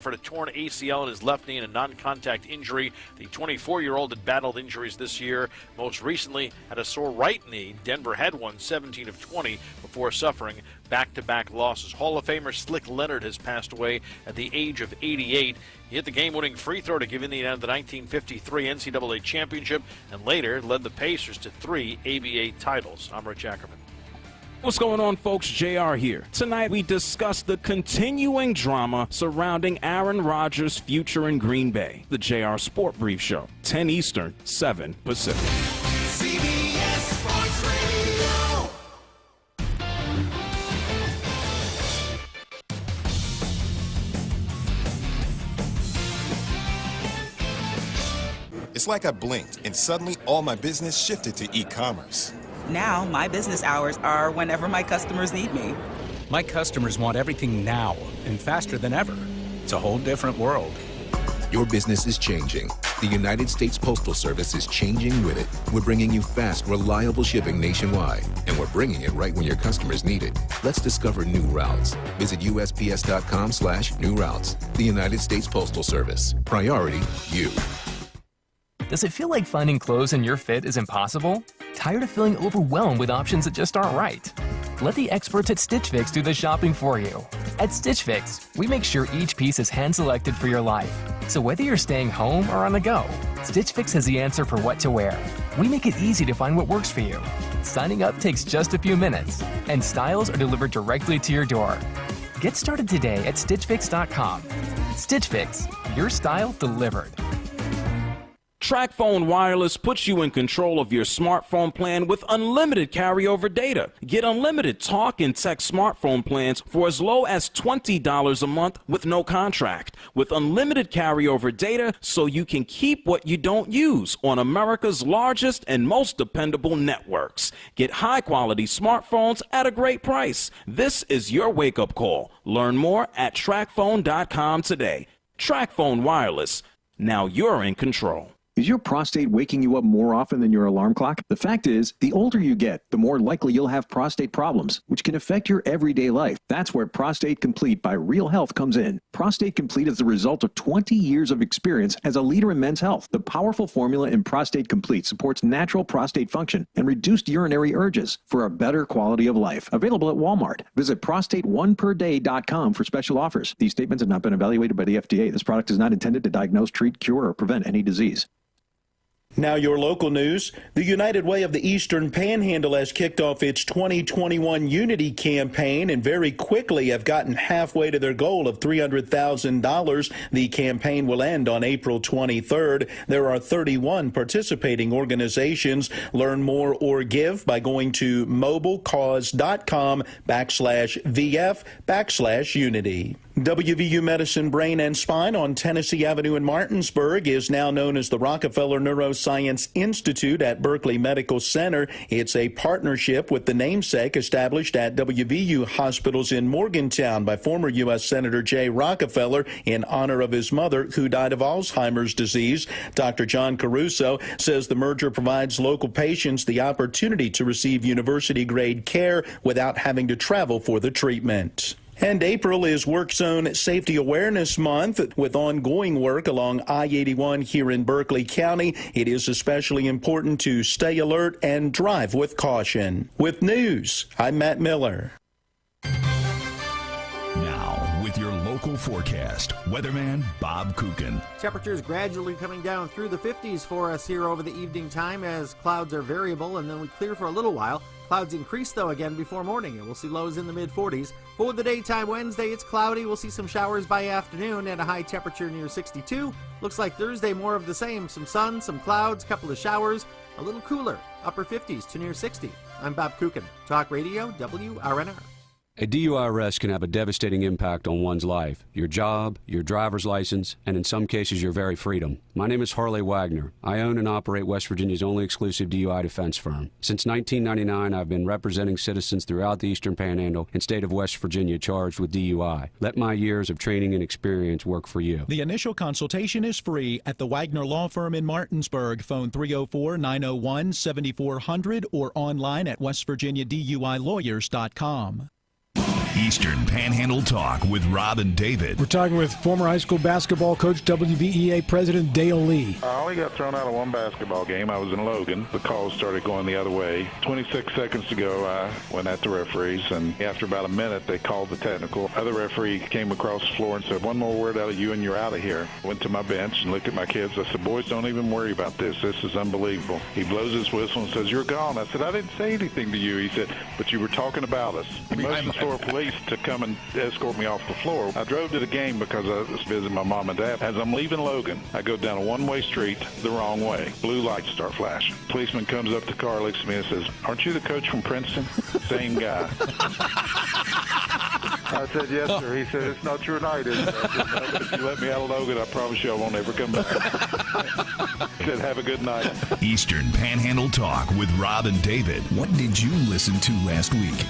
suffered a torn ACL in his left knee and a non-contact injury. The 24-year-old had battled injuries this year. Most recently had a sore right knee. Denver had won 17 of 20 before suffering back-to-back losses. Hall of Famer Slick Leonard has passed away at the age of 88. He hit the game-winning free throw to give Indiana the 1953 NCAA championship and later led the Pacers to 3 ABA titles. I'm Rich Ackerman. What's going on, folks? JR here. Tonight we discuss the continuing drama surrounding Aaron Rodgers' future in Green Bay. The JR Sport Brief Show, 10 Eastern, 7 Pacific. CBS Sports Radio. It's like I blinked and suddenly all my business shifted to e-commerce. Now, my business hours are whenever my customers need me. My customers want everything now and faster than ever. It's a whole different world. Your business is changing. The United States Postal Service is changing with it. We're bringing you fast, reliable shipping nationwide, and we're bringing it right when your customers need it. Let's discover new routes. Visit USPS.com/new routes. The United States Postal Service. Priority, you. Does it feel like finding clothes in your fit is impossible? Tired of feeling overwhelmed with options that just aren't right? Let the experts at Stitch Fix do the shopping for you. At Stitch Fix, we make sure each piece is hand-selected for your life. So whether you're staying home or on the go, Stitch Fix has the answer for what to wear. We make it easy to find what works for you. Signing up takes just a few minutes, and styles are delivered directly to your door. Get started today at StitchFix.com. Stitch Fix, your style delivered. TracFone Wireless puts you in control of your smartphone plan with unlimited carryover data. Get unlimited talk and text smartphone plans for as low as $20 a month with no contract. With unlimited carryover data so you can keep what you don't use on America's largest and most dependable networks. Get high-quality smartphones at a great price. This is your wake-up call. Learn more at TracFone.com today. TracFone Wireless. Now you're in control. Is your prostate waking you up more often than your alarm clock? The fact is, the older you get, the more likely you'll have prostate problems, which can affect your everyday life. That's where Prostate Complete by Real Health comes in. Prostate Complete is the result of 20 years of experience as a leader in men's health. The powerful formula in Prostate Complete supports natural prostate function and reduced urinary urges for a better quality of life. Available at Walmart. Visit prostateoneperday.com for special offers. These statements have not been evaluated by the FDA. This product is not intended to diagnose, treat, cure, or prevent any disease. Now your local news. The United Way of the Eastern Panhandle has kicked off its 2021 Unity campaign and very quickly have gotten halfway to their goal of $300,000. The campaign will end on April 23rd. There are 31 participating organizations. Learn more or give by going to mobilecause.com/VF/Unity. WVU Medicine, Brain and Spine on Tennessee Avenue in Martinsburg is now known as the Rockefeller Neuroscience Institute at Berkeley Medical Center. It's a partnership with the namesake established at WVU hospitals in Morgantown by former U.S. Senator Jay Rockefeller in honor of his mother, who died of Alzheimer's disease. Dr. John Caruso says the merger provides local patients the opportunity to receive university-grade care without having to travel for the treatment. And April is Work Zone Safety Awareness Month. With ongoing work along I-81 here in Berkeley County, it is especially important to stay alert and drive with caution. With news, I'm Matt Miller. Now, with your local forecast, weatherman Bob Kukin. Temperatures gradually coming down through the 50s for us here over the evening time as clouds are variable and then we clear for a little while. Clouds increase, though, again before morning, and we'll see lows in the mid-40s. For the daytime Wednesday, it's cloudy. We'll see some showers by afternoon at a high temperature near 62. Looks like Thursday, more of the same. Some sun, some clouds, couple of showers. A little cooler, upper 50s to near 60. I'm Bob Kukin, Talk Radio, WRNR. A DUI arrest can have a devastating impact on one's life, your job, your driver's license, and in some cases your very freedom. My name is Harley Wagner. I own and operate West Virginia's only exclusive DUI defense firm. Since 1999, I've been representing citizens throughout the Eastern Panhandle and state of West Virginia charged with DUI. Let my years of training and experience work for you. The initial consultation is free at the Wagner Law Firm in Martinsburg. Phone 304-901-7400 or online at westvirginiaduilawyers.com. Eastern Panhandle Talk with Rob and David. We're talking with former high school basketball coach, WVEA President Dale Lee. I only got thrown out of one basketball game. I was in Logan. The calls started going the other way. 26 seconds to go, I went at the referees, and after about a minute, they called the technical. Other referee came across the floor and said, "One more word out of you and you're out of here." Went to my bench and looked at my kids. I said, "Boys, don't even worry about this. This is unbelievable." He blows his whistle and says, "You're gone." I said, "I didn't say anything to you." He said, "But you were talking about us." He motioned for police to come and escort me off the floor. I drove to the game because I was visiting my mom and dad. As I'm leaving Logan, I go down a one-way street the wrong way. Blue lights start flashing. Policeman comes up to the car, looks at me and says, "Aren't you the coach from Princeton?" Same guy. I said, "Yes, sir." He said, "It's not your night, is it?" I said, "No, but if you let me out of Logan, I promise you I won't ever come back." He said, "Have a good night." Eastern Panhandle Talk with Rob and David. What did you listen to last week?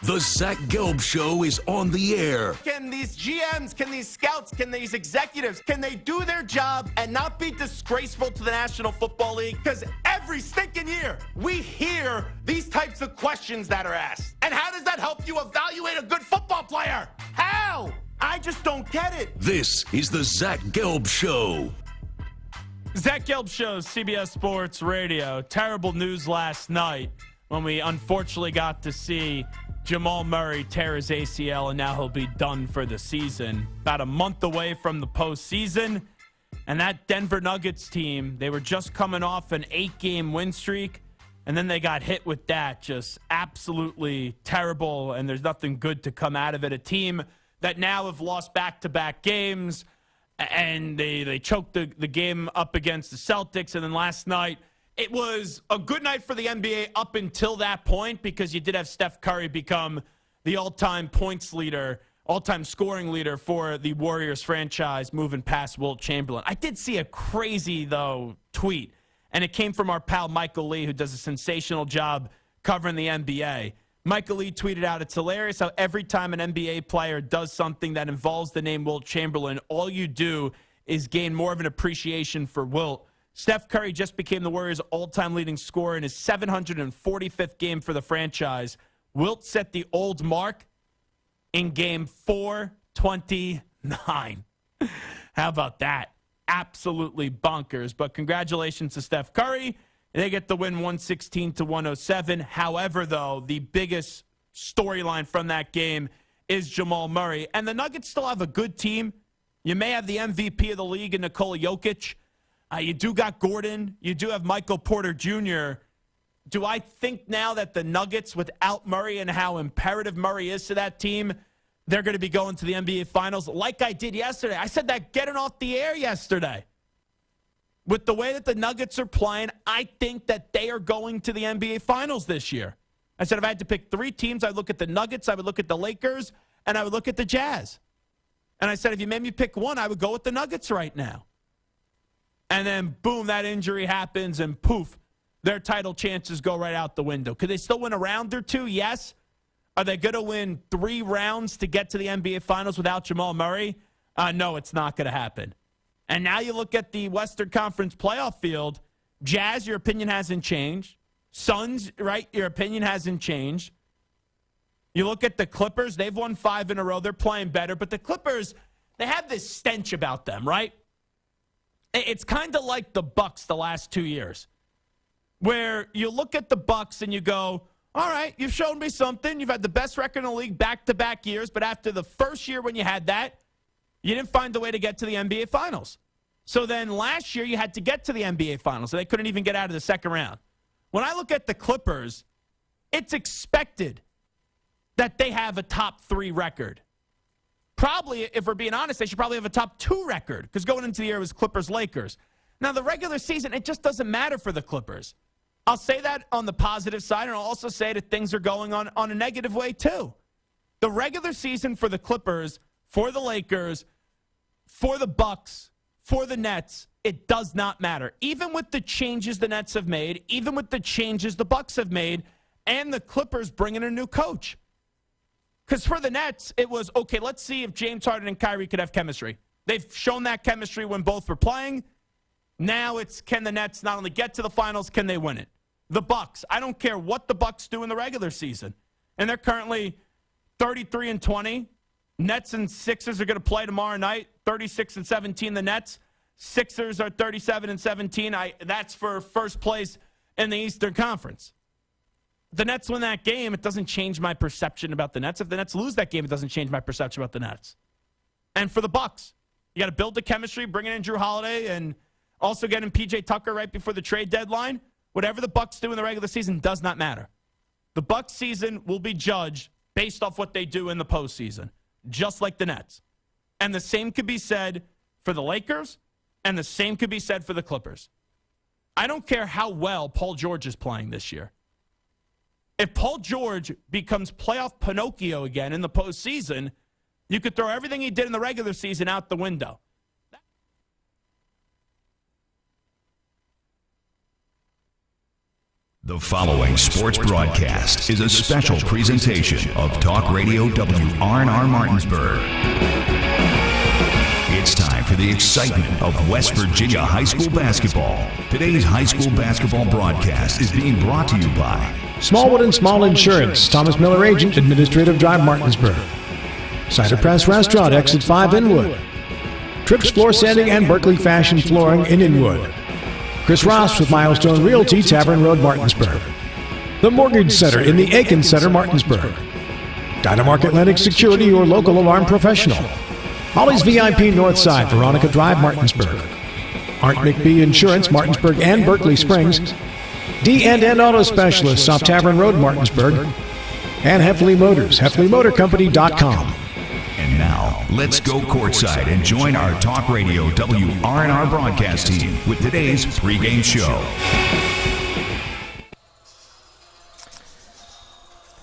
The Zach Gelb Show is on the air. Can these GMs, can these scouts, can these executives, can they do their job and not be disgraceful to the National Football League? Because every stinking year, we hear these types of questions that are asked. And how does that help you evaluate a good football player? How? I just don't get it. This is the Zach Gelb Show. Zach Gelb Show, CBS Sports Radio. Terrible news last night when we unfortunately got to see Jamal Murray tear his ACL, and now he'll be done for the season. About a month away from the postseason. And that Denver Nuggets team, they were just coming off an 8-game win streak, and then they got hit with that. Just absolutely terrible, and there's nothing good to come out of it. A team that now have lost back-to-back games, and they choked the game up against the Celtics, and then last night, it was a good night for the NBA up until that point because you did have Steph Curry become the all-time points leader, all-time scoring leader for the Warriors franchise, moving past Wilt Chamberlain. I did see a crazy, though, tweet, and it came from our pal Michael Lee, who does a sensational job covering the NBA. Michael Lee tweeted out, "It's hilarious how every time an NBA player does something that involves the name Wilt Chamberlain, all you do is gain more of an appreciation for Wilt. Steph Curry just became the Warriors' all-time leading scorer in his 745th game for the franchise. Wilt set the old mark in game 429. How about that? Absolutely bonkers. But congratulations to Steph Curry. They get the win 116-107. However, though, the biggest storyline from that game is Jamal Murray. And the Nuggets still have a good team. You may have the MVP of the league in Nikola Jokic. You do got Gordon. You do have Michael Porter Jr. Do I think now that the Nuggets, without Murray and how imperative Murray is to that team, they're going to be going to the NBA Finals like I did yesterday? I said that getting off the air yesterday. With the way that the Nuggets are playing, I think that they are going to the NBA Finals this year. I said if I had to pick 3 teams, I'd look at the Nuggets, I would look at the Lakers, and I would look at the Jazz. And I said if you made me pick one, I would go with the Nuggets right now. And then, boom, that injury happens, and poof, their title chances go right out the window. Could they still win a round or two? Yes. Are they going to win 3 rounds to get to the NBA Finals without Jamal Murray? No, it's not going to happen. And now you look at the Western Conference playoff field. Jazz, your opinion hasn't changed. Suns, right, your opinion hasn't changed. You look at the Clippers. They've won 5 in a row. They're playing better. But the Clippers, they have this stench about them, right? It's kind of like the Bucks the last 2 years, where you look at the Bucks and you go, all right, you've shown me something. You've had the best record in the league back-to-back years, but after the first year when you had that, you didn't find a way to get to the NBA Finals. So then last year you had to get to the NBA Finals, so they couldn't even get out of the second round. When I look at the Clippers, it's expected that they have a top 3 record. Probably, if we're being honest, they should probably have a top 2 record because going into the year it was Clippers-Lakers. Now, the regular season, it just doesn't matter for the Clippers. I'll say that on the positive side, and I'll also say that things are going on a negative way too. The regular season for the Clippers, for the Lakers, for the Bucks, for the Nets, it does not matter. Even with the changes the Nets have made, even with the changes the Bucks have made, and the Clippers bringing a new coach. Because for the Nets, it was, okay, let's see if James Harden and Kyrie could have chemistry. They've shown that chemistry when both were playing. Now it's, can the Nets not only get to the finals, can they win it? The Bucks, I don't care what the Bucks do in the regular season. And they're currently 33-20. Nets and Sixers are going to play tomorrow night. 36-17, the Nets. Sixers are 37-17. That's for first place in the Eastern Conference. The Nets win that game, it doesn't change my perception about the Nets. If the Nets lose that game, it doesn't change my perception about the Nets. And for the Bucks, you got to build the chemistry, bringing in Drew Holiday, and also getting P.J. Tucker right before the trade deadline. Whatever the Bucks do in the regular season does not matter. The Bucks season will be judged based off what they do in the postseason, just like the Nets. And the same could be said for the Lakers, and the same could be said for the Clippers. I don't care how well Paul George is playing this year. If Paul George becomes playoff Pinocchio again in the postseason, you could throw everything he did in the regular season out the window. The following sports broadcast is a special presentation of Talk Radio WRNR Martinsburg. It's time for the excitement of West Virginia high school basketball. Today's high school basketball broadcast is being brought to you by Smallwood and Small Insurance, Thomas Miller Agent, Administrative Drive, Martinsburg. Cider Press Restaurant, Exit 5, Inwood. Trips Floor Sanding and Berkeley Fashion Flooring in Inwood. Chris Ross with Milestone Realty, Tavern Road, Martinsburg. The Mortgage Center in the Aiken Center, Martinsburg. Dynamark Atlantic Security, your local alarm professional. Holly's VIP Northside, Veronica Drive, Martinsburg. Art McBee Insurance, Martinsburg and Berkeley Springs. D&N Auto Specialists off Tavern Road, Martinsburg. And Heffley Motors, HeffleyMotorCompany.com. And now, let's go courtside and join our Talk Radio WRNR broadcast team with today's pregame show.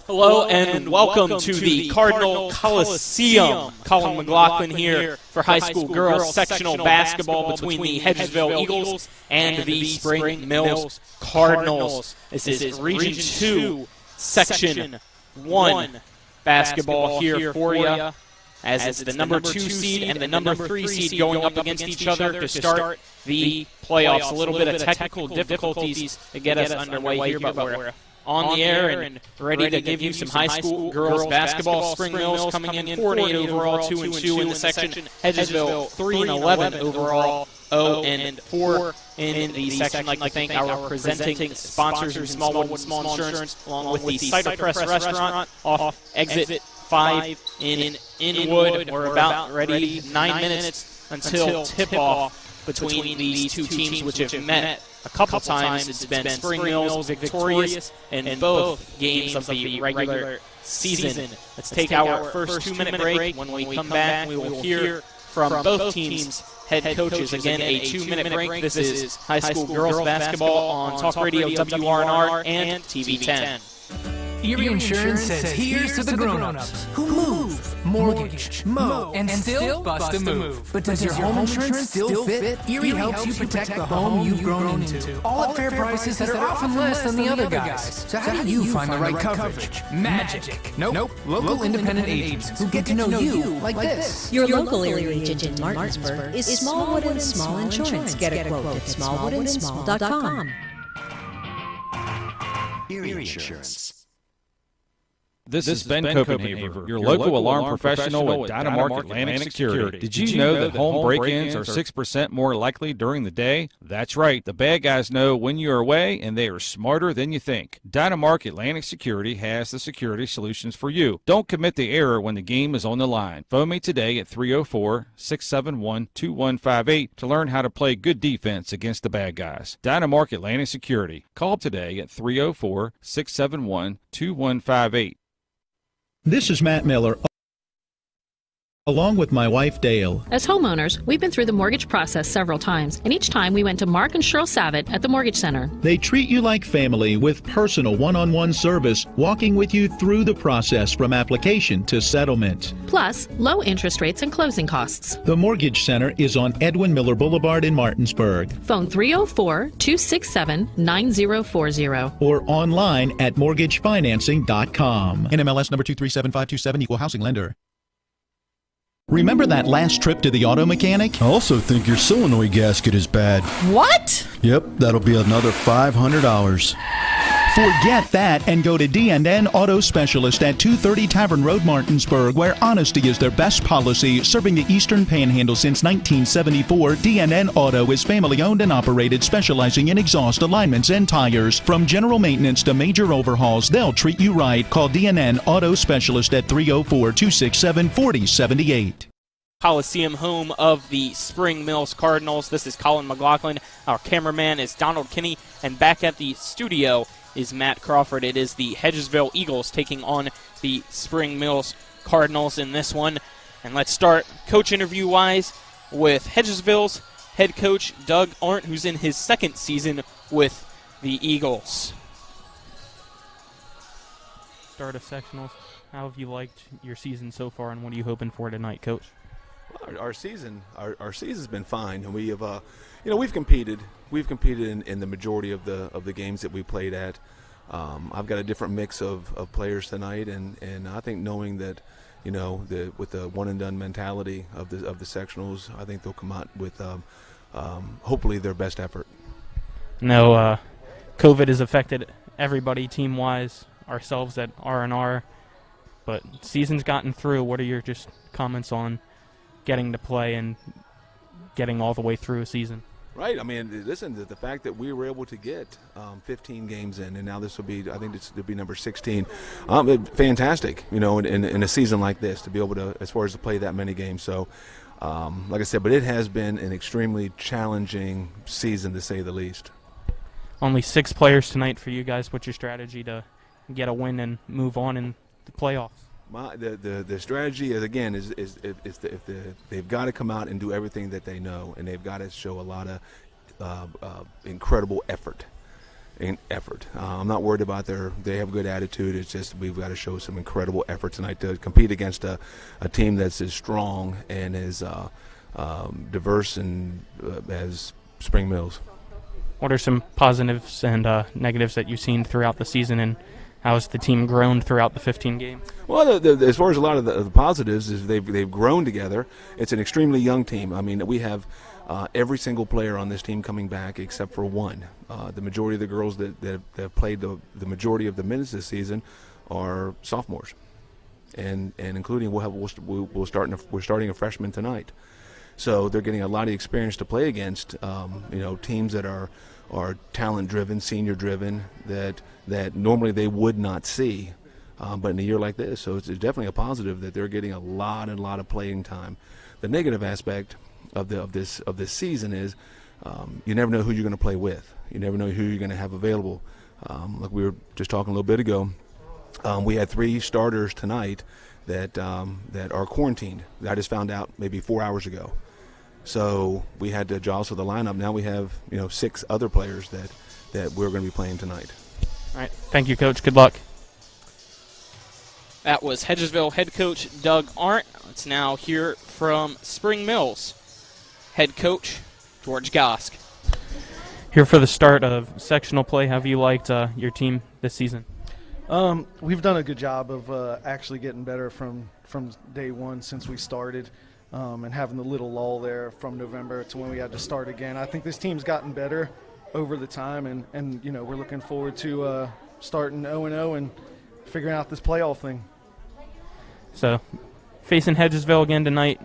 Hello and welcome to the Cardinal Coliseum. Colin McLaughlin here for high school girls sectional basketball between the Hedgesville Eagles and the Spring Mills Cardinals. This is Region 2, Section 1 basketball here for you, as it's the number 2 seed and the number 3 seed going up against each other to start the playoffs. A little bit of technical difficulties to get us underway here, but we're on the air and ready to give you some high school girls basketball. Spring Mills coming in 4-8 overall, 2-2 in the section. Hedgesville 3-11 overall, 0-4 in the section. I'd like to thank our presenting sponsors in Smallwood and Small Insurance, along with the Cider Press Restaurant off Exit 5 in Inwood. We're about ready. 9 minutes until tip-off between these two teams, which have met a couple times. It's been Spring Mills victorious in both games of the regular season. Let's take our first 2-minute break. When we come back, we will hear from both teams' head coaches. Again, a 2-minute break. This is high school girls basketball on Talk Radio WRNR and TV 10. Erie Insurance says here's to the grown-ups who move, mortgage, mow, and still bust a move. But does your home insurance still fit? Erie helps you protect the home you've grown into, all at fair prices that are often less than the other guys. So how do you find the right coverage? Magic. Nope. Local independent agents who get to know you like this. Your local Erie agent in Martinsburg is Smallwood and Small Insurance. Get a quote at smallwoodandsmall.com. Erie Insurance. This is Ben Copenhaver, your local alarm professional at Dynamark Atlantic Security. Did you know that home break-ins are 6% more likely during the day? That's right. The bad guys know when you're away, and they are smarter than you think. Dynamark Atlantic Security has the security solutions for you. Don't commit the error when the game is on the line. Phone me today at 304-671-2158 to learn how to play good defense against the bad guys. Dynamark Atlantic Security. Call today at 304-671-2158. This is Matt Miller. Along with my wife, Dale. As homeowners, we've been through the mortgage process several times, and each time we went to Mark and Cheryl Savitt at the Mortgage Center. They treat you like family with personal one-on-one service, walking with you through the process from application to settlement. Plus, low interest rates and closing costs. The Mortgage Center is on Edwin Miller Boulevard in Martinsburg. Phone 304-267-9040. Or online at mortgagefinancing.com. NMLS number 237527, Equal Housing Lender. Remember that last trip to the auto mechanic? I also think your solenoid gasket is bad. What? Yep, that'll be another $500. Forget that and go to D&N Auto Specialist at 230 Tavern Road, Martinsburg, where honesty is their best policy. Serving the Eastern Panhandle since 1974, D&N Auto is family-owned and operated, specializing in exhaust alignments and tires. From general maintenance to major overhauls, they'll treat you right. Call D&N Auto Specialist at 304-267-4078. Coliseum, home of the Spring Mills Cardinals. This is Colin McLaughlin. Our cameraman is Donald Kinney, and back at the studio is Matt Crawford. It is the Hedgesville Eagles taking on the Spring Mills Cardinals in this one. And let's start coach interview-wise with Hedgesville's head coach Doug Arndt, who's in his second season with the Eagles. Start of sectionals. How have you liked your season so far, and what are you hoping for tonight, Coach? Our season's been fine, and we have, we've competed. We've competed in the majority of the games that we played at. I've got a different mix of players tonight, and I think knowing that, with the one and done mentality of the sectionals, I think they'll come out with hopefully their best effort. No, COVID has affected everybody team wise, ourselves at R&R, but season's gotten through. What are your just comments on getting to play and getting all the way through a season? Right. I mean, listen, the fact that we were able to get 15 games in, and now this will be, I think this will be number 16. Fantastic, in a season like this to be able to, as far as to play that many games. So, like I said, but it has been an extremely challenging season, to say the least. Only 6 players tonight for you guys. What's your strategy to get a win and move on in the playoffs? The strategy is, again, they've got to come out and do everything that they know, and they've got to show a lot of incredible effort. I'm not worried about they have a good attitude. It's just we've got to show some incredible effort tonight to compete against a team that's as strong and as diverse and as Spring Mills. What are some positives and negatives that you've seen throughout the season, and how has the team grown throughout the 15 games? Well, as far as a lot of the positives is they've grown together. It's an extremely young team. I mean, we have every single player on this team coming back except for one. The majority of the girls that have played the majority of the minutes this season are sophomores, and including we're starting a freshman tonight. So they're getting a lot of experience to play against teams that are talent-driven, senior-driven, that normally they would not see, but in a year like this. So it's definitely a positive that they're getting a lot of playing time. The negative aspect of this season is you never know who you're going to play with. You never know who you're going to have available. Like we were just talking a little bit ago, we had 3 starters tonight that are quarantined. I just found out maybe 4 hours ago. So we had to jostle the lineup. Now we have 6 other players that we're going to be playing tonight. All right. Thank you, Coach. Good luck. That was Hedgesville head coach Doug Arndt. Let's now hear from Spring Mills head coach George Gosk. Here for the start of sectional play. How have you liked your team this season? We've done a good job of actually getting better from day one since we started, and having the little lull there from November to when we had to start again. I think this team's gotten better over the time, and we're looking forward to starting 0-0 and figuring out this playoff thing. So, facing Hedgesville again tonight,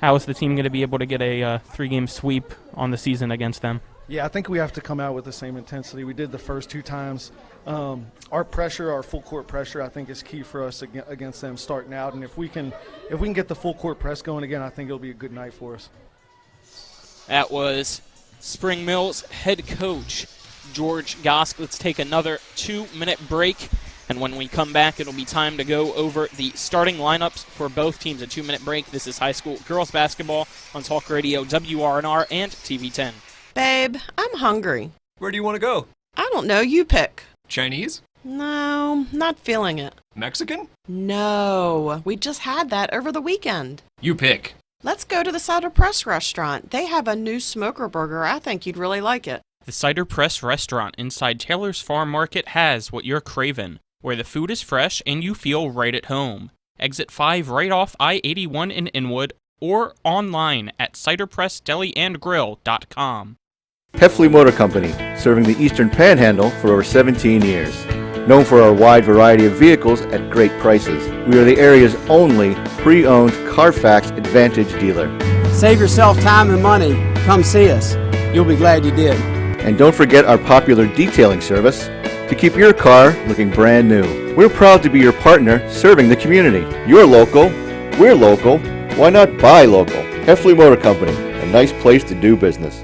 how is the team going to be able to get a 3-game sweep on the season against them? Yeah, I think we have to come out with the same intensity we did the first 2 times. Our pressure, our full court pressure, I think is key for us against them starting out. And if we can get the full court press going again, I think it'll be a good night for us. That was Spring Mills head coach George Gosk. Let's take another 2-minute break. And when we come back, it'll be time to go over the starting lineups for both teams. A 2-minute break. This is high school girls basketball on Talk Radio WRNR and TV 10. Babe, I'm hungry. Where do you want to go? I don't know. You pick. Chinese? No, not feeling it. Mexican? No, we just had that over the weekend. You pick. Let's go to the Cider Press restaurant. They have a new smoker burger. I think you'd really like it. The Cider Press restaurant inside Taylor's Farm Market has what you're craving, where the food is fresh and you feel right at home. Exit 5 right off I-81 in Inwood or online at ciderpressdeliandgrill.com. Heffley Motor Company, serving the Eastern Panhandle for over 17 years. Known for our wide variety of vehicles at great prices, we are the area's only pre-owned Carfax Advantage dealer. Save yourself time and money. Come see us. You'll be glad you did. And don't forget our popular detailing service to keep your car looking brand new. We're proud to be your partner serving the community. You're local, we're local, why not buy local? Heffley Motor Company, a nice place to do business.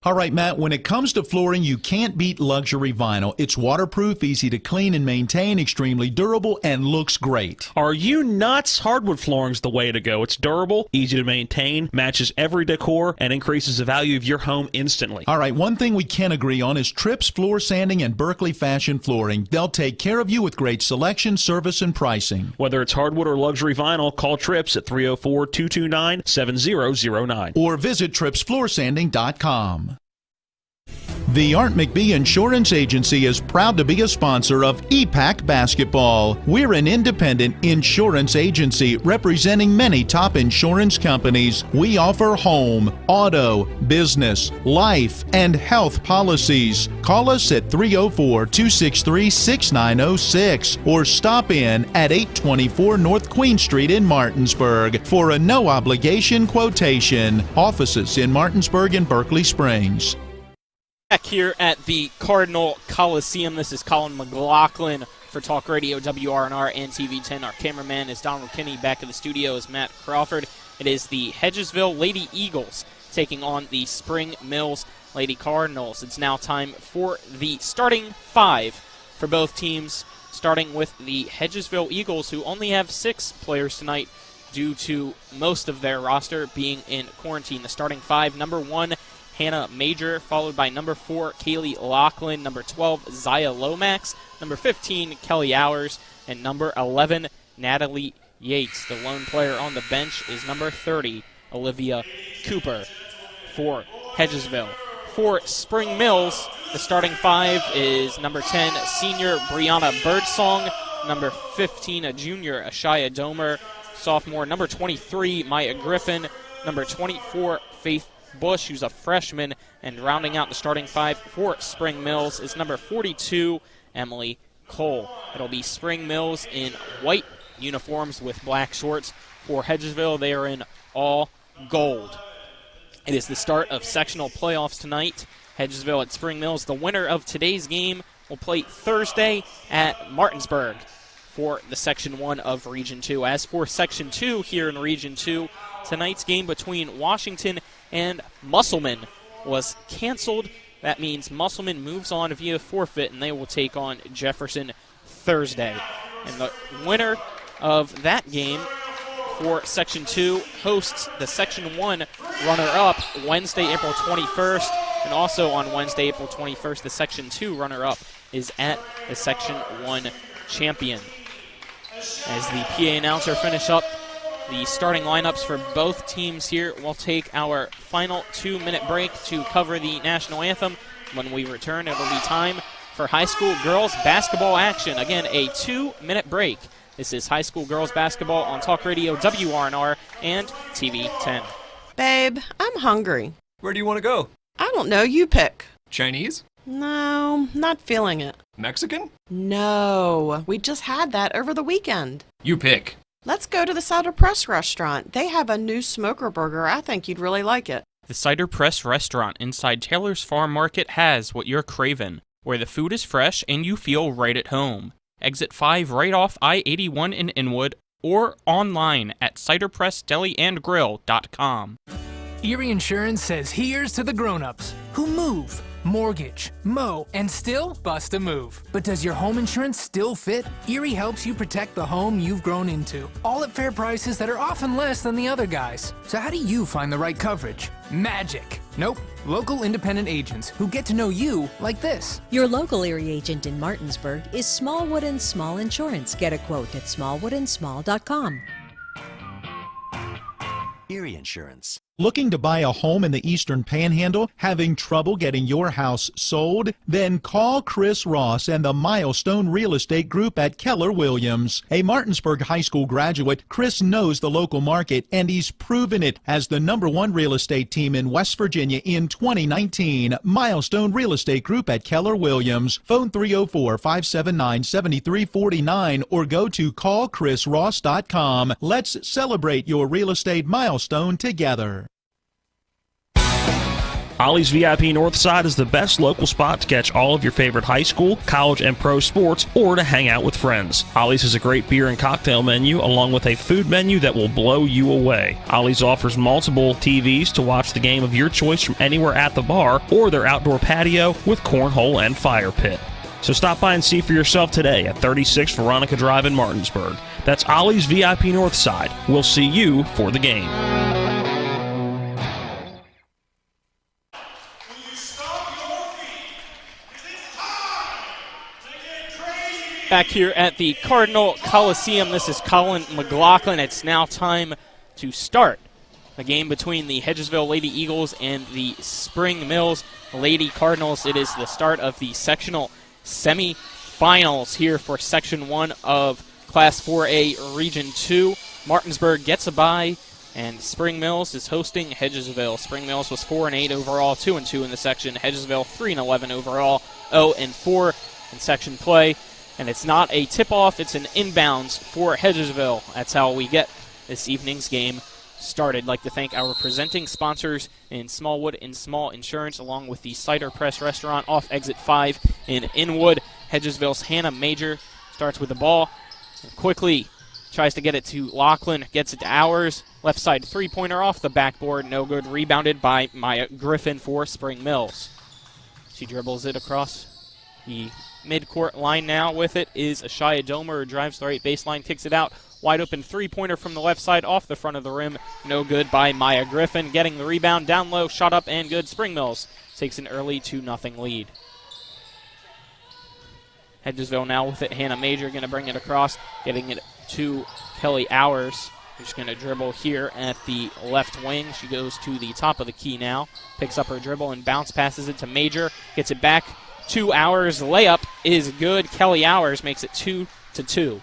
All right, Matt, when it comes to flooring, you can't beat luxury vinyl. It's waterproof, easy to clean and maintain, extremely durable, and looks great. Are you nuts? Hardwood flooring's the way to go. It's durable, easy to maintain, matches every decor, and increases the value of your home instantly. All right, one thing we can agree on is Trips Floor Sanding and Berkeley Fashion Flooring. They'll take care of you with great selection, service, and pricing. Whether it's hardwood or luxury vinyl, call Trips at 304-229-7009. Or visit tripsfloorsanding.com. The Art McBee Insurance Agency is proud to be a sponsor of EPAC Basketball. We're an independent insurance agency representing many top insurance companies. We offer home, auto, business, life, and health policies. Call us at 304-263-6906 or stop in at 824 North Queen Street in Martinsburg for a no-obligation quotation. Offices in Martinsburg and Berkeley Springs. Back here at the Cardinal Coliseum, this is Colin McLaughlin for Talk Radio WRNR and TV 10. Our cameraman is Donald Kinney. Back in the studio is Matt Crawford. It is the Hedgesville Lady Eagles taking on the Spring Mills Lady Cardinals. It's now time for the starting five for both teams, starting with the Hedgesville Eagles, who only have 6 players tonight due to most of their roster being in quarantine. The starting five: number 1, Hannah Major, followed by number 4, Kaylee Lachlan, number 12, Zaya Lomax, number 15, Kelly Hours, and number 11, Natalie Yates. The lone player on the bench is number 30, Olivia Cooper for Hedgesville. For Spring Mills, the starting five is number 10, senior Brianna Birdsong, number 15, a junior Ashaya Domer, sophomore number 23, Maya Griffin, number 24, Faith Bush, who's a freshman, and rounding out the starting five for Spring Mills is number 42, Emily Cole. It'll be Spring Mills in white uniforms with black shorts. For Hedgesville, they are in all gold. It is the start of sectional playoffs tonight. Hedgesville at Spring Mills. The winner of today's game will play Thursday at Martinsburg for the Section 1 of Region 2. As for Section 2 here in Region 2, tonight's game between Washington and Musselman was canceled. That means Musselman moves on via forfeit, and they will take on Jefferson Thursday. And the winner of that game for Section 2 hosts the Section 1 runner-up Wednesday, April 21st. And also on Wednesday, April 21st, the Section 2 runner-up is at the Section 1 champion. As the PA announcer finish up the starting lineups for both teams here, we'll take our final 2-minute break to cover the national anthem. When we return, it'll be time for high school girls basketball action. Again, a 2-minute break. This is high school girls basketball on Talk Radio WRNR and TV 10. Babe, I'm hungry. Where do you want to go? I don't know. You pick. Chinese? No, not feeling it. Mexican? No, we just had that over the weekend. You pick. Let's go to the Cider Press restaurant. They have a new smoker burger. I think you'd really like it. The Cider Press restaurant inside Taylor's Farm Market has what you're craving, where the food is fresh and you feel right at home. Exit 5 right off I-81 in Inwood or online at ciderpressdeliandgrill.com. Erie Insurance says here's to the grown-ups who move mortgage, mow, and still bust a move. But does your home insurance still fit? Erie helps you protect the home you've grown into, all at fair prices that are often less than the other guys. So how do you find the right coverage? Magic. Nope. Local independent agents who get to know you like this. Your local Erie agent in Martinsburg is Smallwood & Small Insurance. Get a quote at smallwoodandsmall.com. Erie Insurance. Looking to buy a home in the Eastern Panhandle? Having trouble getting your house sold? Then call Chris Ross and the Milestone Real Estate Group at Keller Williams. A Martinsburg High School graduate, Chris knows the local market, and he's proven it as the #1 real estate team in West Virginia in 2019. Milestone Real Estate Group at Keller Williams. Phone 304-579-7349 or go to callchrisross.com. Let's celebrate your real estate milestone together. Ollie's VIP Northside is the best local spot to catch all of your favorite high school, college, and pro sports, or to hang out with friends. Ollie's has a great beer and cocktail menu, along with a food menu that will blow you away. Ollie's offers multiple TVs to watch the game of your choice from anywhere at the bar, or their outdoor patio with cornhole and fire pit. So stop by and see for yourself today at 36 Veronica Drive in Martinsburg. That's Ollie's VIP Northside. We'll see you for the game. Back here at the Cardinal Coliseum, this is Colin McLaughlin. It's now time to start the game between the Hedgesville Lady Eagles and the Spring Mills Lady Cardinals. It is the start of the sectional semifinals here for Section 1 of Class 4A Region 2. Martinsburg gets a bye, and Spring Mills is hosting Hedgesville. Spring Mills was 4-8 overall, 2-2 in the section. Hedgesville 3-11 overall, 0-4 in section play. And it's not a tip-off, it's an inbounds for Hedgesville. That's how we get this evening's game started. I'd like to thank our presenting sponsors in Smallwood and Small Insurance, along with the Cider Press Restaurant off Exit 5 in Inwood. Hedgesville's Hannah Major starts with the ball and quickly tries to get it to Lachlan, gets it to Hours. Left side three-pointer off the backboard, no good. Rebounded by Maya Griffin for Spring Mills. She dribbles it across the midcourt line now. With it is Ashaya Domer, who drives the right baseline, kicks it out. Wide open three-pointer from the left side off the front of the rim. No good by Maya Griffin. Getting the rebound down low, shot up and good. Spring Mills takes an early 2-0 lead. Hedgesville now with it. Hannah Major going to bring it across, getting it to Kelly Hours, who's going to dribble here at the left wing. She goes to the top of the key now, picks up her dribble and bounce passes it to Major, gets it back 2 Hours. Layup is good. Kelly Hours makes it 2-2.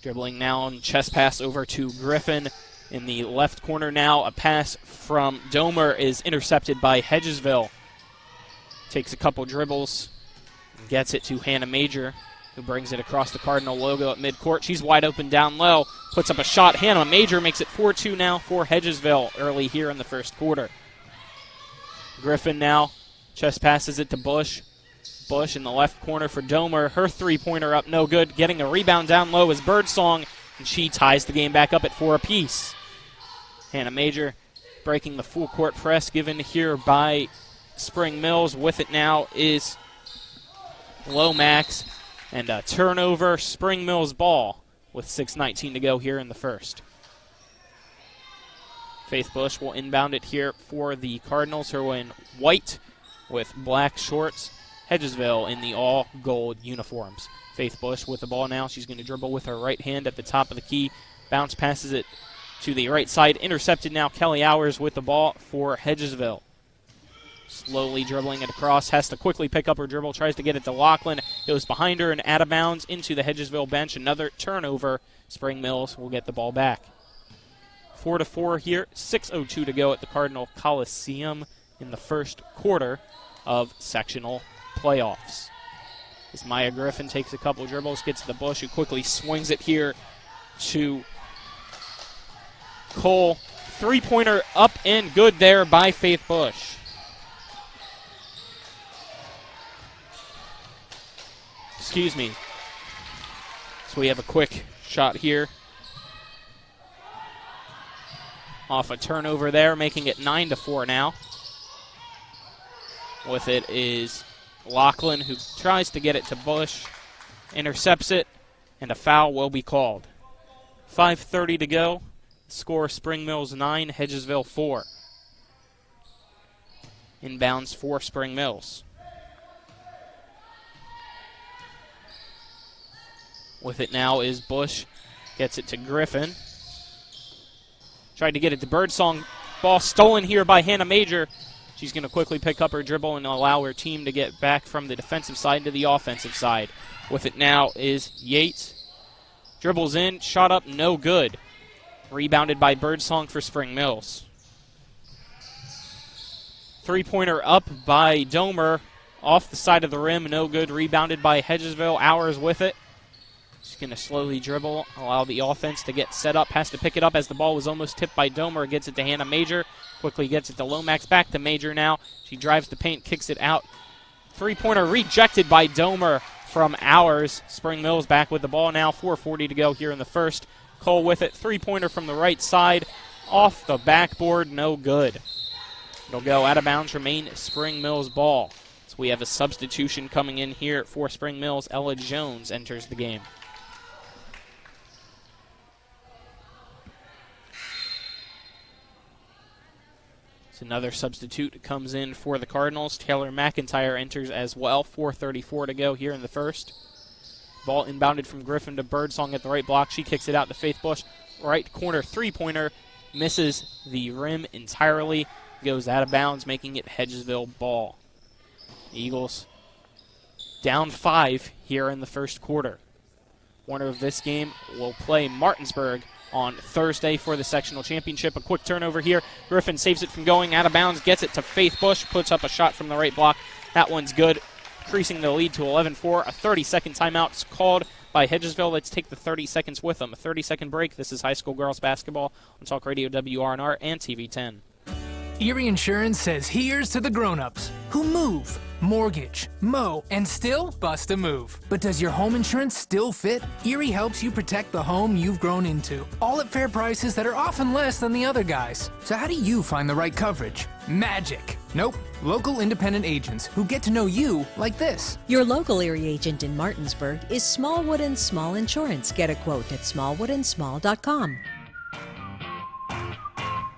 Dribbling now and chest pass over to Griffin in the left corner now. A pass from Domer is intercepted by Hedgesville. Takes a couple dribbles and gets it to Hannah Major, who brings it across the Cardinal logo at midcourt. She's wide open down low, puts up a shot. Hannah Major makes it 4-2 now for Hedgesville early here in the first quarter. Griffin now chest passes it to Bush. Bush in the left corner for Domer. Her three-pointer up, no good. Getting a rebound down low is Birdsong, and she ties the game back up at 4 apiece. Hannah Major breaking the full court press given here by Spring Mills. With it now is Lomax, and a turnover. Spring Mills ball with 6:19 to go here in the first. Faith Bush will inbound it here for the Cardinals, who are in white with black shorts. Hedgesville in the all-gold uniforms. Faith Bush with the ball now. She's going to dribble with her right hand at the top of the key. Bounce passes it to the right side. Intercepted now. Kelly Hours with the ball for Hedgesville. Slowly dribbling it across. Has to quickly pick up her dribble. Tries to get it to Lachlan. Goes behind her and out of bounds into the Hedgesville bench. Another turnover. Spring Mills will get the ball back. 4-4 here. 6:02 to go at the Cardinal Coliseum in the first quarter of sectional playoffs. As Maya Griffin takes a couple dribbles, gets to the Bush, who quickly swings it here to Cole. Three-pointer up and good there by Faith Bush. Excuse me. So we have a quick shot here. off a turnover there, making it 9-4 now. With it is Lachlan, who tries to get it to Bush, intercepts it, and a foul will be called. 5:30 to go. Score Spring Mills 9, Hedgesville 4. Inbounds for Spring Mills. With it now is Bush. Gets it to Griffin. Tried to get it to Birdsong. Ball stolen here by Hannah Major. She's going to quickly pick up her dribble and allow her team to get back from the defensive side to the offensive side. With it now is Yates. Dribbles in, shot up, no good. Rebounded by Birdsong for Spring Mills. Three-pointer up by Domer. Off the side of the rim, no good. Rebounded by Hedgesville. Hours with it. She's going to slowly dribble, allow the offense to get set up. Has to pick it up as the ball was almost tipped by Domer. Gets it to Hannah Major. Quickly gets it to Lomax. Back to Major now. She drives the paint, kicks it out. Three-pointer rejected by Domer from Hours. Spring Mills back with the ball now. 4:40 to go here in the first. Cole with it. Three-pointer from the right side. Off the backboard. No good. It'll go out of bounds. Remain Spring Mills ball. So we have a substitution coming in here for Spring Mills. Ella Jones enters the game. Another substitute comes in for the Cardinals. Taylor McIntyre enters as well. 4:34 to go here in the first. Ball inbounded from Griffin to Birdsong at the right block. She kicks it out to Faith Bush. Right corner three-pointer. Misses the rim entirely. Goes out of bounds, making it Hedgesville ball. Eagles down 5 here in the first quarter. Winner of this game will play Martinsburg on Thursday for the sectional championship. A quick turnover here. Griffin saves it from going out of bounds, gets it to Faith Bush, puts up a shot from the right block. That one's good, increasing the lead to 11-4. A 30-second timeout is called by Hedgesville. Let's take the 30 seconds with them. A 30-second break. This is high school girls basketball on Talk Radio WRNR and TV 10. Erie Insurance says here's to the grown-ups who move, mortgage, mow, and still bust a move. But does your home insurance still fit? Erie helps you protect the home you've grown into, all at fair prices that are often less than the other guys. So how do you find the right coverage? Magic. Nope. Local independent agents who get to know you like this. Your local Erie agent in Martinsburg is Smallwood & Small Insurance. Get a quote at smallwoodandsmall.com.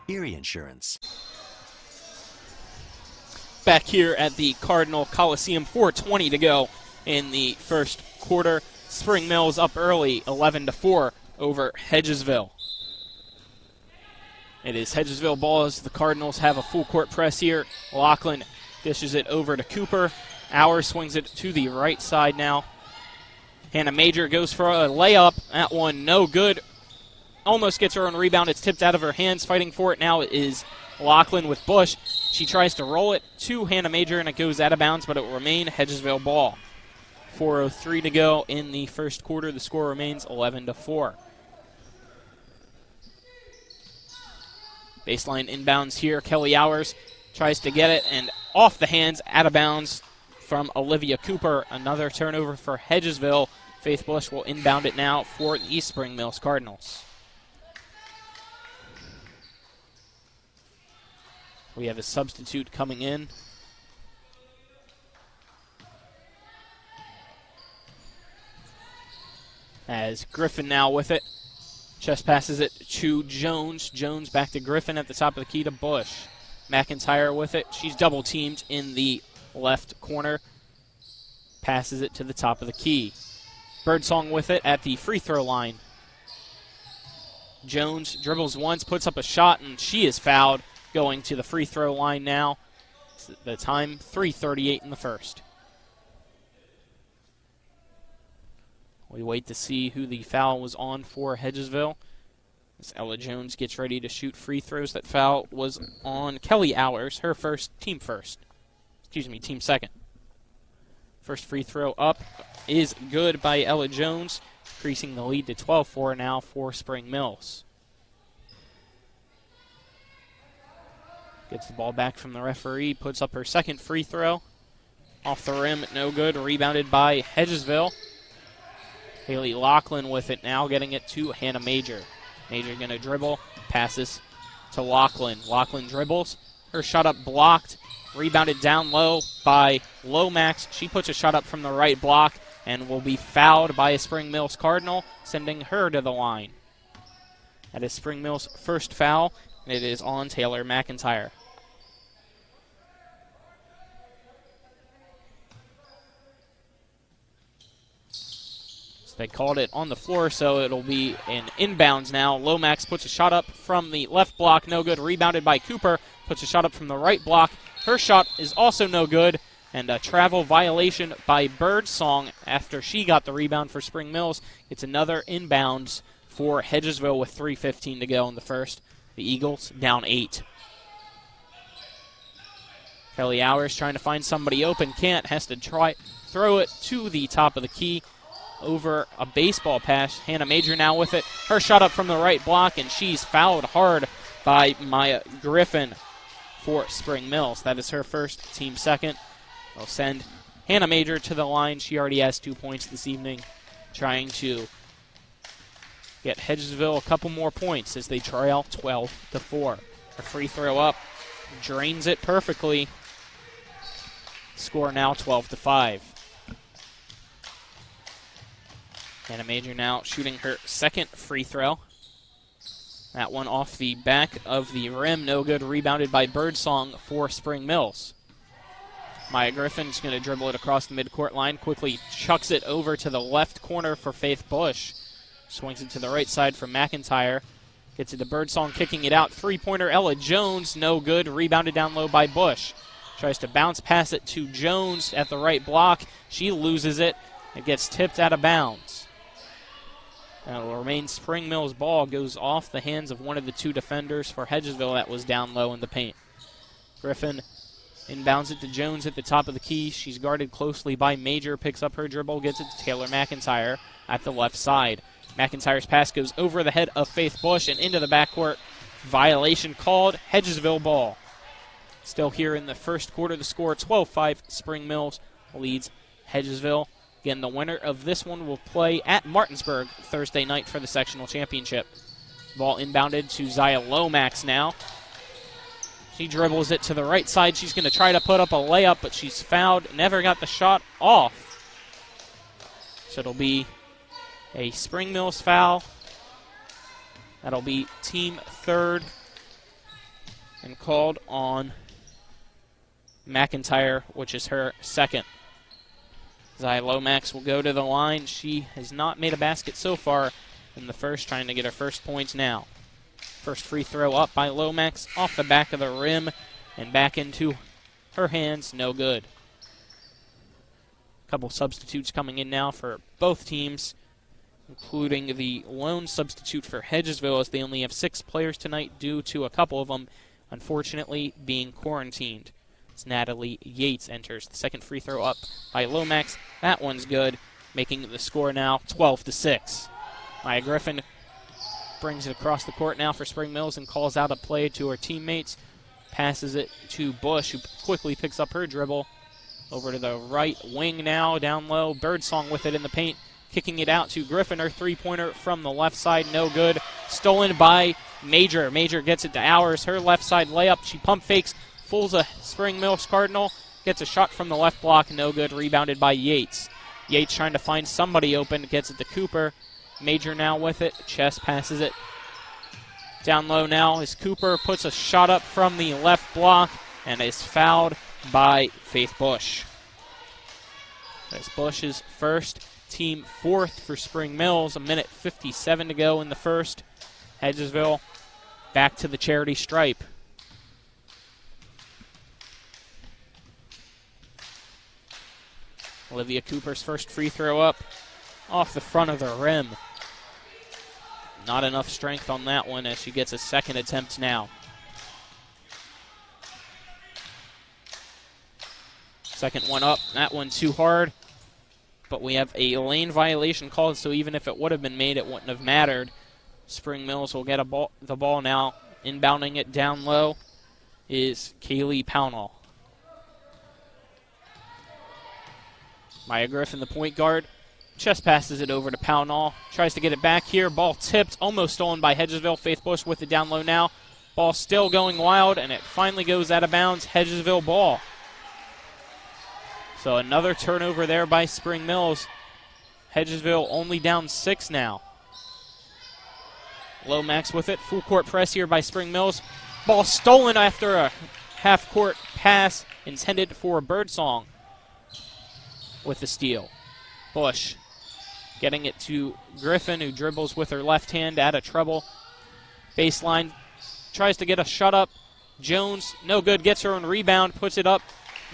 Erie Insurance. Back here at the Cardinal Coliseum, 4:20 to go in the first quarter. Spring Mills up early, 11-4 over Hedgesville. It is Hedgesville ball as the Cardinals have a full court press here. Lachlan dishes it over to Cooper. Hour swings it to the right side now. Hannah Major goes for a layup. That one no good. Almost gets her own rebound. It's tipped out of her hands. Fighting for it now is Lachlan with Bush. She tries to roll it to Hannah Major, and it goes out of bounds, but it will remain Hedgesville ball. 4:03 to go in the first quarter. The score remains 11-4. Baseline inbounds here. Kelly Hours tries to get it, and off the hands, out of bounds from Olivia Cooper. Another turnover for Hedgesville. Faith Bush will inbound it now for the East Spring Mills Cardinals. We have a substitute coming in. As Griffin now with it. Chest passes it to Jones. Jones back to Griffin at the top of the key to Bush. McIntyre with it. She's double teamed in the left corner. Passes it to the top of the key. Birdsong with it at the free throw line. Jones dribbles once, puts up a shot, and she is fouled. Going to the free throw line now. The time, 3:38 in the first. We wait to see who the foul was on for Hedgesville. As Ella Jones gets ready to shoot free throws. That foul was on Kelly Hours, her team second. First free throw up is good by Ella Jones, increasing the lead to 12-4 now for Spring Mills. Gets the ball back from the referee, puts up her second free throw. Off the rim, no good. Rebounded by Hedgesville. Haley Lachlan with it now, getting it to Hannah Major. Major going to dribble, passes to Lachlan. Lachlan dribbles. Her shot up blocked. Rebounded down low by Lomax. She puts a shot up from the right block and will be fouled by a Spring Mills Cardinal, sending her to the line. That is Spring Mills' first foul, and it is on Taylor McIntyre. So they called it on the floor, so it'll be an inbounds now. Lomax puts a shot up from the left block, no good. Rebounded by Cooper, puts a shot up from the right block. Her shot is also no good, and a travel violation by Birdsong after she got the rebound for Spring Mills. It's another inbounds for Hedgesville with 3:15 to go in the first. The Eagles down 8. Kelly Hours trying to find somebody open, can't, has to try throw it to the top of the key over a baseball pass. Hannah Major now with it. Her shot up from the right block, and she's fouled hard by Maya Griffin for Spring Mills. That is her first, team second. They'll send Hannah Major to the line. She already has 2 points this evening, trying to get Hedgesville a couple more points as they trail 12-4. A free throw up, drains it perfectly. Score now 12-5. Hannah Major now shooting her second free throw. That one off the back of the rim, no good. Rebounded by Birdsong for Spring Mills. Maya Griffin's going to dribble it across the midcourt line, quickly chucks it over to the left corner for Faith Bush. Swings it to the right side for McIntyre. Gets it to Birdsong, kicking it out. Three-pointer Ella Jones, no good. Rebounded down low by Bush. Tries to bounce pass it to Jones at the right block. She loses it. It gets tipped out of bounds. And it will remain Spring Mills' ball. Goes off the hands of one of the two defenders for Hedgesville that was down low in the paint. Griffin inbounds it to Jones at the top of the key. She's guarded closely by Major. Picks up her dribble, gets it to Taylor McIntyre at the left side. McIntyre's pass goes over the head of Faith Bush and into the backcourt. Violation called. Hedgesville ball. Still here in the first quarter, the score 12-5. Spring Mills leads Hedgesville. Again, the winner of this one will play at Martinsburg Thursday night for the sectional championship. Ball inbounded to Zaya Lomax now. She dribbles it to the right side. She's going to try to put up a layup, but she's fouled. Never got the shot off. So it'll be a Spring Mills foul. That'll be team third and called on McIntyre, which is her second. Zaya Lomax will go to the line. She has not made a basket so far in the first, trying to get her first points now. First free throw up by Lomax off the back of the rim and back into her hands. No good. A couple substitutes coming in now for both teams, including the lone substitute for Hedgesville, as they only have 6 players tonight due to a couple of them, unfortunately, being quarantined. It's Natalie Yates enters. The second free throw up by Lomax. That one's good, making the score now 12-6. Maya Griffin brings it across the court now for Spring Mills and calls out a play to her teammates. Passes it to Bush, who quickly picks up her dribble. Over to the right wing now, down low. Birdsong with it in the paint. Kicking it out to Griffin. Her three-pointer from the left side, no good. Stolen by Major. Major gets it to Hours. Her left side layup. She pump fakes. Fools a Spring Mills Cardinal. Gets a shot from the left block, no good. Rebounded by Yates. Yates trying to find somebody open. Gets it to Cooper. Major now with it. Chest passes it down low now as Cooper puts a shot up from the left block and is fouled by Faith Bush. That's Bush's first, team fourth for Spring Mills. 1:57 to go in the first. Hedgesville back to the charity stripe. Olivia Cooper's first free throw up off the front of the rim. Not enough strength on that one as she gets a second attempt now. Second one up, that one too hard. But we have a lane violation called, so even if it would have been made, it wouldn't have mattered. Spring Mills will get the ball now. Inbounding it down low is Kaylee Pownall. Maya Griffin, the point guard, chest passes it over to Pownall. Tries to get it back here. Ball tipped, almost stolen by Hedgesville. Faith Bush with it down low now. Ball still going wild, and it finally goes out of bounds. Hedgesville ball. So another turnover there by Spring Mills. Hedgesville only down 6 now. Lomax with it. Full court press here by Spring Mills. Ball stolen after a half-court pass intended for Birdsong with the steal. Bush getting it to Griffin, who dribbles with her left hand out of trouble. Baseline, tries to get a shot up. Jones, no good, gets her own rebound, puts it up.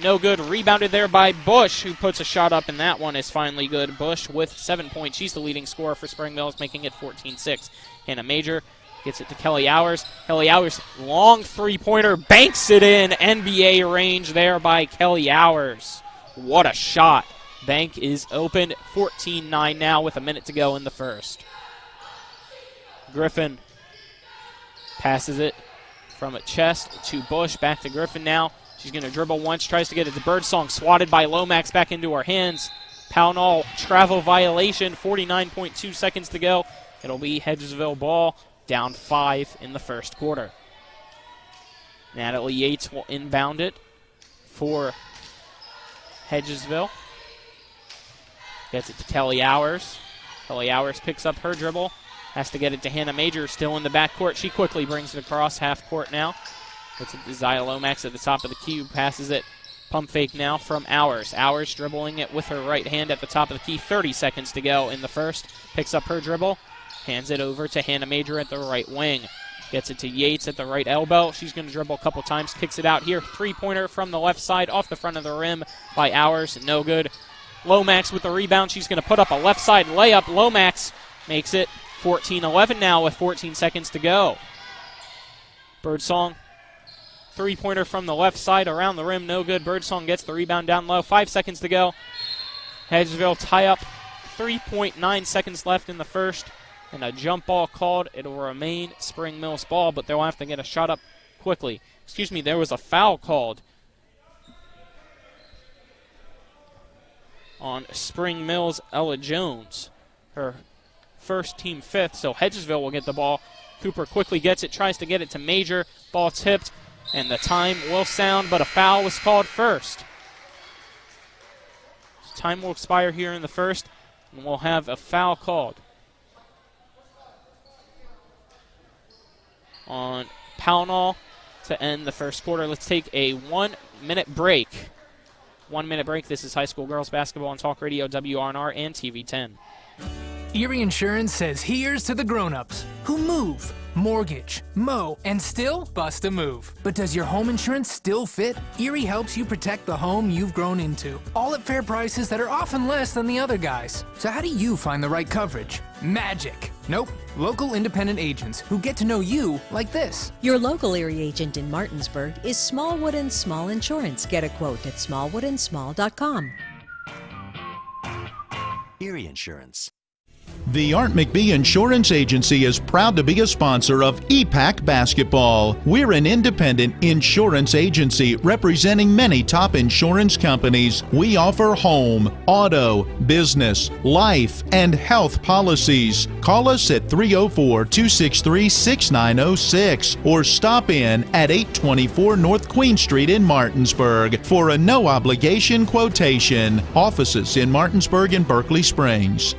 No good, rebounded there by Bush, who puts a shot up, and that one is finally good. Bush with 7 points. She's the leading scorer for Spring Mills, making it 14-6. Hannah Major gets it to Kelly Hours. Kelly Hours, long three-pointer, banks it in. NBA range there by Kelly Hours. What a shot. Bank is open. 14-9 now with a minute to go in the first. Griffin passes it from a chest to Bush. Back to Griffin now. She's going to dribble once, tries to get it to Birdsong. Swatted by Lomax back into her hands. Pownall travel violation. 49.2 seconds to go. It'll be Hedgesville ball. Down 5 in the first quarter. Natalie Yates will inbound it for Hedgesville. Gets it to Kelly Hours. Kelly Hours picks up her dribble. Has to get it to Hannah Major, still in the backcourt. She quickly brings it across half court now. Gets it to Zia Lomax at the top of the key, passes it. Pump fake now from Hours. Hours dribbling it with her right hand at the top of the key. 30 seconds to go in the first. Picks up her dribble. Hands it over to Hannah Major at the right wing. Gets it to Yates at the right elbow. She's going to dribble a couple times. Kicks it out here. Three-pointer from the left side off the front of the rim by Hours. No good. Lomax with the rebound. She's going to put up a left side layup. Lomax makes it 14-11 now with 14 seconds to go. Birdsong, three-pointer from the left side around the rim. No good. Birdsong gets the rebound down low. 5 seconds to go. Hedgesville tie up. 3.9 seconds left in the first. And a jump ball called. It'll remain Spring Mills ball, but they'll have to get a shot up quickly. Excuse me, there was a foul called on Spring Mills' Ella Jones. Her first, team fifth, so Hedgesville will get the ball. Cooper quickly gets it, tries to get it to Major. Ball tipped, and the time will sound, but a foul was called first. Time will expire here in the first, and we'll have a foul called on Pownall to end the first quarter. Let's take a 1 minute break. 1 minute break. This is high school girls basketball on Talk Radio, WRNR, and TV 10. Erie Insurance says here's to the grown-ups who move, mortgage, mow, and still bust a move. But does your home insurance still fit? Erie helps you protect the home you've grown into, all at fair prices that are often less than the other guys. So how do you find the right coverage? Magic. Nope. Local independent agents who get to know you like this. Your local Erie agent in Martinsburg is Smallwood and Small Insurance. Get a quote at smallwoodandsmall.com. Erie Insurance. The Art McBee Insurance Agency is proud to be a sponsor of EPAC Basketball. We're an independent insurance agency representing many top insurance companies. We offer home, auto, business, life, and health policies. Call us at 304-263-6906 or stop in at 824 North Queen Street in Martinsburg for a no-obligation quotation. Offices in Martinsburg and Berkeley Springs.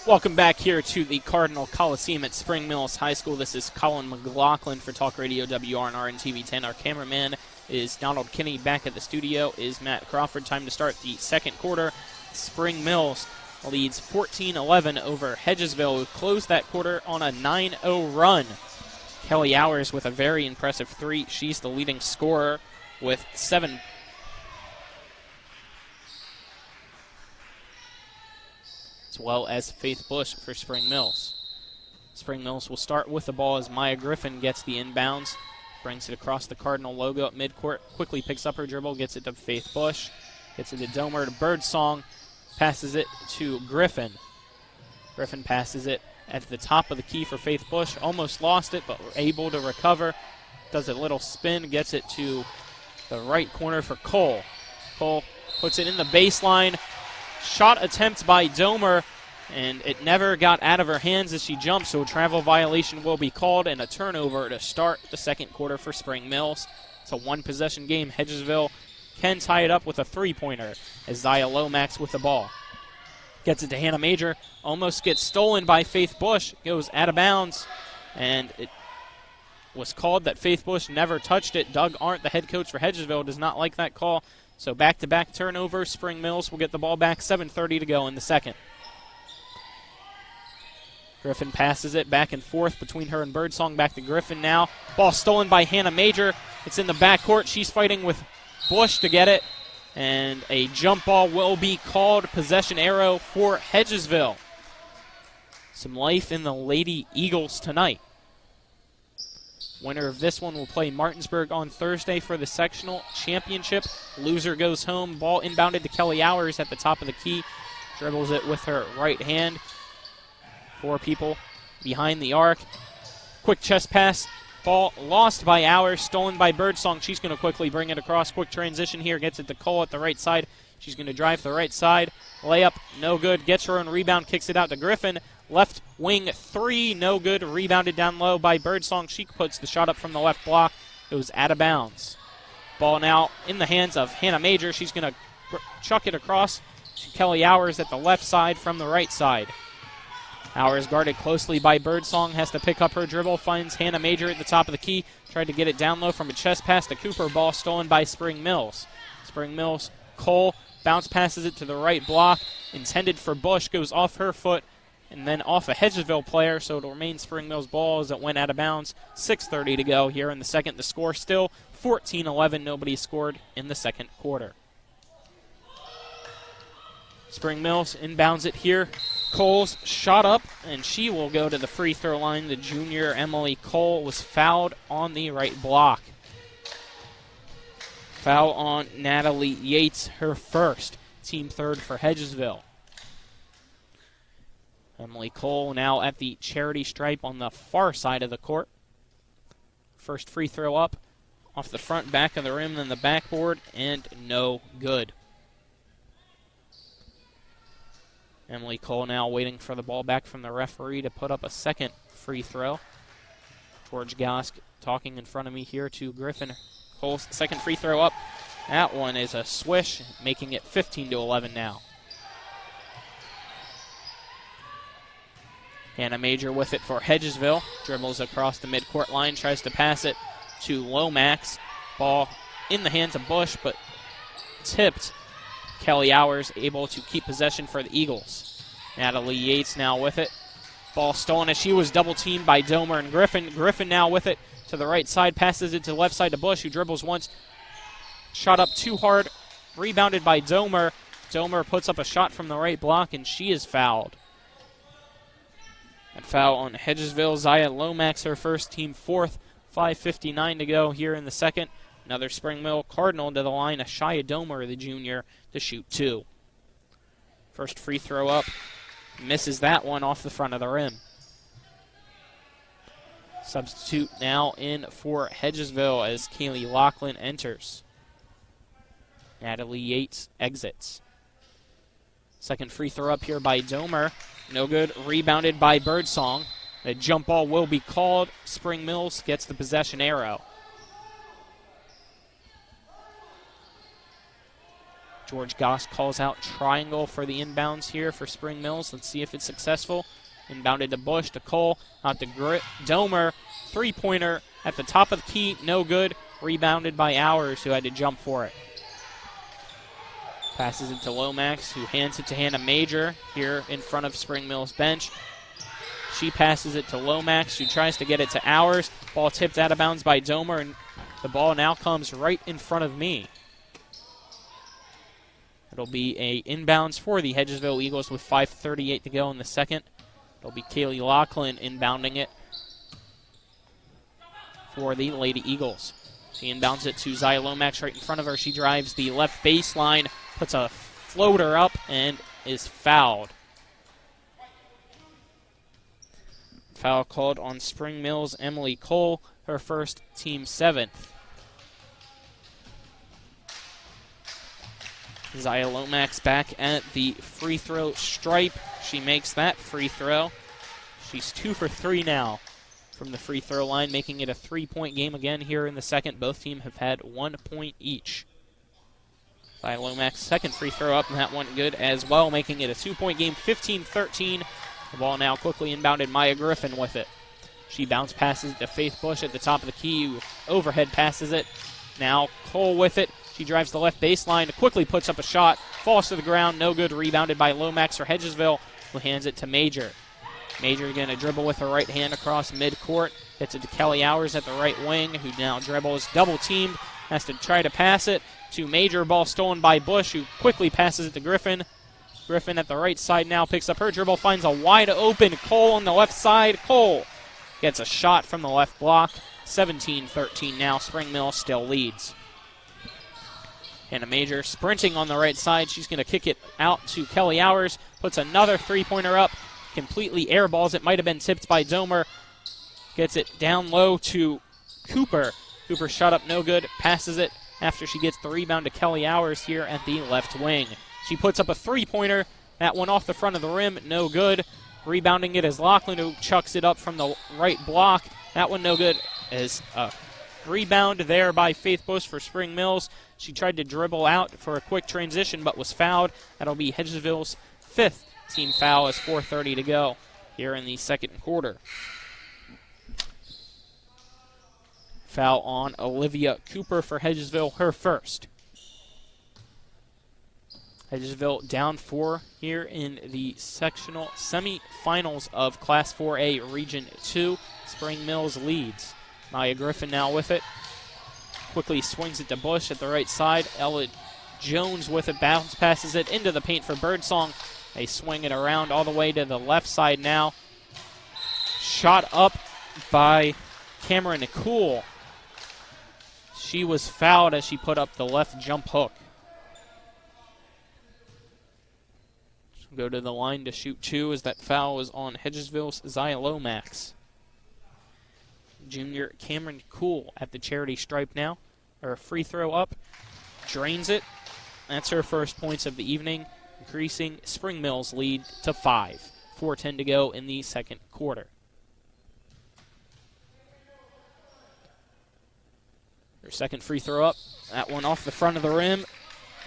Welcome back here to the Cardinal Coliseum at Spring Mills High School. This is Colin McLaughlin for Talk Radio, WRNR, and TV 10. Our cameraman is Donald Kinney. Back at the studio is Matt Crawford. Time to start the second quarter. Spring Mills leads 14-11 over Hedgesville, who closed that quarter on a 9-0 run. Kelly Hours with a very impressive three. She's the leading scorer with 7. As well as Faith Bush for Spring Mills. Spring Mills will start with the ball as Maya Griffin gets the inbounds, brings it across the Cardinal logo at midcourt, quickly picks up her dribble, gets it to Faith Bush, gets it to Domer to Birdsong, passes it to Griffin. Griffin passes it at the top of the key for Faith Bush, almost lost it, but we're able to recover. Does a little spin, gets it to the right corner for Cole. Cole puts it in the baseline. Shot attempt by Domer, and it never got out of her hands as she jumped, so a travel violation will be called and a turnover to start the second quarter for Spring Mills. It's a one-possession game. Hedgesville can tie it up with a three-pointer as Zaya Lomax with the ball. Gets it to Hannah Major, almost gets stolen by Faith Bush, goes out of bounds, and it was called that Faith Bush never touched it. Doug Arndt, the head coach for Hedgesville, does not like that call. So back-to-back turnovers. Spring Mills will get the ball back. 7:30 to go in the second. Griffin passes it back and forth between her and Birdsong. Back to Griffin now. Ball stolen by Hannah Major. It's in the backcourt. She's fighting with Bush to get it. And a jump ball will be called. Possession arrow for Hedgesville. Some life in the Lady Eagles tonight. Winner of this one will play Martinsburg on Thursday for the sectional championship. Loser goes home. Ball inbounded to Kelly Hours at the top of the key. Dribbles it with her right hand. 4 people behind the arc. Quick chest pass. Ball lost by Hours, stolen by Birdsong. She's going to quickly bring it across. Quick transition here. Gets it to Cole at the right side. She's going to drive to the right side. Layup, no good. Gets her own rebound. Kicks it out to Griffin. Left wing 3, no good. Rebounded down low by Birdsong. She puts the shot up from the left block. It was out of bounds. Ball now in the hands of Hannah Major. She's going to chuck it across to Kelly Hours at the left side from the right side. Hours guarded closely by Birdsong. Has to pick up her dribble. Finds Hannah Major at the top of the key. Tried to get it down low from a chest pass to Cooper. Ball stolen by Spring Mills. Spring Mills, Cole bounce passes it to the right block. Intended for Bush. Goes off her foot. And then off a Hedgesville player, so it'll remain Spring Mills ball as it went out of bounds. 6:30 to go here in the second. The score still 14-11. Nobody scored in the second quarter. Spring Mills inbounds it here. Cole's shot up, and she will go to the free throw line. The junior Emily Cole was fouled on the right block. Foul on Natalie Yates, her first. Team third for Hedgesville. Emily Cole now at the charity stripe on the far side of the court. First free throw up off the front back of the rim, then the backboard, and no good. Emily Cole now waiting for the ball back from the referee to put up a second free throw. George Gosk talking in front of me here to Griffin. Cole's second free throw up. That one is a swish, making it 15-11 now. Hannah Major with it for Hedgesville. Dribbles across the midcourt line, tries to pass it to Lomax. Ball in the hands of Bush, but tipped. Kelly Hours able to keep possession for the Eagles. Natalie Yates now with it. Ball stolen as she was double-teamed by Domer and Griffin. Griffin now with it to the right side, passes it to the left side to Bush, who dribbles once. Shot up too hard, rebounded by Domer. Domer puts up a shot from the right block, and she is fouled. And foul on Hedgesville. Zaya Lomax, her first, team fourth. 5:59 to go here in the second. Another Spring Mill Cardinal to the line. Ashaya Domer, the junior, to shoot 2. First free throw up. Misses that one off the front of the rim. Substitute now in for Hedgesville as Kaylee Lachlan enters. Natalie Yates exits. Second free throw up here by Domer. No good. Rebounded by Birdsong. The jump ball will be called. Spring Mills gets the possession arrow. George Goss calls out triangle for the inbounds here for Spring Mills. Let's see if it's successful. Inbounded to Bush, to Cole, out to Domer. Three-pointer at the top of the key, no good. Rebounded by Hours, who had to jump for it. Passes it to Lomax, who hands it to Hannah Major here in front of Spring Mills bench. She passes it to Lomax, who tries to get it to Hours. Ball tipped out of bounds by Domer, and the ball now comes right in front of me. It'll be a inbounds for the Hedgesville Eagles with 5:38 to go in the second. It'll be Kaylee Lachlan inbounding it for the Lady Eagles. She inbounds it to Zaya Lomax right in front of her. She drives the left baseline, puts a floater up, and is fouled. Foul called on Spring Mills' Emily Cole, her first, team 7th. Zaya Lomax back at the free throw stripe. She makes that free throw. She's 2 for 3 now from the free throw line, making it a 3-point game again here in the second. Both teams have had 1 point each. Zaya Lomax, second free throw up, and that one good as well, making it a 2-point game, 15-13. The ball now quickly inbounded. Maya Griffin with it. She bounce passes to Faith Bush at the top of the key. Overhead passes it. Now Cole with it. She drives the left baseline, quickly puts up a shot, falls to the ground, no good, rebounded by Lomax for Hedgesville, who hands it to Major. Major going to dribble with her right hand across midcourt, gets it to Kelly Hours at the right wing, who now dribbles, double-teamed, has to try to pass it to Major, ball stolen by Bush, who quickly passes it to Griffin. Griffin at the right side now picks up her dribble, finds a wide-open Cole on the left side. Cole gets a shot from the left block, 17-13 now. Spring Mill still leads. And a Major sprinting on the right side. She's going to kick it out to Kelly Hours. Puts another three-pointer up. Completely airballs it. Might have been tipped by Domer. Gets it down low to Cooper. Cooper shot up no good. Passes it after she gets the rebound to Kelly Hours here at the left wing. She puts up a three-pointer. That one off the front of the rim. No good. Rebounding it is Lachlan, who chucks it up from the right block. That one no good. As a rebound there by Faith Bush for Spring Mills. She tried to dribble out for a quick transition but was fouled. That'll be Hedgesville's 5th team foul as 4:30 to go here in the second quarter. Foul on Olivia Cooper for Hedgesville, her first. Hedgesville down 4 here in the sectional semifinals of Class 4A Region 2. Spring Mills leads. Maya Griffin now with it. Quickly swings it to Bush at the right side. Ella Jones with it, bounce passes it into the paint for Birdsong. They swing it around all the way to the left side now. Shot up by Cameron Cool. She was fouled as she put up the left jump hook. She'll go to the line to shoot 2 as that foul is on Hedgesville's Zaya Lomax. Junior Cameron Cool at the charity stripe now. Her free throw up. Drains it. That's her first points of the evening, increasing Spring Mills' lead to 5. 4:10 to go in the second quarter. Her second free throw up. That one off the front of the rim.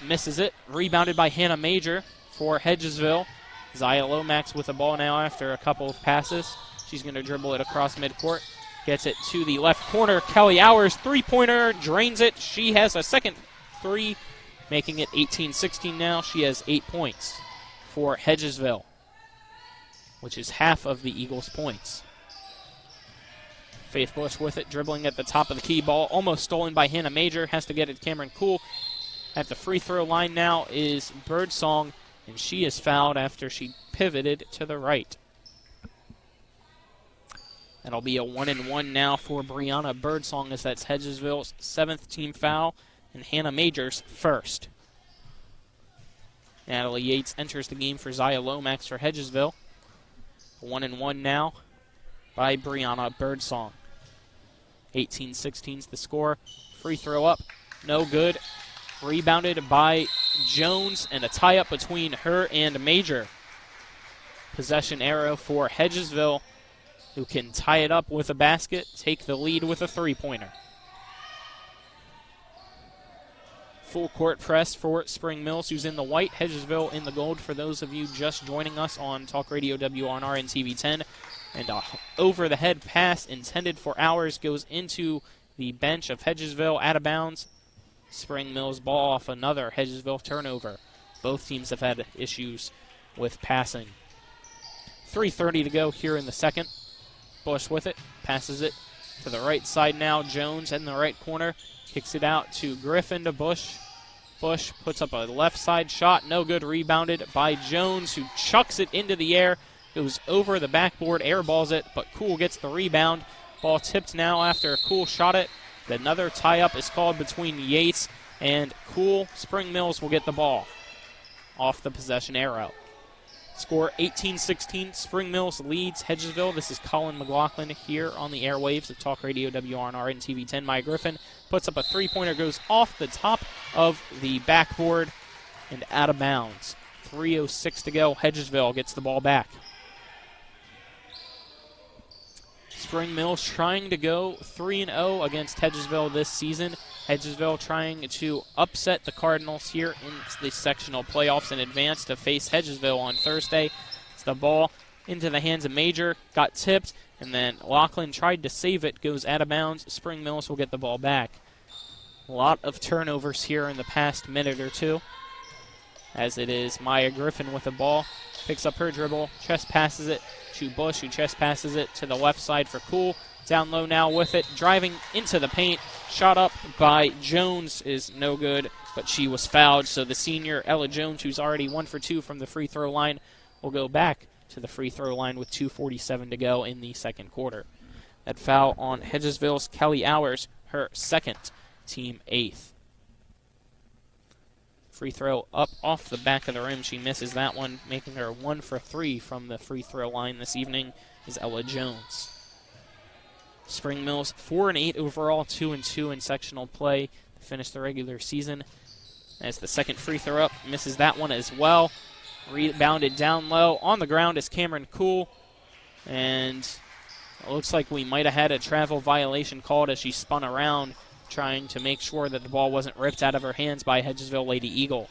Misses it. Rebounded by Hannah Major for Hedgesville. Zaya Lomax with the ball now after a couple of passes. She's going to dribble it across midcourt. Gets it to the left corner. Kelly Hours, three-pointer, drains it. She has a second three, making it 18-16 now. She has 8 points for Hedgesville, which is half of the Eagles' points. Faith Bush with it, dribbling at the top of the key. Ball almost stolen by Hannah Major. Has to get it to Cameron Cool. At the free throw line now is Birdsong, and she is fouled after she pivoted to the right. That'll be a 1-and-1 now for Brianna Birdsong, as that's Hedgesville's 7th team foul and Hannah Major's first. Natalie Yates enters the game for Zaya Lomax for Hedgesville. 1-and-1 now by Brianna Birdsong. 18-16 is the score. Free throw up, no good. Rebounded by Jones, and a tie-up between her and Major. Possession arrow for Hedgesville, who can tie it up with a basket, take the lead with a three-pointer. Full court press for Spring Mills, who's in the white, Hedgesville in the gold for those of you just joining us on Talk Radio WRNR and TV10. And a over-the-head pass intended for Hours goes into the bench of Hedgesville, out of bounds. Spring Mills ball off another Hedgesville turnover. Both teams have had issues with passing. 3:30 to go here in the second. Bush with it, passes it to the right side now. Jones in the right corner, kicks it out to Griffin to Bush. Bush puts up a left side shot, no good, rebounded by Jones, who chucks it into the air. Goes over the backboard, airballs it, but Cool gets the rebound. Ball tipped now after Cool shot it. Another tie-up is called between Yates and Cool. Spring Mills will get the ball off the possession arrow. Score 18-16. Spring Mills leads Hedgesville. This is Colin McLaughlin here on the airwaves of Talk Radio WRNR and TV10. Maya Griffin puts up a three-pointer, goes off the top of the backboard and out of bounds. 3:06 to go. Hedgesville gets the ball back. Spring Mills trying to go 3-0 against Hedgesville this season. Hedgesville trying to upset the Cardinals here in the sectional playoffs in advance to face Hedgesville on Thursday. It's the ball into the hands of Major, got tipped, and then Lachlan tried to save it, goes out of bounds. Spring Mills will get the ball back. A lot of turnovers here in the past minute or two, as it is Maya Griffin with the ball, picks up her dribble, chest passes it to Bush, who chest passes it to the left side for Cool. Down low now with it, driving into the paint. Shot up by Jones is no good, but she was fouled. So the senior Ella Jones, who's already 1 for 2 from the free throw line, will go back to the free throw line with 2:47 to go in the second quarter. That foul on Hedgesville's Kelly Hours, her second, team 8th. Free throw up off the back of the rim. She misses that one, making her 1 for 3 from the free throw line this evening is Ella Jones. Spring Mills 4-8 overall, 2-2 in sectional play to finish the regular season. As the second free throw up, misses that one as well. Rebounded down low. On the ground is Cameron Cool. And it looks like we might have had a travel violation called as she spun around, trying to make sure that the ball wasn't ripped out of her hands by Hedgesville Lady Eagle.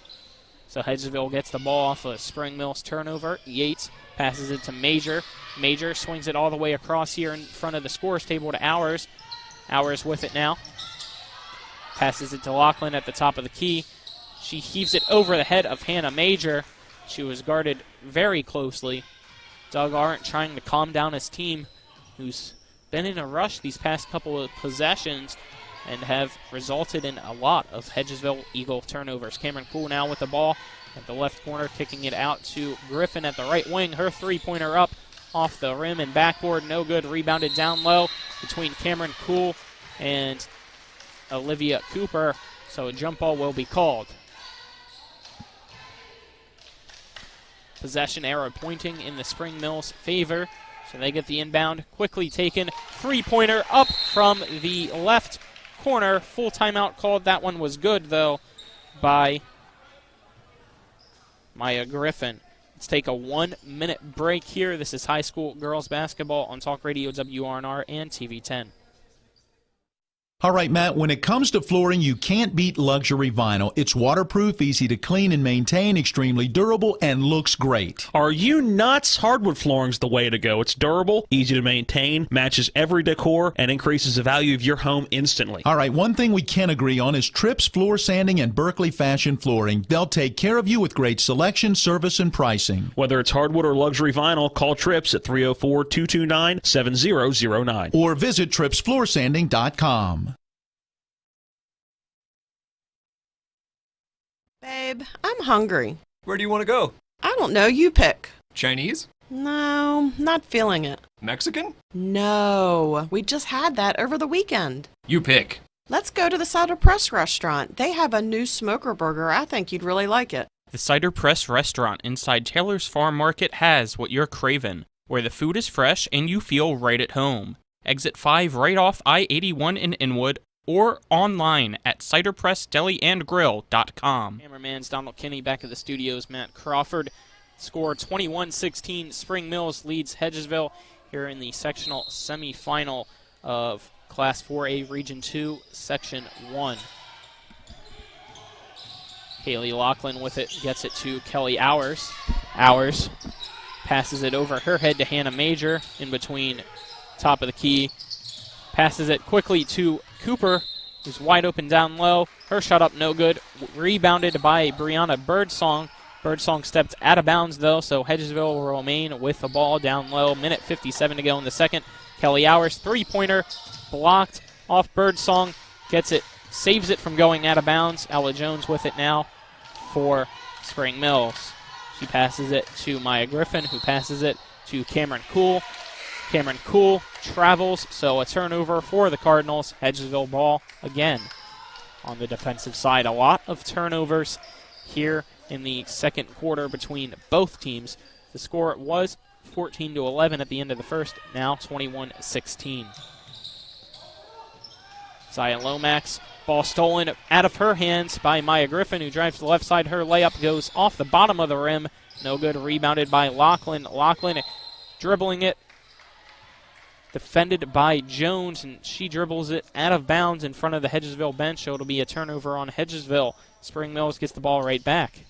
So Hedgesville gets the ball off a Spring Mills turnover. Yates passes it to Major. Major swings it all the way across here in front of the scores table to Hours. Hours with it now. Passes it to Lachlan at the top of the key. She heaves it over the head of Hannah Major. She was guarded very closely. Doug Arendt trying to calm down his team, who's been in a rush these past couple of possessions and have resulted in a lot of Hedgesville Eagle turnovers. Cameron Cool now with the ball at the left corner, kicking it out to Griffin at the right wing. Her three-pointer up off the rim and backboard, no good. Rebounded down low between Cameron Cool and Olivia Cooper, so a jump ball will be called. Possession arrow pointing in the Spring Mills' favor, so they get the inbound. Quickly taken, three-pointer up from the left corner. Full timeout called. That one was good, though, by Maya Griffin. Let's take a 1-minute break here. This is high school girls basketball on Talk Radio WRNR and TV 10. All right, Matt, when it comes to flooring, you can't beat luxury vinyl. It's waterproof, easy to clean and maintain, extremely durable, and looks great. Are you nuts? Hardwood flooring's the way to go. It's durable, easy to maintain, matches every decor, and increases the value of your home instantly. All right, one thing we can agree on is Tripp's Floor Sanding and Berkeley Fashion Flooring. They'll take care of you with great selection, service, and pricing. Whether it's hardwood or luxury vinyl, call Trips at 304-229-7009. Or visit TrippsFloorSanding.com. Babe, I'm hungry. Where do you want to go? I don't know. You pick. Chinese? No, not feeling it. Mexican? No, we just had that over the weekend. You pick. Let's go to the Cider Press restaurant. They have a new smoker burger. I think you'd really like it. The Cider Press restaurant inside Taylor's Farm Market has what you're craving, where the food is fresh and you feel right at home. Exit 5 right off I-81 in Inwood, or online at ciderpressdeliandgrill.com. Cameraman's Donald Kinney, back at the studios. Matt Crawford. Score 21-16. Spring Mills leads Hedgesville here in the sectional semifinal of Class 4A Region 2, Section 1. Haley Lachlan with it, gets it to Kelly Hours. Hours passes it over her head to Hannah Major in between top of the key. Passes it quickly to Cooper, who's wide open down low. Her shot up, no good. Rebounded by Brianna Birdsong. Birdsong stepped out of bounds, though, so Hedgesville will remain with the ball down low. Minute 57 to go in the second. Kelly Hours, three-pointer, blocked off Birdsong. Gets it, saves it from going out of bounds. Ella Jones with it now for Spring Mills. She passes it to Maya Griffin, who passes it to Cameron Cool. Cameron Cool travels, so a turnover for the Cardinals. Hedgesville ball again on the defensive side. A lot of turnovers here in the second quarter between both teams. The score was 14-11 at the end of the first, now 21-16. Zaya Lomax Ball stolen out of her hands by Maya Griffin, who drives to the left side. Her layup goes off the bottom of the rim. No good. Rebounded by Lachlan. Lachlan dribbling it. Defended by Jones, and she dribbles it out of bounds in front of the Hedgesville bench, so it'll be a turnover on Hedgesville. Spring Mills gets the ball right back.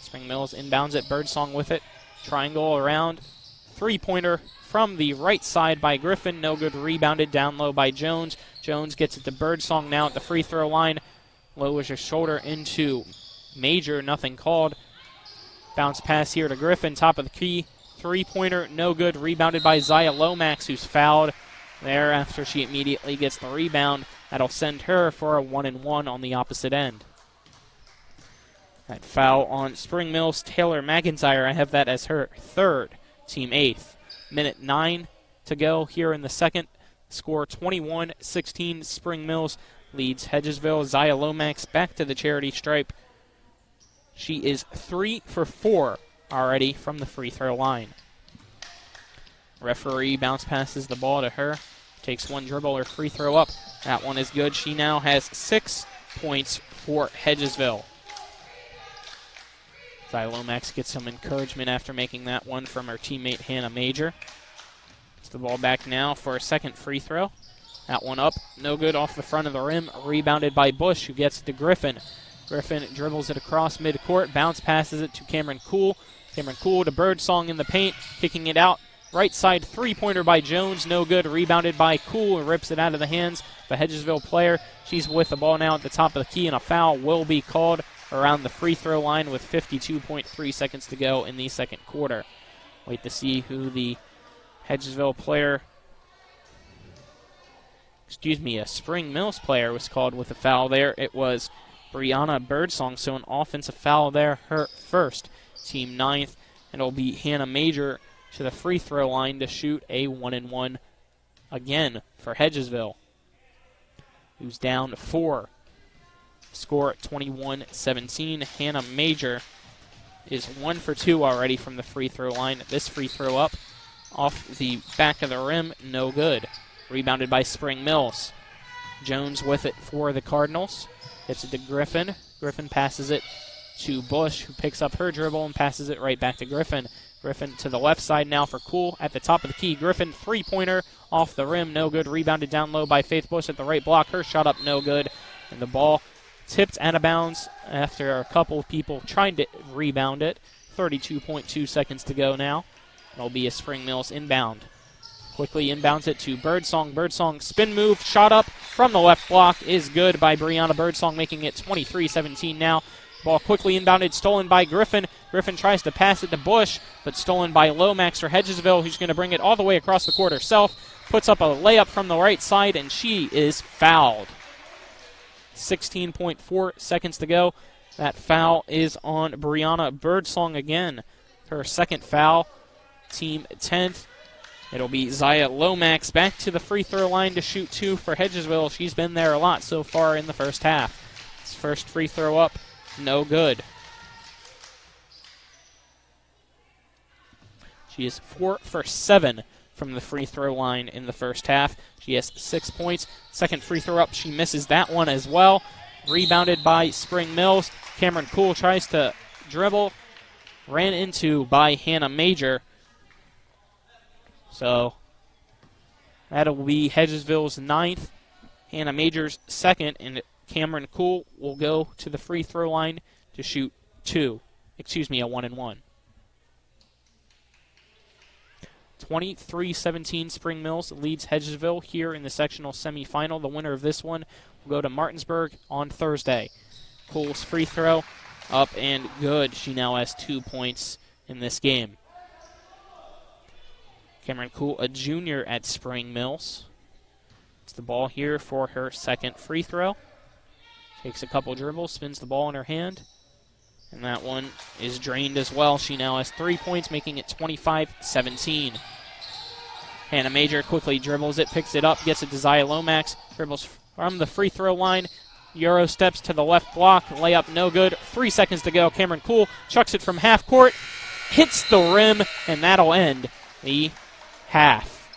Spring Mills inbounds it. Birdsong with it. Triangle around. Three-pointer from the right side by Griffin. No good. Rebounded down low by Jones. Jones gets it to Birdsong now at the free throw line. Lowers her shoulder into Major. Nothing called. Bounce pass here to Griffin. Top of the key. Three-pointer. No good. Rebounded by Zaya Lomax, who's fouled there after she immediately gets the rebound. That'll send her for a 1-and-1 on the opposite end. That foul on Spring Mills, Taylor McIntyre. I have that as her third, team eighth. Minute 9 to go here in the second. Score 21-16. Spring Mills leads Hedgesville. Zaya Lomax back to the charity stripe. She is 3 for 4 already from the free throw line. Referee bounce passes the ball to her. Takes one dribble, her free throw up. That one is good. She now has 6 points for Hedgesville. Zaya Lomax gets some encouragement after making that one from her teammate Hannah Major. Gets the ball back now for a second free throw. That one up, no good, off the front of the rim. Rebounded by Bush, who gets it to Griffin. Griffin dribbles it across midcourt, bounce passes it to Cameron Cool. Cameron Cool to Birdsong in the paint, kicking it out. Right side three-pointer by Jones, no good. Rebounded by Cool, rips it out of the hands of a Hedgesville player. She's with the ball now at the top of the key, and a foul will be called around the free throw line with 52.3 seconds to go in the second quarter. Wait to see who the Hedgesville player, a Spring Mills player was called with a foul there. It was Brianna Birdsong, so an offensive foul there, her first, team ninth, and it'll be Hannah Major to the free throw line to shoot a 1-and-1 again for Hedgesville, who's down 4. Score 21-17. Hannah Major is 1 for 2 already from the free throw line. This free throw up off the back of the rim, no good. Rebounded by Spring Mills. Jones with it for the Cardinals. Gets it to Griffin. Griffin passes it to Bush, who picks up her dribble and passes it right back to Griffin. Griffin to the left side now for Cool at the top of the key. Griffin, three-pointer off the rim, no good. Rebounded down low by Faith Bush at the right block. Her shot up, no good. And the ball tipped out of bounds after a couple of people trying to rebound it. 32.2 seconds to go now. It'll be a Spring Mills inbound. Quickly inbounds it to Birdsong. Birdsong spin move, shot up from the left block is good by Brianna Birdsong, making it 23-17 now. Ball quickly inbounded, stolen by Griffin. Griffin tries to pass it to Bush, but stolen by Lomax for Hedgesville, who's going to bring it all the way across the court herself. Puts up a layup from the right side, and she is fouled. 16.4 seconds to go. That foul is on Brianna Birdsong again. Her second foul, team 10th. It'll be Zaya Lomax back to the free throw line to shoot 2 for Hedgesville. She's been there a lot so far in the first half. This first free throw up, no good. She is 4 for 7 from the free throw line in the first half. She has 6 points. Second free throw up, she misses that one as well. Rebounded by Spring Mills. Cameron Cool tries to dribble. Ran into by Hannah Major. So that'll be Hedgesville's 9th, Hannah Major's 2nd, and Cameron Cool will go to the free throw line to shoot a 1-and-1. 23-17 Spring Mills leads Hedgesville here in the sectional semifinal. The winner of this one will go to Martinsburg on Thursday. Cool's free throw up and good. She now has 2 points in this game. Cameron Cool, a junior at Spring Mills. It's the ball here for her second free throw. Takes a couple dribbles, spins the ball in her hand. And that one is drained as well. She now has 3 points, making it 25-17. Hannah Major quickly dribbles it, picks it up, gets it to Zaya Lomax. Dribbles from the free throw line. Euro steps to the left block. Layup no good. 3 seconds to go. Cameron Cool chucks it from half court. Hits the rim, and that'll end the half.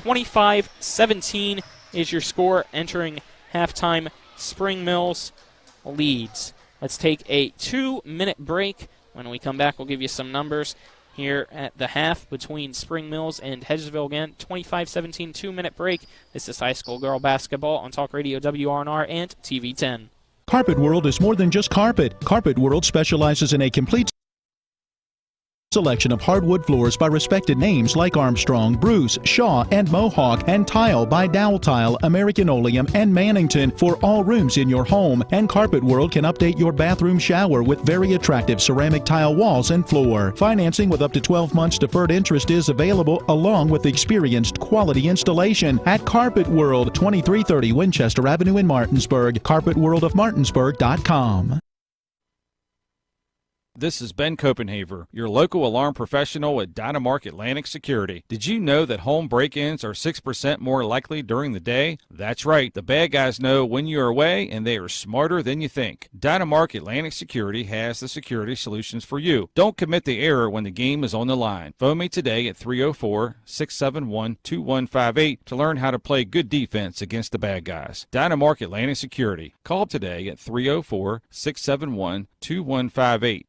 25-17 is your score entering Halftime, Spring Mills leads. Let's take a 2-minute break. When we come back, we'll give you some numbers here at the half between Spring Mills and Hedgesville. Again, 25-17, 2-minute break. This is high school girl basketball on Talk Radio WRNR and TV 10. Carpet World is more than just carpet. Carpet World specializes in a complete selection of hardwood floors by respected names like Armstrong, Bruce, Shaw, and Mohawk, and tile by Dowell Tile, American Oleum, and Mannington for all rooms in your home. And Carpet World can update your bathroom shower with very attractive ceramic tile walls and floor. Financing with up to 12 months deferred interest is available, along with experienced quality installation at Carpet World, 2330 Winchester Avenue in Martinsburg. CarpetWorldofMartinsburg.com. This is Ben Copenhaver, your local alarm professional at Dynamark Atlantic Security. Did you know that home break-ins are 6% more likely during the day? That's right. The bad guys know when you're away, and they are smarter than you think. Dynamark Atlantic Security has the security solutions for you. Don't commit the error when the game is on the line. Phone me today at 304-671-2158 to learn how to play good defense against the bad guys. Dynamark Atlantic Security. Call today at 304-671-2158.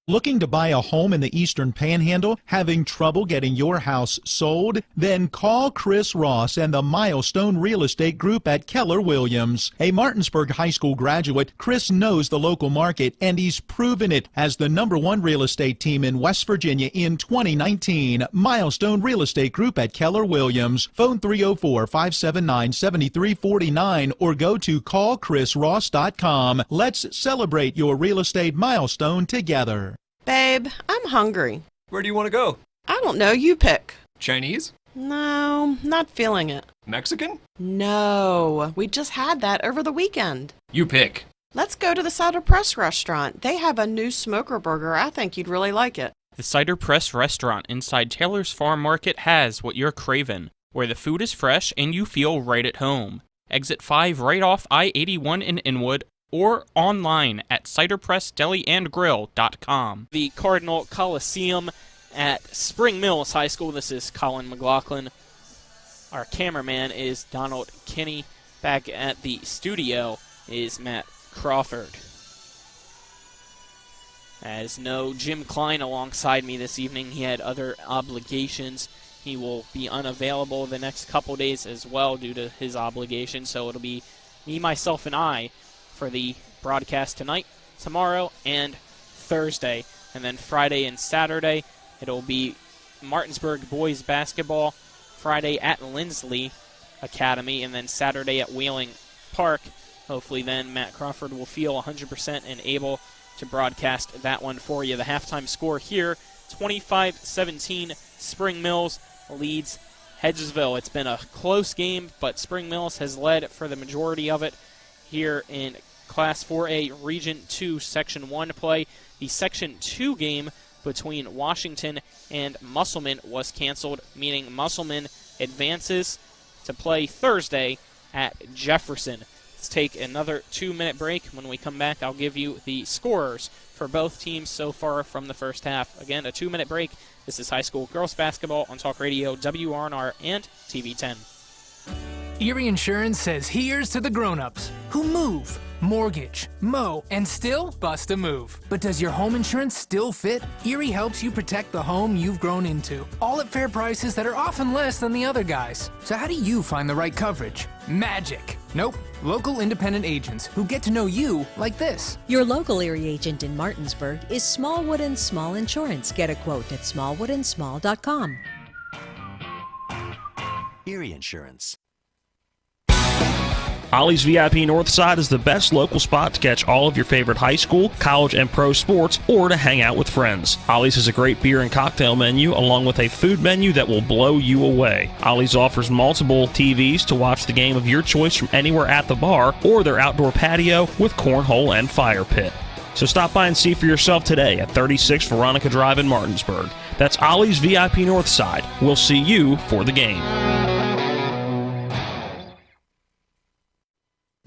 Looking to buy a home in the Eastern Panhandle? Having trouble getting your house sold? Then call Chris Ross and the Milestone Real Estate Group at Keller Williams. A Martinsburg High School graduate, Chris knows the local market, and he's proven it as the #1 real estate team in West Virginia in 2019. Milestone Real Estate Group at Keller Williams. Phone 304-579-7349 or go to callchrisross.com. Let's celebrate your real estate milestone together. Babe, I'm hungry. Where do you want to go? I don't know. You pick. Chinese? No, not feeling it. Mexican? No, we just had that over the weekend. You pick. Let's go to the Cider Press restaurant. They have a new smoker burger. I think you'd really like it. The Cider Press restaurant inside Taylor's Farm Market has what you're craving, where the food is fresh and you feel right at home. Exit 5 right off I-81 in Inwood, or online at ciderpressdeliandgrill.com. The Cardinal Coliseum at Spring Mills High School. This is Colin McLaughlin. Our cameraman is Donald Kinney. Back at the studio is Matt Crawford. As no Jim Klein alongside me this evening. He had other obligations. He will be unavailable the next couple days as well due to his obligations. So it'll be me, myself, and I for the broadcast tonight, tomorrow, and Thursday. And then Friday and Saturday, it'll be Martinsburg boys basketball, Friday at Lindsley Academy, and then Saturday at Wheeling Park. Hopefully then Matt Crawford will feel 100% and able to broadcast that one for you. The halftime score here, 25-17, Spring Mills leads Hedgesville. It's been a close game, but Spring Mills has led for the majority of it here in Class 4A Region 2 Section 1 play. The Section 2 game between Washington and Musselman was canceled, meaning Musselman advances to play Thursday at Jefferson. Let's take another 2-minute break. When we come back, I'll give you the scorers for both teams so far from the first half. Again, a 2-minute break. This is high school girls basketball on Talk Radio WRNR and TV 10. Erie Insurance says here's to the grown-ups who move, mortgage, mow, and still bust a move. But does your home insurance still fit? Erie helps you protect the home you've grown into, all at fair prices that are often less than the other guys. So how do you find the right coverage? Magic. Nope. Local independent agents who get to know you like this. Your local Erie agent in Martinsburg is Smallwood & Small Insurance. Get a quote at smallwoodandsmall.com. Erie Insurance. Ollie's VIP Northside is the best local spot to catch all of your favorite high school, college, and pro sports, or to hang out with friends. Ollie's has a great beer and cocktail menu, along with a food menu that will blow you away. Ollie's offers multiple TVs to watch the game of your choice from anywhere at the bar, or their outdoor patio with cornhole and fire pit. So stop by and see for yourself today at 36 Veronica Drive in Martinsburg. That's Ollie's VIP Northside. We'll see you for the game.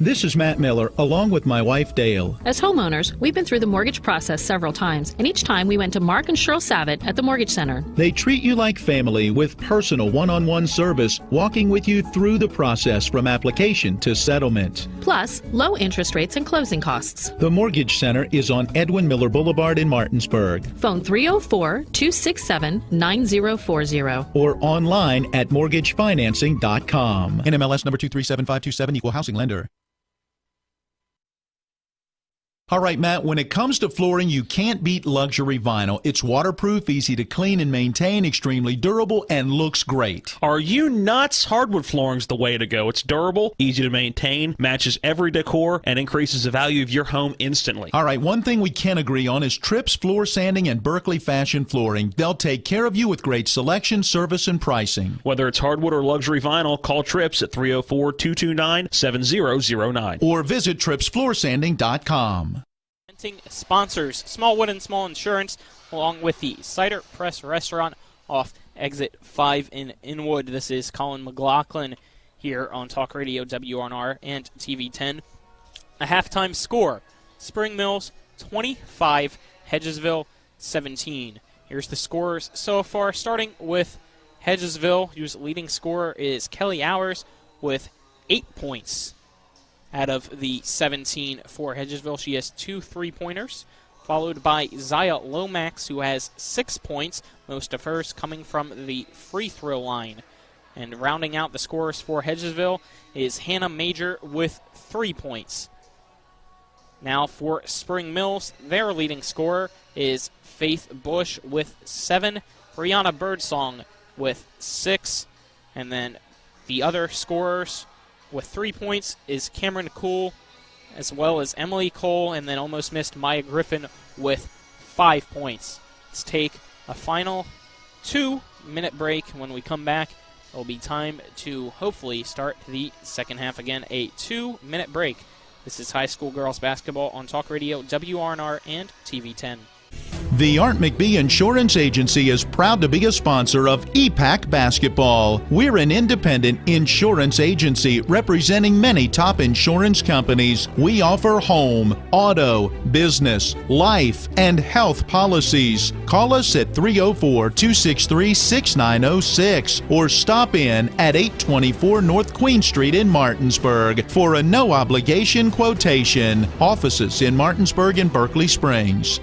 This is Matt Miller, along with my wife Dale. As homeowners, we've been through the mortgage process several times, and each time we went to Mark and Cheryl Savitt at the Mortgage Center. They treat you like family with personal one-on-one service, walking with you through the process from application to settlement. Plus, low interest rates and closing costs. The Mortgage Center is on Edwin Miller Boulevard in Martinsburg. Phone 304-267-9040. Or online at mortgagefinancing.com. NMLS number 237527, equal housing lender. All right, Matt, when it comes to flooring, you can't beat luxury vinyl. It's waterproof, easy to clean and maintain, extremely durable, and looks great. Are you nuts? Hardwood flooring's the way to go. It's durable, easy to maintain, matches every decor, and increases the value of your home instantly. All right, one thing we can agree on is Trips Floor Sanding and Berkeley Fashion Flooring. They'll take care of you with great selection, service, and pricing. Whether it's hardwood or luxury vinyl, call Trips at 304-229-7009. Or visit tripsfloorsanding.com. Sponsors Smallwood and Small Insurance, along with the Cider Press Restaurant off Exit 5 in Inwood. This is Colin McLaughlin here on Talk Radio WRNR and TV 10. A halftime score: Spring Mills 25, Hedgesville 17. Here's the scores so far, starting with Hedgesville, whose leading scorer is Kelly Hours with 8 points. Out of the 17 for Hedgesville, she has 2 3-pointers, followed by Zaya Lomax, who has 6 points, most of hers coming from the free throw line. And rounding out the scorers for Hedgesville is Hannah Major with 3 points. Now for Spring Mills, their leading scorer is Faith Bush with 7, Brianna Birdsong with 6, and then the other scorers with 3 points is Cameron Cool, as well as Emily Cole, and then almost missed Maya Griffin with 5 points. Let's take a final 2-minute break. When we come back, it'll be time to hopefully start the second half again. A 2-minute break. This is high school girls basketball on Talk Radio, WRNR, and TV 10. The Art McBee Insurance Agency is proud to be a sponsor of EPAC Basketball. We're an independent insurance agency representing many top insurance companies. We offer home, auto, business, life, and health policies. Call us at 304-263-6906 or stop in at 824 North Queen Street in Martinsburg for a no-obligation quotation. Offices in Martinsburg and Berkeley Springs.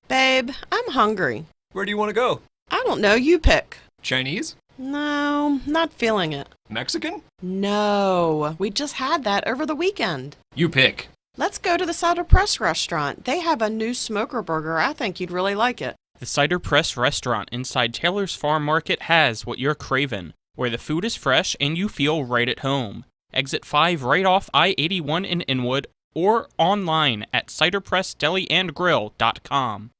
Babe, I'm hungry. Where do you want to go? I don't know. You pick. Chinese? No, not feeling it. Mexican? No, we just had that over the weekend. You pick. Let's go to the Cider Press Restaurant. They have a new smoker burger. I think you'd really like it. The Cider Press Restaurant inside Taylor's Farm Market has what you're craving, where the food is fresh and you feel right at home. Exit 5 right off I-81 in Inwood, or online at ciderpressdeliandgrill.com.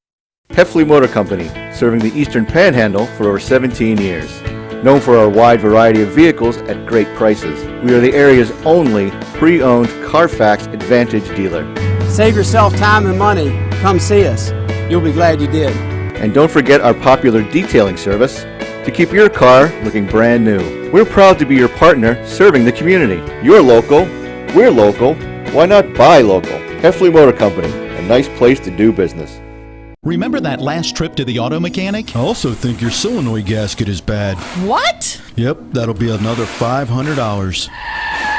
Heffley Motor Company, serving the Eastern Panhandle for over 17 years. Known for our wide variety of vehicles at great prices, we are the area's only pre-owned Carfax Advantage dealer. Save yourself time and money. Come see us. You'll be glad you did. And don't forget our popular detailing service to keep your car looking brand new. We're proud to be your partner serving the community. You're local, we're local, why not buy local? Heffley Motor Company, a nice place to do business. Remember that last trip to the auto mechanic? I also think your solenoid gasket is bad. What? Yep, that'll be another $500.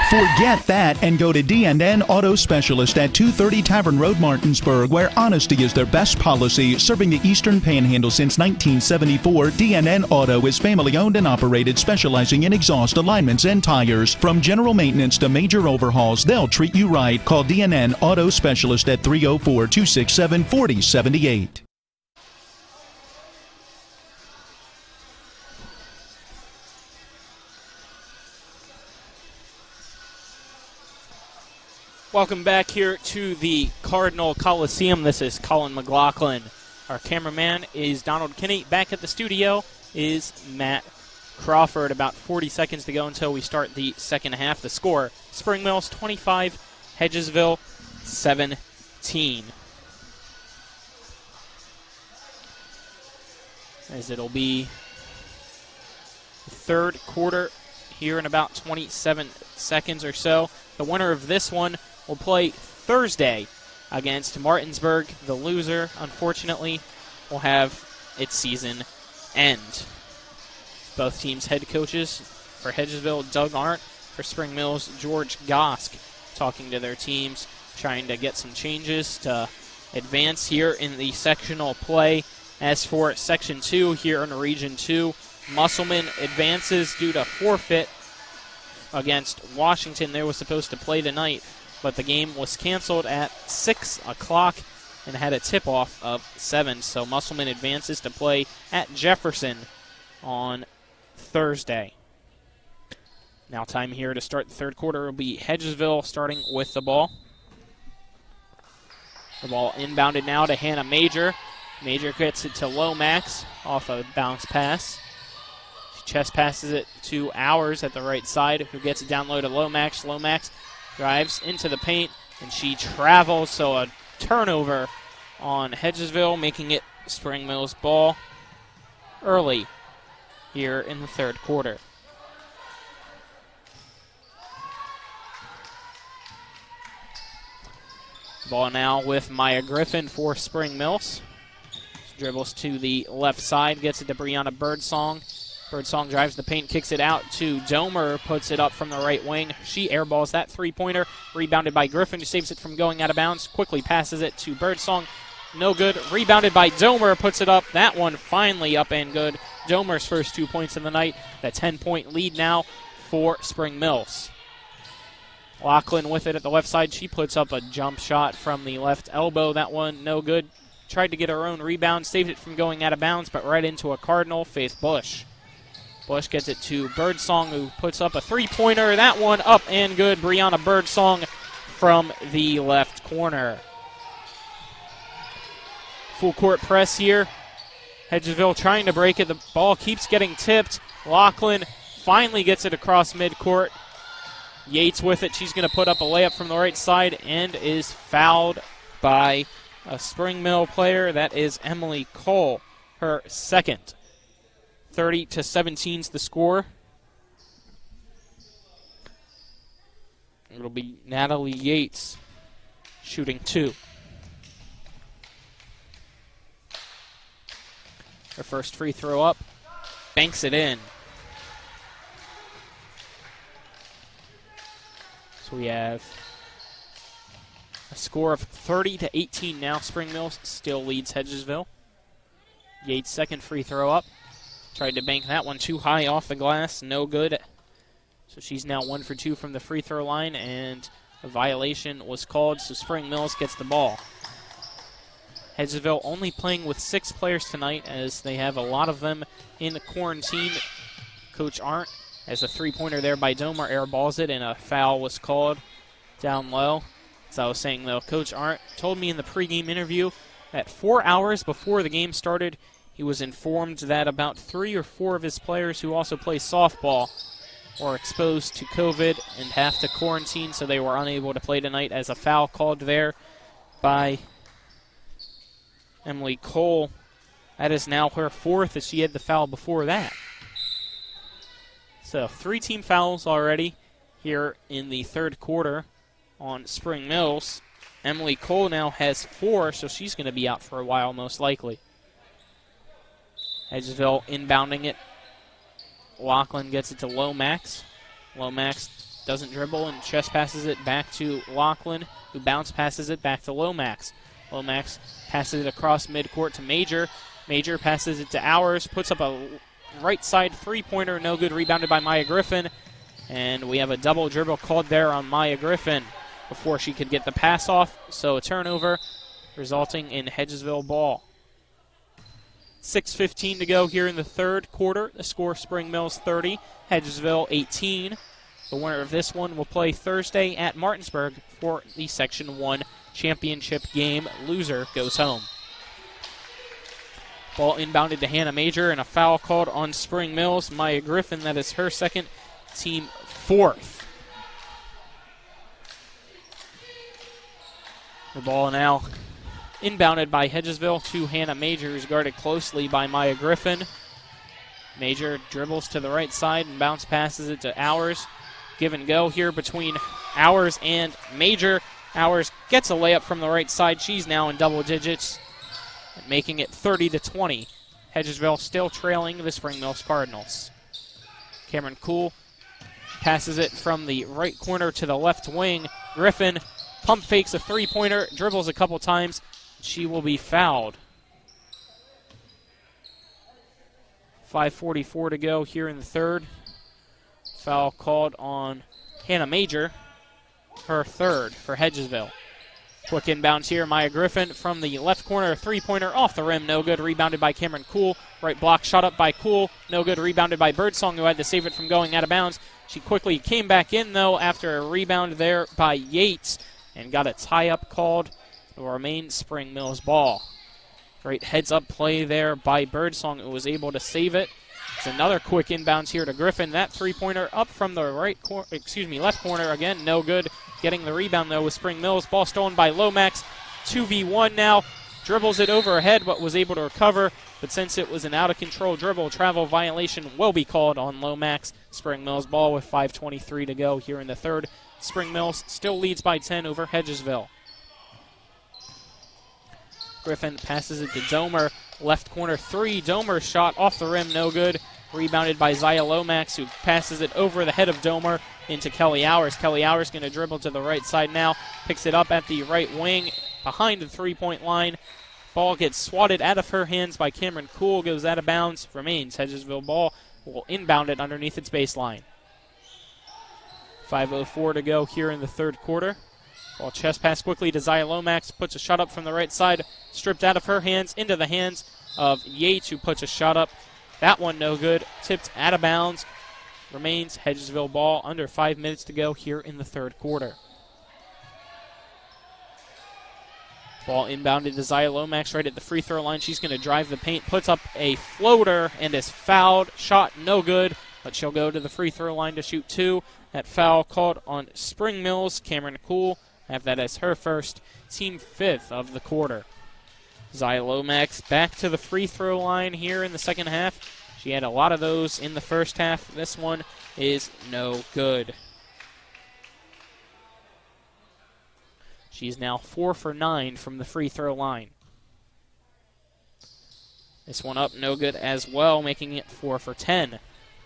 Forget that and go to D&N Auto Specialist at 230 Tavern Road, Martinsburg, where honesty is their best policy. Serving the Eastern Panhandle since 1974, D&N Auto is family-owned and operated, specializing in exhaust alignments and tires. From general maintenance to major overhauls, they'll treat you right. Call D&N Auto Specialist at 304-267-4078. Welcome back here to the Cardinal Coliseum. This is Colin McLaughlin. Our cameraman is Donald Kinney. Back at the studio is Matt Crawford. About 40 seconds to go until we start the second half. The score, Spring Mills 25, Hedgesville 17. As it'll be the third quarter here in about 27 seconds or so. The winner of this one will play Thursday against Martinsburg. The loser, unfortunately, will have its season end. Both teams' head coaches for Hedgesville, Doug Arndt; for Spring Mills, George Gosk, talking to their teams, trying to get some changes to advance here in the sectional play. As for Section 2 here in Region 2, Musselman advances due to forfeit against Washington. They were supposed to play tonight, but the game was canceled at 6 o'clock and had a tip-off of 7. So Musselman advances to play at Jefferson on Thursday. Now time here to start the third quarter will be Hedgesville starting with the ball. The ball inbounded now to Hannah Major. Major gets it to Lomax off a bounce pass. She chest passes it to Hours at the right side, who gets it down low to Lomax. Lomax drives into the paint, and she travels, so a turnover on Hedgesville, making it Spring Mills ball early here in the third quarter. Ball now with Maya Griffin for Spring Mills. She dribbles to the left side, gets it to Brianna Birdsong. Birdsong drives the paint, kicks it out to Domer, puts it up from the right wing. She airballs that three-pointer, rebounded by Griffin, who saves it from going out of bounds, quickly passes it to Birdsong. No good. Rebounded by Domer, puts it up. That one finally up and good. Domer's first 2 points of the night. The 10-point lead now for Spring Mills. Lachlan with it at the left side. She puts up a jump shot from the left elbow. That one no good. Tried to get her own rebound, saved it from going out of bounds, but right into a Cardinal, Faith Bush. Bush gets it to Birdsong, who puts up a three-pointer. That one up and good. Brianna Birdsong from the left corner. Full court press here. Hedgesville trying to break it. The ball keeps getting tipped. Lachlan finally gets it across midcourt. Yates with it. She's going to put up a layup from the right side and is fouled by a Spring Mill player. That is Emily Cole, her second. 30-17 is the score. It'll be Natalie Yates shooting 2. Her first free throw up. Banks it in. So we have a score of 30-18 now. Spring Mills still leads Hedgesville. Yates' second free throw up. Tried to bank that one too high off the glass. No good. So she's now 1 for 2 from the free throw line, and a violation was called, so Spring Mills gets the ball. Hedgesville only playing with 6 players tonight, as they have a lot of them in quarantine. Coach Arndt has a three-pointer there by Domer, airballs it, and a foul was called down low. As I was saying, though, Coach Arndt told me in the pregame interview that 4 hours before the game started, he was informed that about 3 or 4 of his players who also play softball were exposed to COVID and have to quarantine, so they were unable to play tonight, as a foul called there by Emily Cole. That is now her 4th, as she had the foul before that. So 3 team fouls already here in the third quarter on Spring Mills. Emily Cole now has 4, so she's going to be out for a while most likely. Hedgesville inbounding it. Lachlan gets it to Lomax. Lomax doesn't dribble and chest passes it back to Lachlan, who bounce passes it back to Lomax. Lomax passes it across midcourt to Major. Major passes it to Hours, puts up a right side three-pointer, no good, rebounded by Maya Griffin. And we have a double dribble called there on Maya Griffin before she could get the pass off. So a turnover, resulting in Hedgesville ball. 6:15 to go here in the third quarter. The score, Spring Mills 30, Hedgesville 18. The winner of this one will play Thursday at Martinsburg for the Section 1 championship game. Loser goes home. Ball inbounded to Hannah Major, and a foul called on Spring Mills. Maya Griffin, that is her second, team 4th. The ball now inbounded by Hedgesville to Hannah Major, who's guarded closely by Maya Griffin. Major dribbles to the right side and bounce passes it to Hours. Give and go here between Hours and Major. Hours gets a layup from the right side. She's now in double digits, making it 30-20. Hedgesville still trailing the Spring Mills Cardinals. Cameron Cool passes it from the right corner to the left wing. Griffin pump fakes a three-pointer, dribbles a couple times. She will be fouled. 5:44 to go here in the third. Foul called on Hannah Major, her third for Hedgesville. Quick inbounds here. Maya Griffin from the left corner, three-pointer off the rim, no good. Rebounded by Cameron Cool. Right block shot up by Cool, no good. Rebounded by Birdsong, who had to save it from going out of bounds. She quickly came back in, though, after a rebound there by Yates and got a tie-up called. It will remain Spring Mills ball. Great heads-up play there by Birdsong, who was able to save it. It's another quick inbounds here to Griffin. That three-pointer up from the left corner again, no good. Getting the rebound though with Spring Mills. Ball stolen by Lomax. 2v1 now. Dribbles it overhead, but was able to recover. But since it was an out-of-control dribble, travel violation will be called on Lomax. Spring Mills ball with 5:23 to go here in the third. Spring Mills still leads by 10 over Hedgesville. Griffin passes it to Domer. Left corner three. Domer shot off the rim, no good. Rebounded by Zaya Lomax, who passes it over the head of Domer into Kelly Hours. Kelly Hours going to dribble to the right side now. Picks it up at the right wing behind the three-point line. Ball gets swatted out of her hands by Cameron Cool. Goes out of bounds. Remains Hedgesville ball. Will inbound it underneath its baseline. 5:04 to go here in the third quarter. Ball chest pass quickly to Zaya Lomax. Puts a shot up from the right side. Stripped out of her hands into the hands of Yates, who puts a shot up. That one no good. Tipped out of bounds. Remains Hedgesville ball. Under 5 minutes to go here in the third quarter. Ball inbounded to Zaya Lomax right at the free throw line. She's going to drive the paint. Puts up a floater and is fouled. Shot no good, but she'll go to the free throw line to shoot two. That foul called on Spring Mills. Cameron Cool have that as her first, team fifth of the quarter. Zaya Lomax back to the free throw line here in the second half. She had a lot of those in the first half. This one is no good. She's now 4 for 9 from the free throw line. This one up, no good as well, making it 4 for 10.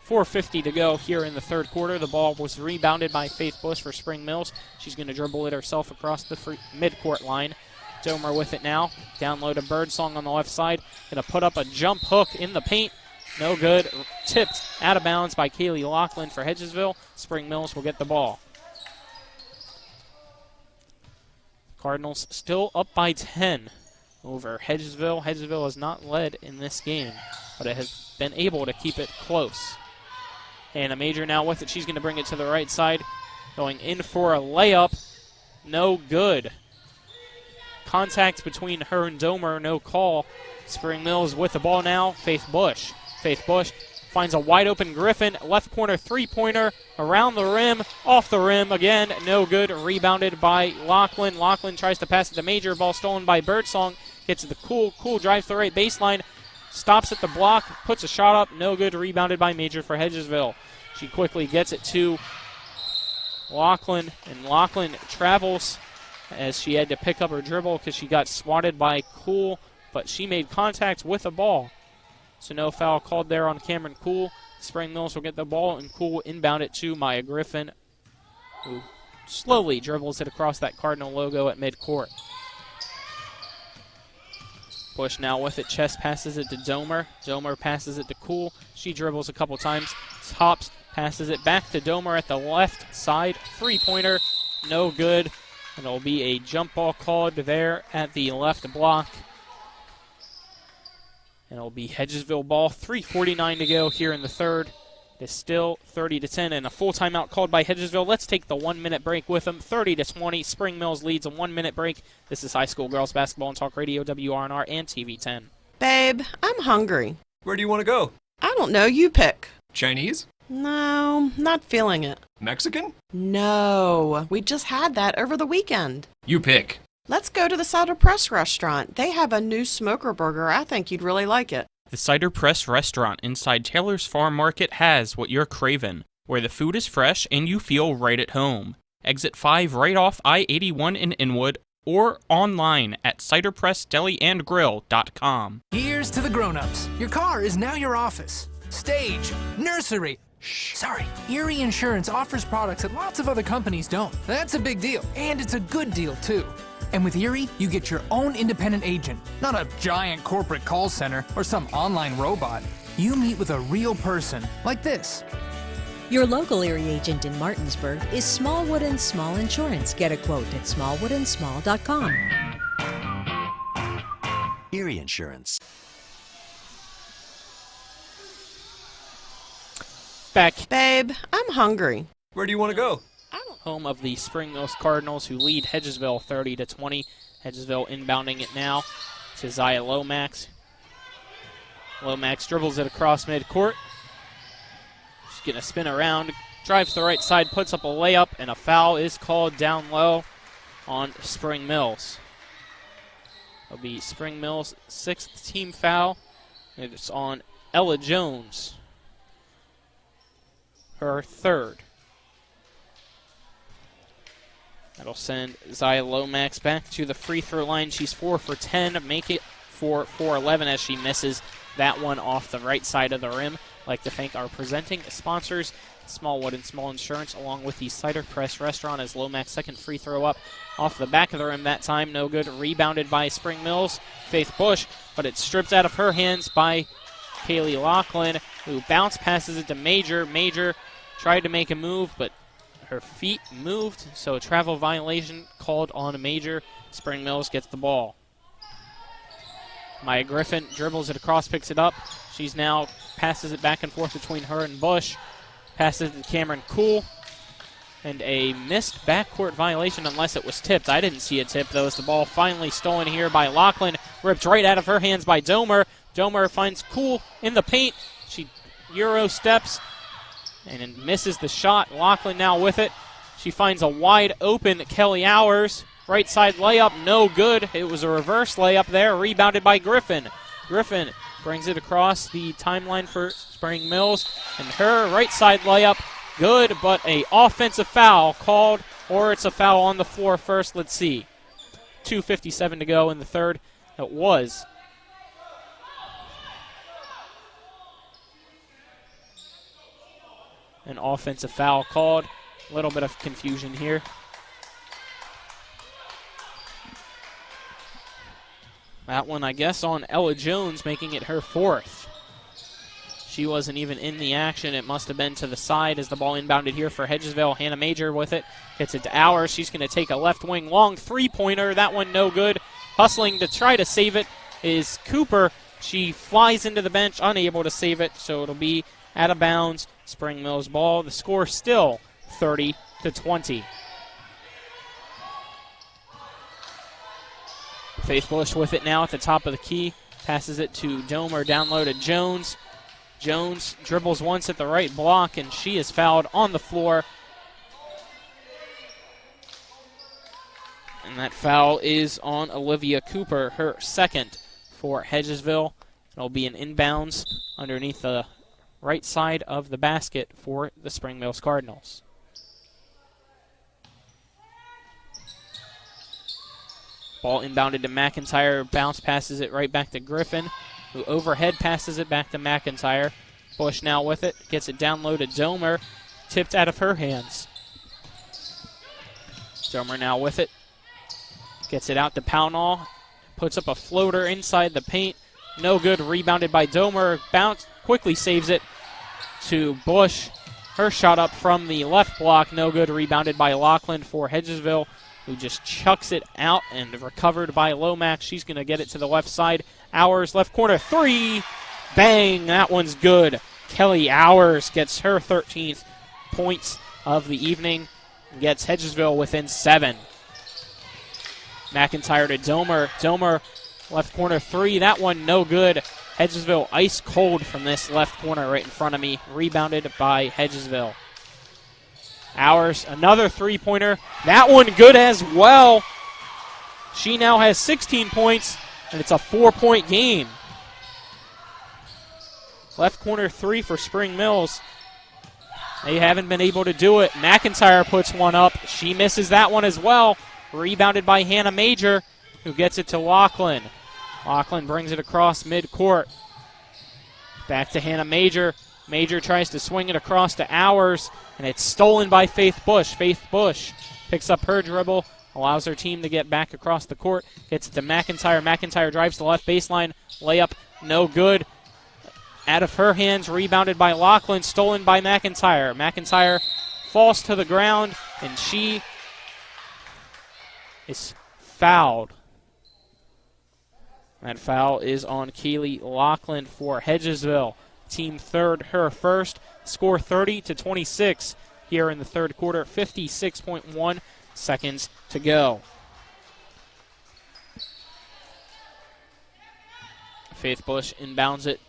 4:50 to go here in the third quarter. The ball was rebounded by Faith Bush for Spring Mills. She's going to dribble it herself across the midcourt line. Domer with it now. Down low to Birdsong on the left side. Going to put up a jump hook in the paint. No good. Tipped out of bounds by Kaylee Lachlan for Hedgesville. Spring Mills will get the ball. Cardinals still up by 10 over Hedgesville. Hedgesville has not led in this game, but it has been able to keep it close. Hannah Major now with it. She's going to bring it to the right side. Going in for a layup. No good. Contact between her and Domer, no call. Spring Mills with the ball now. Faith Bush. Faith Bush finds a wide open Griffin. Left corner three-pointer. Around the rim. Off the rim again. No good. Rebounded by Lachlan. Lachlan tries to pass it to Major. Ball stolen by Birdsong. Gets it to Cool. Cool drives the right baseline. Stops at the block. Puts a shot up. No good. Rebounded by Major for Hedgesville. She quickly gets it to Lachlan. And Lachlan travels as she had to pick up her dribble because she got swatted by Cool. But she made contact with the ball. So no foul called there on Cameron Cool. Spring Mills will get the ball, and Cool will inbound it to Maya Griffin, who slowly dribbles it across that Cardinal logo at midcourt. Bush now with it. Chest passes it to Domer. Domer passes it to Cool. She dribbles a couple times. Hops, passes it back to Domer at the left side. Three-pointer, no good. And it'll be a jump ball called there at the left block. And it'll be Hedgesville ball. 3:49 to go here in the third. It's still 30-10, and a full timeout called by Hedgesville. Let's take the 1 minute break with them. 30-20. Spring Mills leads a 1 minute break. This is high school girls basketball on Talk Radio, WRNR, and TV 10. Babe, I'm hungry. Where do you want to go? I don't know. You pick. Chinese? No, not feeling it. Mexican? No, we just had that over the weekend. You pick. Let's go to the Cider Press restaurant. They have a new smoker burger. I think you'd really like it. The Cider Press restaurant inside Taylor's Farm Market has what you're craving, where the food is fresh and you feel right at home. Exit 5 right off I-81 in Inwood, or online at ciderpressdeliandgrill.com. Here's to the grown-ups. Your car is now your office, stage, nursery. Sorry. Erie Insurance offers products that lots of other companies don't. That's a big deal, and it's a good deal, too. And with Erie, you get your own independent agent, not a giant corporate call center or some online robot. You meet with a real person, like this. Your local Erie agent in Martinsburg is Smallwood & Small Insurance. Get a quote at smallwoodandsmall.com. Erie Insurance. Back. Babe, I'm hungry. Where do you want to go? Home of the Spring Mills Cardinals, who lead Hedgesville 30-20. Hedgesville inbounding it now to Zaya Lomax. Lomax dribbles it across midcourt. She's going to spin around, drives to the right side, puts up a layup, and a foul is called down low on Spring Mills. It'll be Spring Mills' 6th team foul. It's on Ella Jones, her 3rd. That'll send Zaya Lomax back to the free throw line. She's 4 for 10. Make it for 4-11 as she misses that one off the right side of the rim. I'd like to thank our presenting sponsors, Smallwood & Small Insurance, along with the Cider Press Restaurant, as Lomax' second free throw up off the back of the rim that time. No good. Rebounded by Spring Mills. Faith Bush, but it's stripped out of her hands by Kaylee Laughlin, who bounce passes it to Major. Major tried to make a move, but her feet moved, so a travel violation called on a Major. Spring Mills gets the ball. Maya Griffin dribbles it across, picks it up. She's now passes it back and forth between her and Bush. Passes it to Cameron Cool. And a missed backcourt violation unless it was tipped. I didn't see a tip, though, as the ball finally stolen here by Laughlin. Ripped right out of her hands by Domer. Domer finds Cool in the paint. She Euro steps and misses the shot. Laughlin now with it. She finds a wide open Kelly Hours. Right side layup, no good. It was a reverse layup there, rebounded by Griffin. Griffin brings it across the timeline for Spring Mills. And her right side layup, good, but a offensive foul called, or it's a foul on the floor first. Let's see. 2:57 to go in the third. It was. An offensive foul called. A little bit of confusion here. That one, I guess, on Ella Jones, making it her 4th. She wasn't even in the action. It must have been to the side as the ball inbounded here for Hedgesville. Hannah Major with it. Gets it to Hours. She's going to take a left wing long three-pointer. That one no good. Hustling to try to save it is Cooper. She flies into the bench, unable to save it, so it'll be out of bounds. Spring Mills ball. The score still 30-20. Faith Bush with it now at the top of the key. Passes it to Domer, down low to Jones. Jones dribbles once at the right block, and she is fouled on the floor. And that foul is on Olivia Cooper, her 2nd for Hedgesville. It'll be an inbounds underneath the right side of the basket for the Spring Mills Cardinals. Ball inbounded to McIntyre. Bounce passes it right back to Griffin, who overhead passes it back to McIntyre. Bush now with it. Gets it down low to Domer. Tipped out of her hands. Domer now with it. Gets it out to Pownall. Puts up a floater inside the paint. No good. Rebounded by Domer. Bounce. Quickly saves it to Bush. Her shot up from the left block. No good. Rebounded by Laughlin for Hedgesville, who just chucks it out and recovered by Lomax. She's going to get it to the left side. Hours, left corner, 3. Bang, that one's good. Kelly Hours gets her 13th points of the evening. Gets Hedgesville within 7. McIntyre to Domer. Domer, left corner, 3. That one no good. Hedgesville ice cold from this left corner right in front of me. Rebounded by Hedgesville. Hours, another three-pointer. That one good as well. She now has 16 points, and it's a 4-point game. Left corner 3 for Spring Mills. They haven't been able to do it. McIntyre puts one up. She misses that one as well. Rebounded by Hannah Major, who gets it to Laughlin. Laughlin brings it across midcourt. Back to Hannah Major. Major tries to swing it across to Hours, and it's stolen by Faith Bush. Faith Bush picks up her dribble, allows her team to get back across the court, gets it to McIntyre. McIntyre drives to the left baseline. Layup, no good. Out of her hands, rebounded by Laughlin, stolen by McIntyre. McIntyre falls to the ground, and she is fouled. That foul is on Keely Laughlin for Hedgesville. Team third, her first. Score 30-26 here in the third quarter. 56.1 seconds to go. Faith Bush inbounds it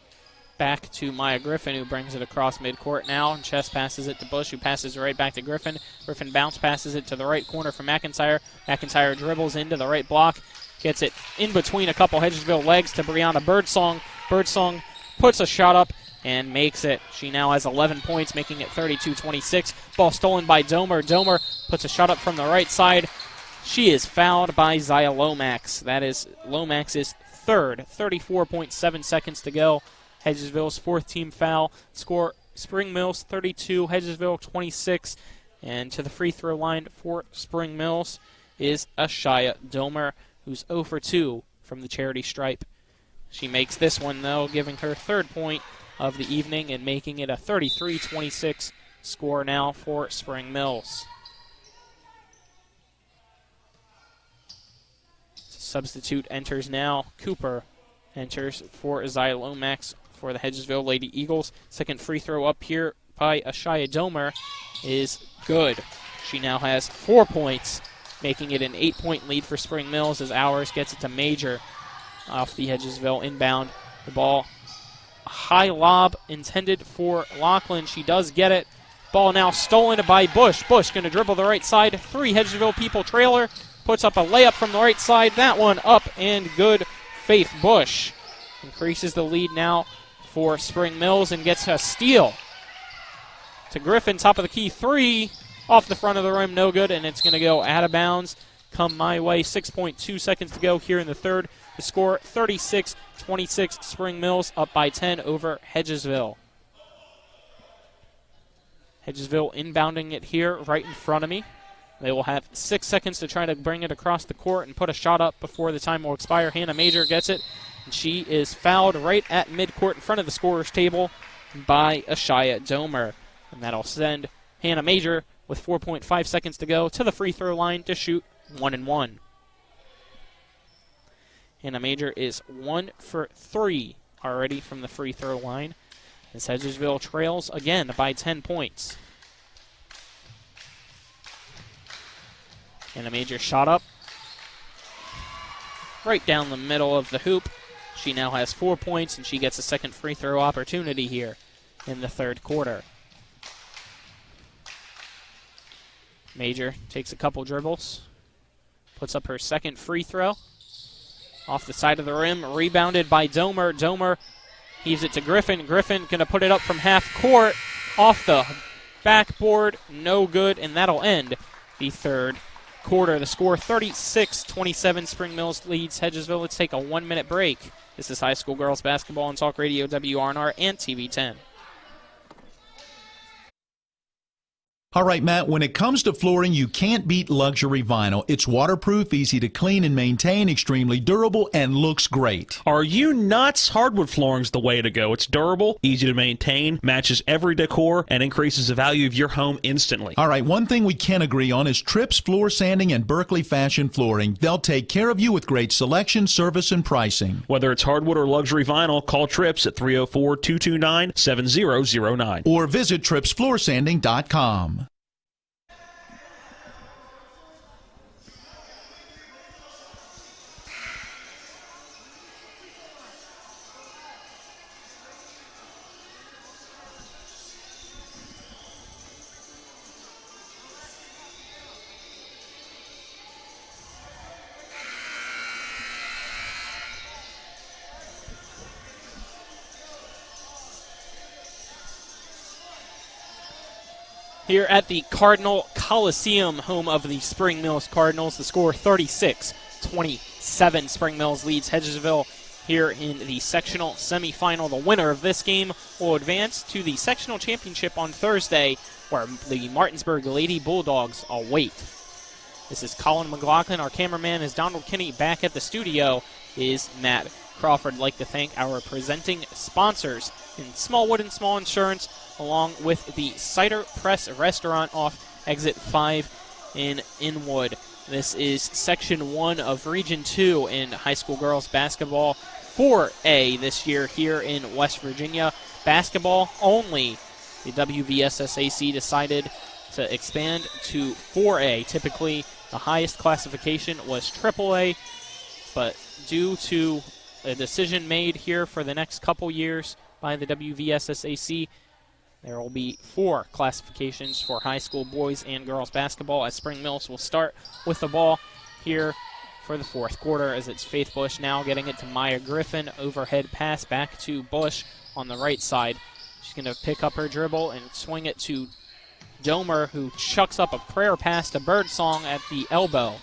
back to Maya Griffin, who brings it across midcourt now. And Chess passes it to Bush, who passes it right back to Griffin. Griffin bounce passes it to the right corner for McIntyre. McIntyre dribbles into the right block. Gets it in between a couple Hedgesville legs to Brianna Birdsong. Birdsong puts a shot up and makes it. She now has 11 points, making it 32-26. Ball stolen by Domer. Domer puts a shot up from the right side. She is fouled by Zaya Lomax. That is Lomax's third. 34.7 seconds to go. Hedgesville's fourth team foul. Score Spring Mills 32, Hedgesville 26. And to the free throw line for Spring Mills is Ashaya Domer, who's 0 for 2 from the charity stripe. She makes this one, though, giving her third point of the evening and making it a 33-26 score now for Spring Mills. Substitute enters now. Cooper enters for Isaiah Lomax for the Hedgesville Lady Eagles. Second free throw up here by Ashaya Domer is good. She now has 4 points, making it an 8-point lead for Spring Mills as Hours gets it to Major off the Hedgesville inbound. The ball, a high lob intended for Laughlin. She does get it. Ball now stolen by Bush. Bush going to dribble the right side. 3 Hedgesville people trailer. Puts up a layup from the right side. That one up and good. Faith Bush increases the lead now for Spring Mills and gets a steal to Griffin. Top of the key 3. Off the front of the rim, no good, and it's going to go out of bounds. Come my way. 6.2 seconds to go here in the third. The score 36-26. Spring Mills up by 10 over Hedgesville. Hedgesville inbounding it here right in front of me. They will have 6 seconds to try to bring it across the court and put a shot up before the time will expire. Hannah Major gets it, and she is fouled right at midcourt in front of the scorer's table by Ashaya Domer. And that'll send Hannah Major with 4.5 seconds to go to the free throw line to shoot 1-1. Hannah Major is 1 for 3 already from the free throw line, as Hedgesville trails again by 10 points. Hannah Major shot up right down the middle of the hoop. She now has 4 points, and she gets a second free throw opportunity here in the third quarter. Major takes a couple dribbles, puts up her second free throw. Off the side of the rim, rebounded by Domer. Domer heaves it to Griffin. Griffin going to put it up from half court. Off the backboard, no good, and that'll end the third quarter. The score 36-27. Spring Mills leads Hedgesville. Let's take a 1-minute break. This is high school girls basketball on Talk Radio WRNR and TV 10. All right, Matt, when it comes to flooring, you can't beat luxury vinyl. It's waterproof, easy to clean and maintain, extremely durable, and looks great. Are you nuts? Hardwood flooring's the way to go. It's durable, easy to maintain, matches every decor, and increases the value of your home instantly. All right, one thing we can agree on is Trips Floor Sanding and Berkeley Fashion Flooring. They'll take care of you with great selection, service, and pricing. Whether it's hardwood or luxury vinyl, call Trips at 304-229-7009. Or visit tripsfloorsanding.com. here at the Cardinal Coliseum, home of the Spring Mills Cardinals. The score 36-27. Spring Mills leads Hedgesville here in the sectional semifinal. The winner of this game will advance to the sectional championship on Thursday, where the Martinsburg Lady Bulldogs await. This is Colin McLaughlin. Our cameraman is Donald Kinney. Back at the studio is Matt Crawford. I'd like to thank our presenting sponsors in Smallwood and Small Insurance, along with the Cider Press Restaurant off Exit 5 in Inwood. This is Section 1 of Region 2 in high school girls basketball 4A this year here in West Virginia. Basketball only. The WVSSAC decided to expand to 4A. Typically, the highest classification was AAA, but due to a decision made here for the next couple years by the WVSSAC, there will be 4 classifications for high school boys and girls basketball, as Spring Mills will start with the ball here for the fourth quarter, as it's Faith Bush now getting it to Maya Griffin. Overhead pass back to Bush on the right side. She's going to pick up her dribble and swing it to Domer, who chucks up a prayer pass to Birdsong at the elbow.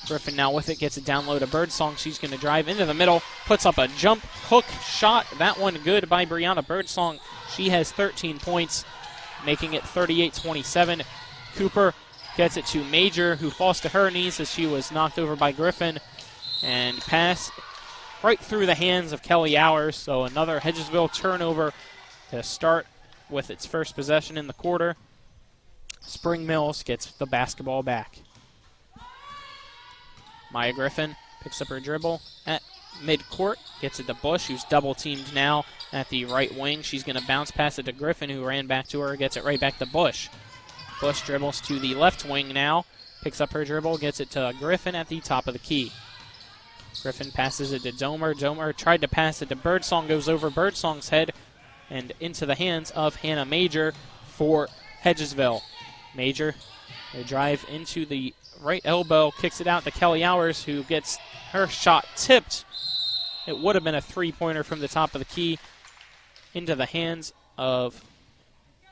Griffin now with it, gets it down low to Birdsong. She's going to drive into the middle, puts up a jump hook shot. That one good by Brianna Birdsong. She has 13 points, making it 38-27. Cooper gets it to Major, who falls to her knees as she was knocked over by Griffin. And pass right through the hands of Kelly Hours. So another Hedgesville turnover to start with its first possession in the quarter. Spring Mills gets the basketball back. Maya Griffin picks up her dribble at midcourt, gets it to Bush, who's double-teamed now at the right wing. She's going to bounce pass it to Griffin, who ran back to her, gets it right back to Bush. Bush dribbles to the left wing now, picks up her dribble, gets it to Griffin at the top of the key. Griffin passes it to Domer. Domer tried to pass it to Birdsong, goes over Birdsong's head and into the hands of Hannah Major for Hedgesville. Major, they drive into the right elbow, kicks it out to Kelly Hours, who gets her shot tipped. It would have been a three-pointer from the top of the key into the hands of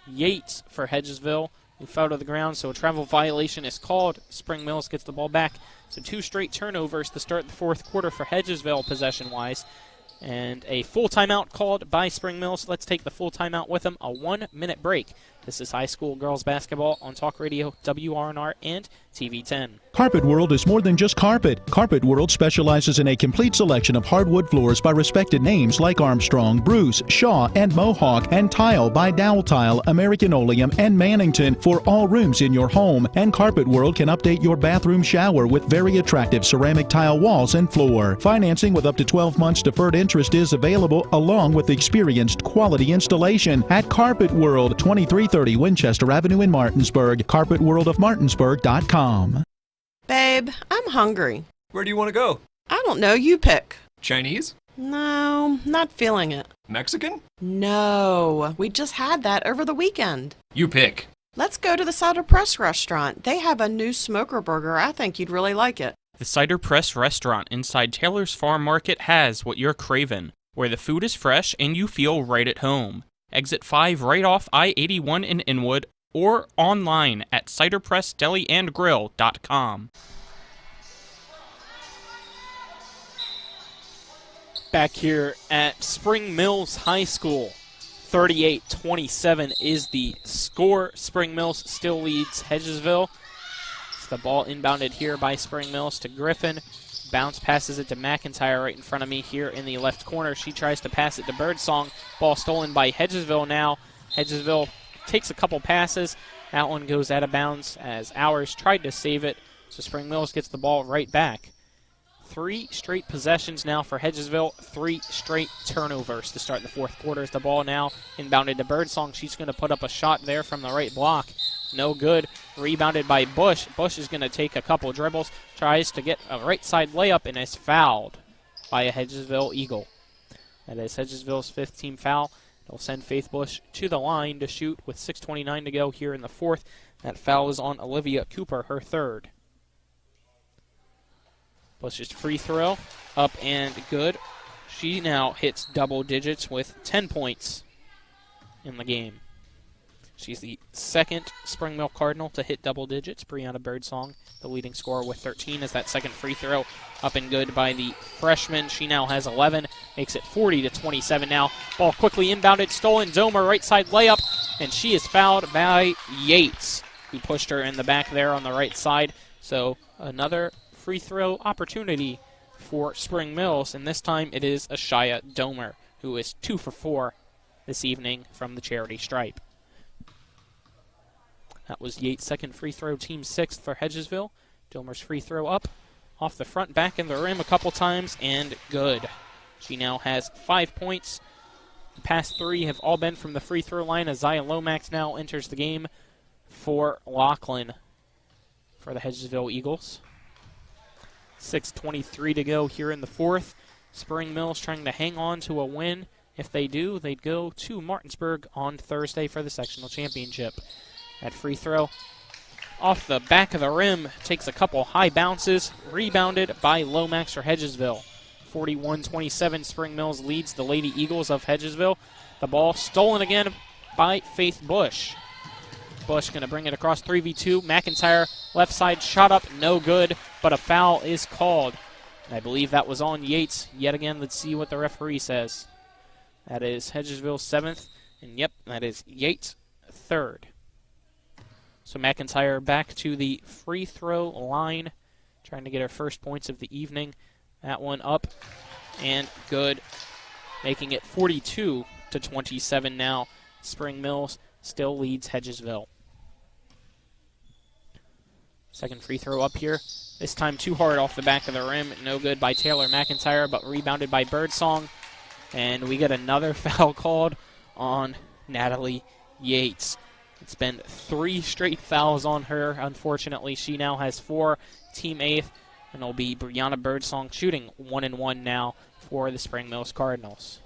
Yates for Hedgesville, who fell to the ground, so a travel violation is called. Spring Mills gets the ball back. So 2 straight turnovers to start the fourth quarter for Hedgesville possession-wise. And a full timeout called by Spring Mills. Let's take the full timeout with them. A 1-minute break. This is high school girls basketball on Talk Radio, WRNR, and TV 10. Carpet World is more than just carpet. Carpet World specializes in a complete selection of hardwood floors by respected names like Armstrong, Bruce, Shaw, and Mohawk, and tile by Dowell Tile, American Oleum, and Mannington for all rooms in your home. And Carpet World can update your bathroom shower with very attractive ceramic tile walls and floor. Financing with up to 12 months deferred interest is available, along with experienced quality installation at Carpet World, 2330 Winchester Avenue in Martinsburg. CarpetWorldofMartinsburg.com. Babe, I'm hungry. Where do you want to go? I don't know. You pick. Chinese? No, not feeling it. Mexican? No, we just had that over the weekend. You pick. Let's go to the Cider Press restaurant. They have a new smoker burger. I think you'd really like it. The Cider Press restaurant inside Taylor's Farm Market has what you're craving, where the food is fresh and you feel right at home. Exit 5 right off I-81 in Inwood, or online at ciderpressdeliandgrill.com. Back here at Spring Mills High School, 38-27 is the score. Spring Mills still leads Hedgesville. It's the ball inbounded here by Spring Mills to Griffin. Bounce passes it to McIntyre right in front of me here in the left corner. She tries to pass it to Birdsong. Ball stolen by Hedgesville now. Hedgesville takes a couple passes. That one goes out of bounds as Hours tried to save it. So Spring Mills gets the ball right back. 3 straight possessions now for Hedgesville. 3 straight turnovers to start the fourth quarter. As the ball now inbounded to Birdsong. She's going to put up a shot there from the right block. No good. Rebounded by Bush. Bush is going to take a couple dribbles. Tries to get a right side layup and is fouled by a Hedgesville Eagle. That is Hedgesville's 5th team foul. It'll send Faith Bush to the line to shoot with 6:29 to go here in the fourth. That foul is on Olivia Cooper, her 3rd. Bush's free throw up and good. She now hits double digits with 10 points in the game. She's the second Spring Mill Cardinal to hit double digits. Brianna Birdsong, the leading scorer with 13, as that second free throw up and good by the freshman. She now has 11, makes it 40-27 now. Ball quickly inbounded, stolen. Domer right side layup, and she is fouled by Yates, who pushed her in the back there on the right side. So another free throw opportunity for Spring Mills, and this time it is Ashaya Domer, who is 2 for 4 this evening from the charity stripe. That was Yates' second free throw, team 6th for Hedgesville. Domer's free throw up, off the front, back in the rim a couple times, and good. She now has 5 points. The past 3 have all been from the free throw line, as Zaya Lomax now enters the game for Laughlin for the Hedgesville Eagles. 6:23 to go here in the fourth. Spring Mills trying to hang on to a win. If they do, they'd go to Martinsburg on Thursday for the sectional championship. That free throw off the back of the rim takes a couple high bounces, rebounded by Lomax for Hedgesville. 41-27, Spring Mills leads the Lady Eagles of Hedgesville. The ball stolen again by Faith Bush. Bush going to bring it across 3v2. McIntyre, left side, shot up, no good, but a foul is called. And I believe that was on Yates. Yet again, let's see what the referee says. That is Hedgesville 7th, and yep, that is Yates 3rd. So McIntyre back to the free throw line, trying to get her first points of the evening. That one up and good, making it 42-27 now. Spring Mills still leads Hedgesville. Second free throw up here. This time too hard off the back of the rim. No good by Taylor McIntyre, but rebounded by Birdsong. And we get another foul called on Natalie Yates. It's been 3 straight fouls on her. Unfortunately, she now has 4, team 8th, and it'll be Brianna Birdsong shooting 1-1 now for the Spring Mills Cardinals.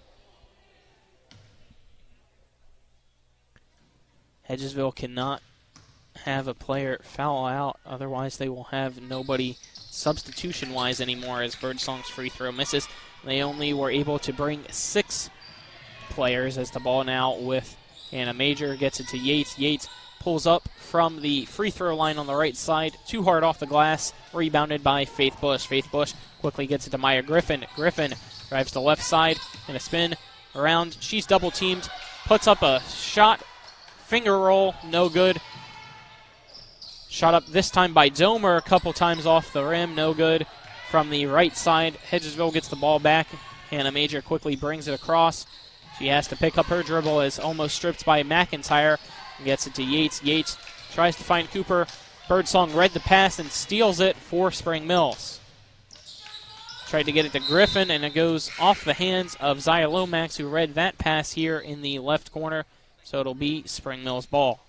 Hedgesville cannot have a player foul out, otherwise they will have nobody substitution-wise anymore as Birdsong's free throw misses. They only were able to bring 6 players as the ball now with Anna Major gets it to Yates. Yates pulls up from the free throw line on the right side. Too hard off the glass. Rebounded by Faith Bush. Faith Bush quickly gets it to Maya Griffin. Griffin drives to left side and a spin around. She's double teamed. Puts up a shot. Finger roll. No good. Shot up this time by Domer. A couple times off the rim. No good. From the right side, Hedgesville gets the ball back. Hannah Major quickly brings it across. She has to pick up her dribble as almost stripped by McIntyre. And gets it to Yates. Yates tries to find Cooper. Birdsong read the pass and steals it for Spring Mills. Tried to get it to Griffin, and it goes off the hands of Zaya Lomax, who read that pass here in the left corner. So it'll be Spring Mills' ball.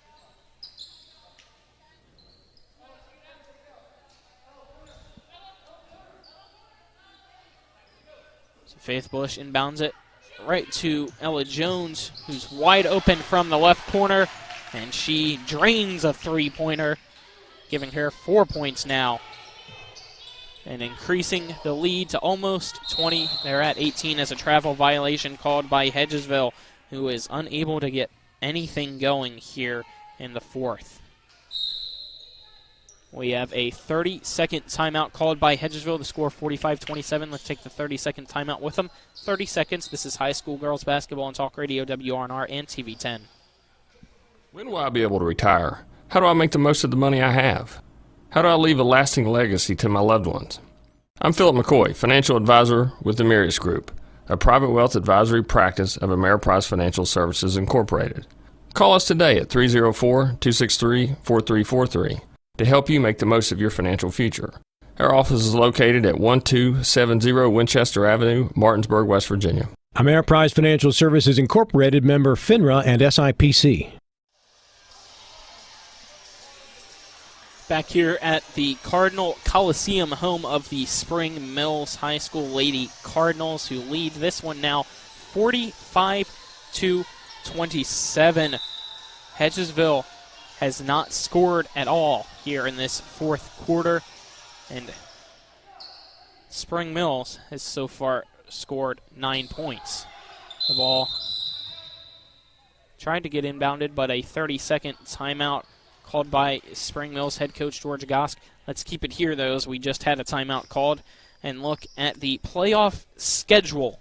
So Faith Bush inbounds it right to Ella Jones, who's wide open from the left corner, and she drains a three-pointer, giving her 4 points now, and increasing the lead to almost 20. They're at 18 as a travel violation called by Hedgesville, who is unable to get anything going here in the fourth. We have a 30-second timeout called by Hedgesville. The score 45-27. Let's take the 30-second timeout with them. 30 seconds. This is high school girls basketball on Talk Radio, WRNR, and TV 10. When will I be able to retire? How do I make the most of the money I have? How do I leave a lasting legacy to my loved ones? I'm Philip McCoy, financial advisor with the Marius Group, a private wealth advisory practice of Ameriprise Financial Services Incorporated. Call us today at 304-263-4343 to help you make the most of your financial future. Our office is located at 1270 Winchester Avenue, Martinsburg, West Virginia. Ameriprise Financial Services Incorporated, member FINRA and SIPC. Back here at the Cardinal Coliseum, home of the Spring Mills High School Lady Cardinals, who lead this one now 45-27. Hedgesville has not scored at all here in this fourth quarter, and Spring Mills has so far scored 9 points. The ball tried to get inbounded, but a 30-second timeout called by Spring Mills head coach George Gosk. Let's keep it here, though, as we just had a timeout called, and look at the playoff schedule.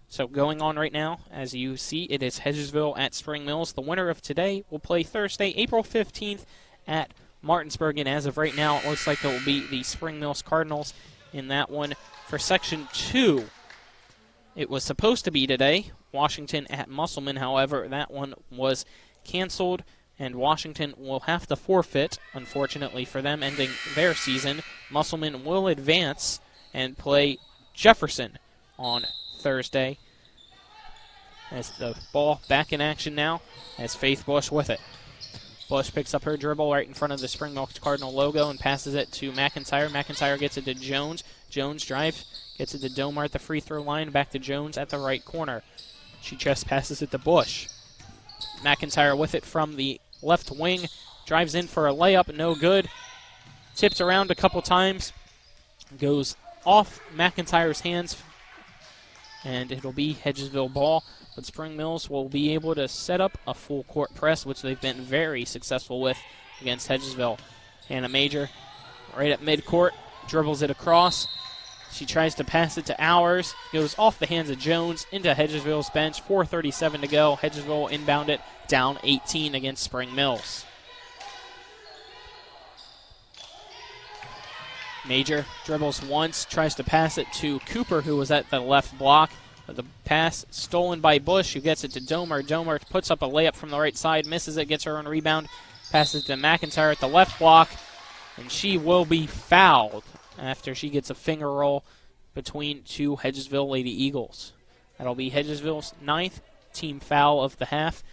So going on right now, as you see, it is Hedgesville at Spring Mills. The winner of today will play Thursday, April 15th at Martinsburg, and as of right now, it looks like it will be the Spring Mills Cardinals in that one. For Section 2, it was supposed to be today, Washington at Musselman. However, that one was canceled, and Washington will have to forfeit, unfortunately for them, ending their season. Musselman will advance and play Jefferson on Thursday. As the ball back in action now, as Faith Bush with it. Bush picks up her dribble right in front of the Spring Mills Cardinal logo and passes it to McIntyre. McIntyre gets it to Jones. Jones drive, gets it to Domar at the free throw line, back to Jones at the right corner. She just passes it to Bush. McIntyre with it from the left wing, drives in for a layup, no good. Tipped around a couple times, goes off McIntyre's hands, and it'll be Hedgesville ball. But Spring Mills will be able to set up a full court press, which they've been very successful with against Hedgesville. Hannah Major right at midcourt, dribbles it across. She tries to pass it to Hours, goes off the hands of Jones into Hedgesville's bench. 4:37 to go. Hedgesville inbound it, down 18 against Spring Mills. Major dribbles once, tries to pass it to Cooper, who was at the left block. But the pass stolen by Bush, who gets it to Domer. Domer puts up a layup from the right side, misses it, gets her own rebound, passes to McIntyre at the left block, and she will be fouled after she gets a finger roll between two Hedgesville Lady Eagles. That'll be Hedgesville's 9th team foul of the half.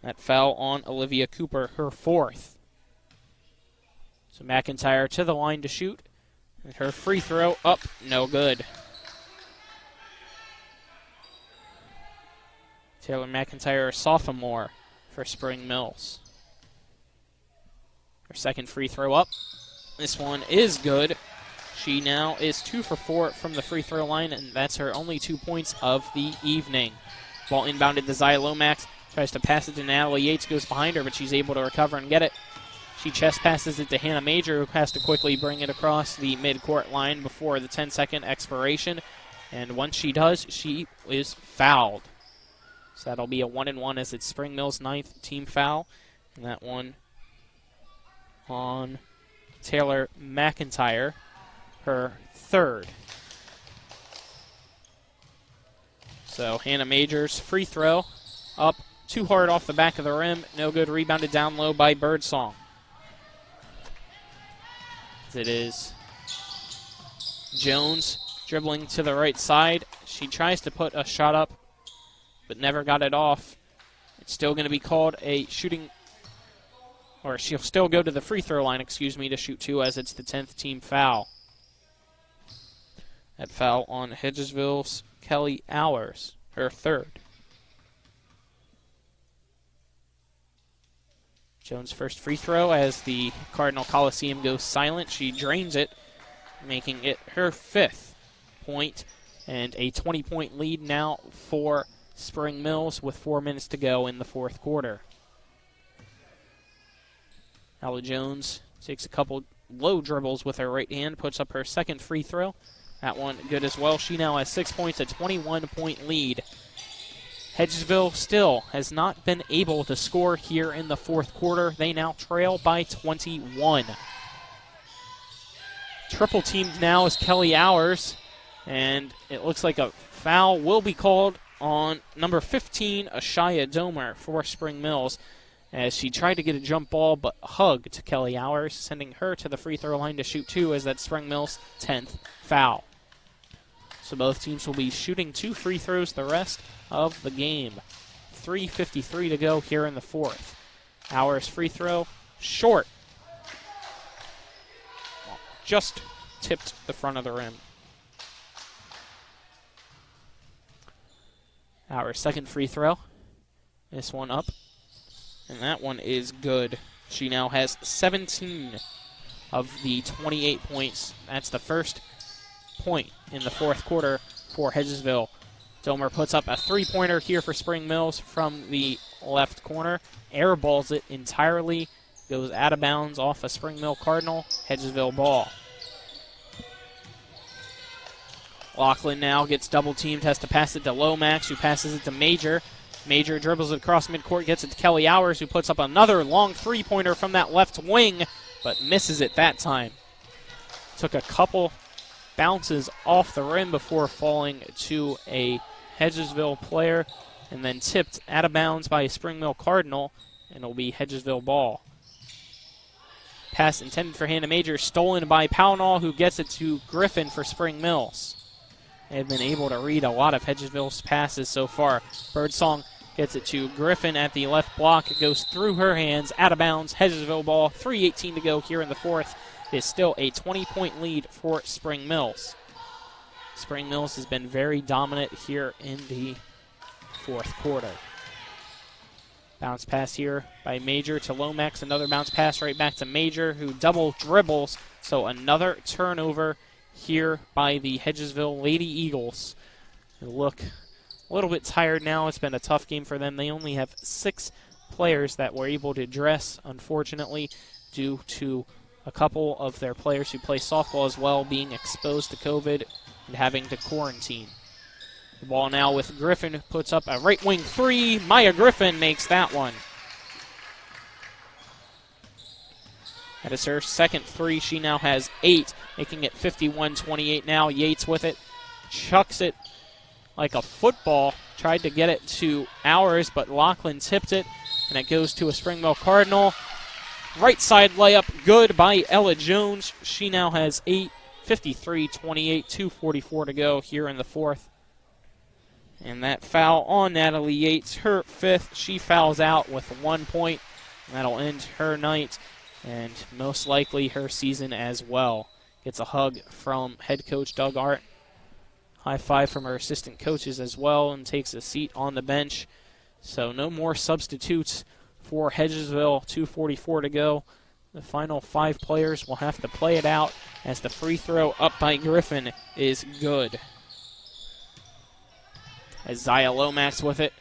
That foul on Olivia Cooper, her 4th. So McIntyre to the line to shoot. And her free throw up, no good. Taylor McIntyre, a sophomore for Spring Mills. Her second free throw up. This one is good. She now is 2 for 4 from the free throw line, and that's her only 2 points of the evening. Ball inbounded to Zia Lomax. Tries to pass it to Natalie Yates, goes behind her, but she's able to recover and get it. She chest passes it to Hannah Major, who has to quickly bring it across the midcourt line before the 10-second expiration. And once she does, she is fouled. So that'll be a 1-and-1 as it's Spring Mills' 9th team foul. And that one on Taylor McIntyre, her 3rd. So Hannah Major's free throw up too hard off the back of the rim. No good. Rebounded down low by Birdsong. It is Jones dribbling to the right side. She tries to put a shot up, but never got it off. It's still going to be called a shooting, or she'll still go to the free throw line, to shoot 2 as it's the 10th team foul. That foul on Hedgesville's Kelly Hours, her 3rd. Jones' first free throw as the Cardinal Coliseum goes silent. She drains it, making it her 5th point, and a 20-point lead now for Spring Mills with 4 minutes to go in the 4th quarter. Ella Jones takes a couple low dribbles with her right hand, puts up her 2nd free throw. That one good as well. She now has 6 points, a 21-point lead. Hedgesville still has not been able to score here in the 4th quarter. They now trail by 21. Triple teamed now is Kelly Hours, and it looks like a foul will be called on number 15, Ashaya Domer, for Spring Mills, as she tried to get a jump ball but hugged Kelly Hours, sending her to the free throw line to shoot 2 as that Spring Mills' 10th foul. So both teams will be shooting 2 free throws the rest of the game. 3:53 to go here in the 4th. Hours free throw, short. Just tipped the front of the rim. Hours' 2nd free throw. This one up. And that one is good. She now has 17 of the 28 points. That's the first point in the 4th quarter for Hedgesville. Domer puts up a three-pointer here for Spring Mills from the left corner. Airballs it entirely. Goes out of bounds off a Spring Mill Cardinal. Hedgesville ball. Lachlan now gets double-teamed, has to pass it to Lomax, who passes it to Major. Major dribbles it across midcourt, gets it to Kelly Hours, who puts up another long three-pointer from that left wing, but misses it that time. Took a couple bounces off the rim before falling to a Hedgesville player, and then tipped out of bounds by a Spring Mill Cardinal, and it'll be Hedgesville ball. Pass intended for Hannah Major, stolen by Pownall, who gets it to Griffin for Spring Mills. They've been able to read a lot of Hedgesville's passes so far. Birdsong gets it to Griffin at the left block. It goes through her hands, out of bounds. Hedgesville ball, 3:18 to go here in the fourth. It is still a 20-point lead for Spring Mills. Spring Mills has been very dominant here in the fourth quarter. Bounce pass here by Major to Lomax. Another bounce pass right back to Major, who double dribbles. So another turnover here by the Hedgesville Lady Eagles. They look a little bit tired now. It's been a tough game for them. They only have 6 players that were able to dress, unfortunately, due to a couple of their players who play softball as well being exposed to COVID and having to quarantine. The ball now with Griffin, who puts up a right wing three. Maya Griffin makes that one. That is her second three. She now has 8, making it 51-28 now. Yates with it, chucks it like a football. Tried to get it to Hours, but Lachlan tipped it, and it goes to a Spring Mill Cardinal. Right side layup, good by Ella Jones. She now has 8, 53-28, 2:44 to go here in the fourth. And that foul on Natalie Yates, her 5th. She fouls out with 1 point. And that'll end her night and most likely her season as well. Gets a hug from head coach Doug Art. High five from her assistant coaches as well, and takes a seat on the bench. So no more substitutes for Hedgesville. 2:44 to go. The final 5 players will have to play it out as the free throw up by Griffin is good. As Zaya Lomax with it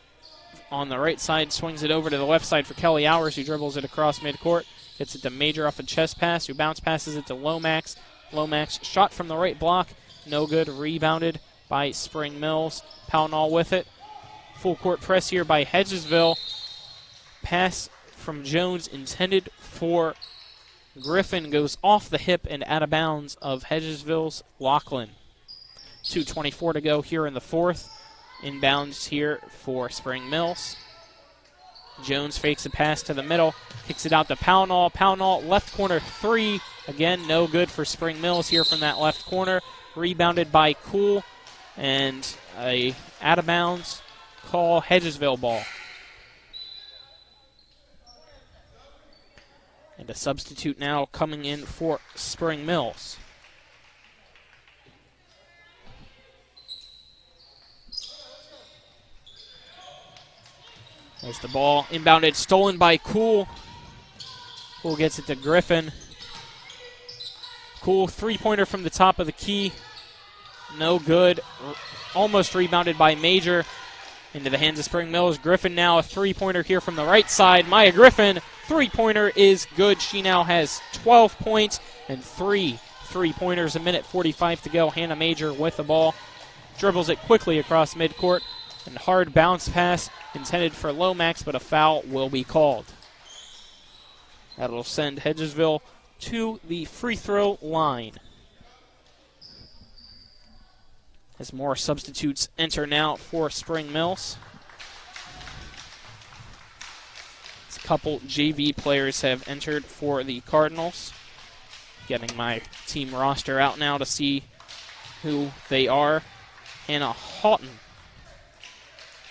on the right side, swings it over to the left side for Kelly Hours, who dribbles it across midcourt. Gets it to Major off a chest pass, who bounce passes it to Lomax. Lomax shot from the right block, no good. Rebounded by Spring Mills. Pownall with it. Full court press here by Hedgesville. Pass from Jones intended for Griffin goes off the hip and out of bounds of Hedgesville's Lachlan. 2:24 to go here in the fourth. Inbounds here for Spring Mills. Jones fakes a pass to the middle, kicks it out to Pownall. Pownall, left corner three. Again, no good for Spring Mills here from that left corner. Rebounded by Cool, and a out of bounds call, Hedgesville ball. And a substitute now coming in for Spring Mills. As the ball inbounded, stolen by Cool. Cool gets it to Griffin. Cool, three-pointer from the top of the key. No good. Almost rebounded by Major. Into the hands of Spring Mills. Griffin now a three-pointer here from the right side. Maya Griffin, three-pointer is good. She now has 12 points and 3 three-pointers. A minute 45 to go. Hannah Major with the ball. Dribbles it quickly across midcourt. And hard bounce pass intended for Lomax, but a foul will be called. That'll send Hedgesville to the free throw line. As more substitutes enter now for Spring Mills. A couple JV players have entered for the Cardinals. Getting my team roster out now to see who they are. Hannah Houghton,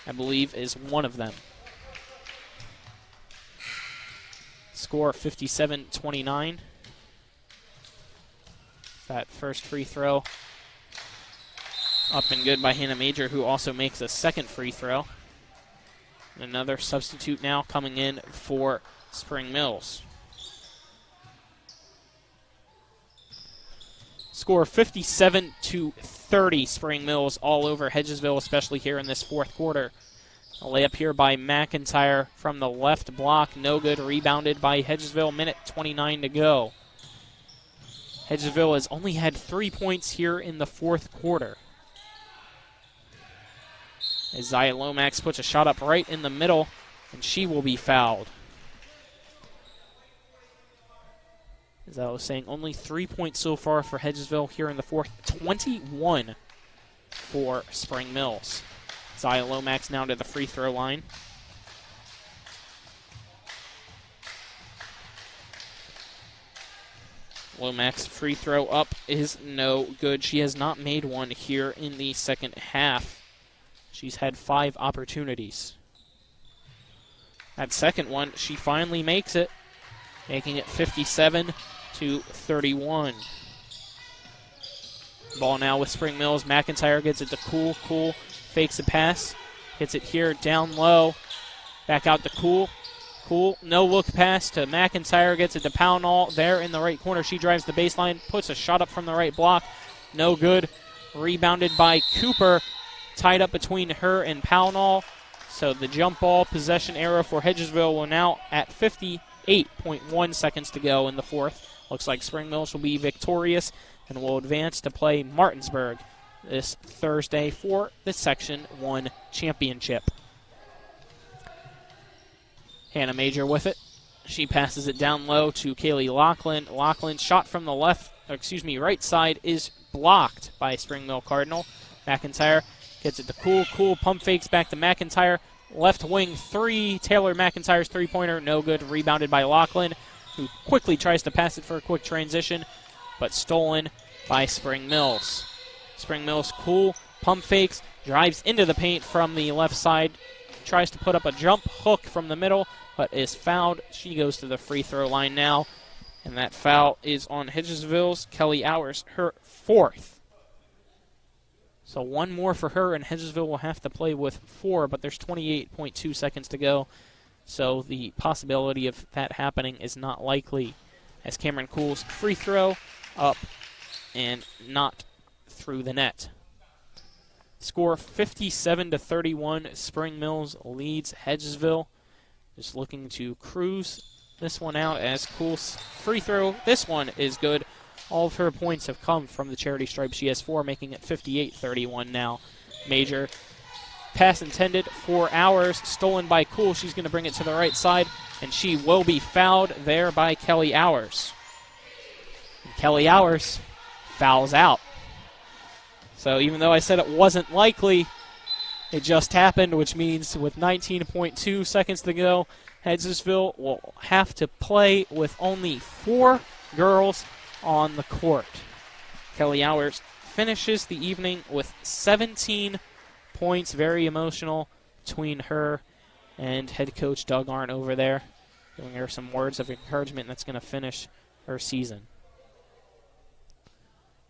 I believe, is one of them. Score 57-29. That first free throw up and good by Hannah Major, who also makes a second free throw. And another substitute now coming in for Spring Mills. Score 57-30. Spring Mills all over Hedgesville, especially here in this fourth quarter. A layup here by McIntyre from the left block. No good. Rebounded by Hedgesville. Minute 29 to go. Hedgesville has only had 3 points here in the fourth quarter. As Zaya Lomax puts a shot up right in the middle, and she will be fouled. As I was saying, only 3 points so far for Hedgesville here in the fourth. 21 for Spring Mills. Zaya Lomax now to the free throw line. Lomax free throw up is no good. She has not made one here in the second half. She's had 5 opportunities. That second one, she finally makes it, making it 57-31. Ball now with Spring Mills. McIntyre gets it to Cool. Cool fakes a pass. Hits it here down low. Back out to Cool. Cool, no look pass to McIntyre. Gets it to Pownall there in the right corner. She drives the baseline, puts a shot up from the right block. No good. Rebounded by Cooper. Tied up between her and Pownall. So the jump ball possession arrow for Hedgesville will now at 58.1 seconds to go in the fourth. Looks like Spring Mills will be victorious and will advance to play Martinsburg this Thursday for the Section 1 championship. Hannah Major with it. She passes it down low to Kaylee Lachlan. Lachlan's shot from the right side is blocked by Spring Mill Cardinal. McIntyre gets it to Cool. Cool pump fakes back to McIntyre. Left wing 3. Taylor McIntyre's three-pointer. No good. Rebounded by Lachlan, who quickly tries to pass it for a quick transition, but stolen by Spring Mills. Spring Mills, Cool pump fakes. Drives into the paint from the left side. Tries to put up a jump hook from the middle, but is fouled. She goes to the free throw line now, and that foul is on Hedgesville's Kelly Hours, her 4th. So one more for her, and Hedgesville will have to play with 4, but there's 28.2 seconds to go. So the possibility of that happening is not likely, as Cameron Cool's free throw up and not through the net. Score 57-31. Spring Mills leads Hedgesville. Just looking to cruise this one out as Cool's free throw. This one is good. All of her points have come from the charity stripe. She has 4, making it 58-31 now. Major pass intended for Hours, stolen by Cool. She's going to bring it to the right side, and she will be fouled there by Kelly Hours. And Kelly Hours fouls out. So even though I said it wasn't likely, it just happened, which means with 19.2 seconds to go, Hedgesville will have to play with only 4 girls on the court. Kelly Hours finishes the evening with 17 points. Very emotional between her and head coach Doug Arndt over there, giving her some words of encouragement that's going to finish her season.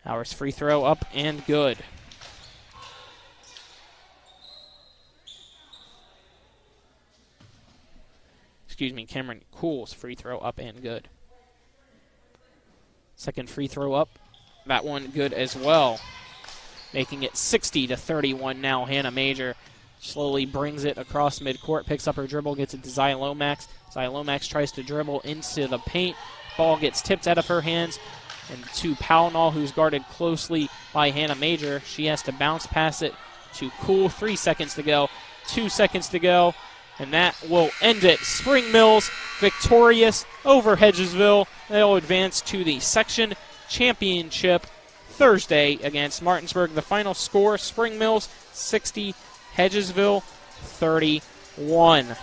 Hours free throw up and good. Cameron Cool's free throw up and good. Second free throw up. That one good as well. Making it 60-31 now. Hannah Major slowly brings it across midcourt, picks up her dribble, gets it to Zaya Lomax. Zaya Lomax tries to dribble into the paint. Ball gets tipped out of her hands and to Pownall, who's guarded closely by Hannah Major. She has to bounce pass it to Cool. 3 seconds to go. 2 seconds to go. And that will end it. Spring Mills victorious over Hedgesville. They'll advance to the section championship Thursday against Martinsburg. The final score, Spring Mills 60, Hedgesville 31.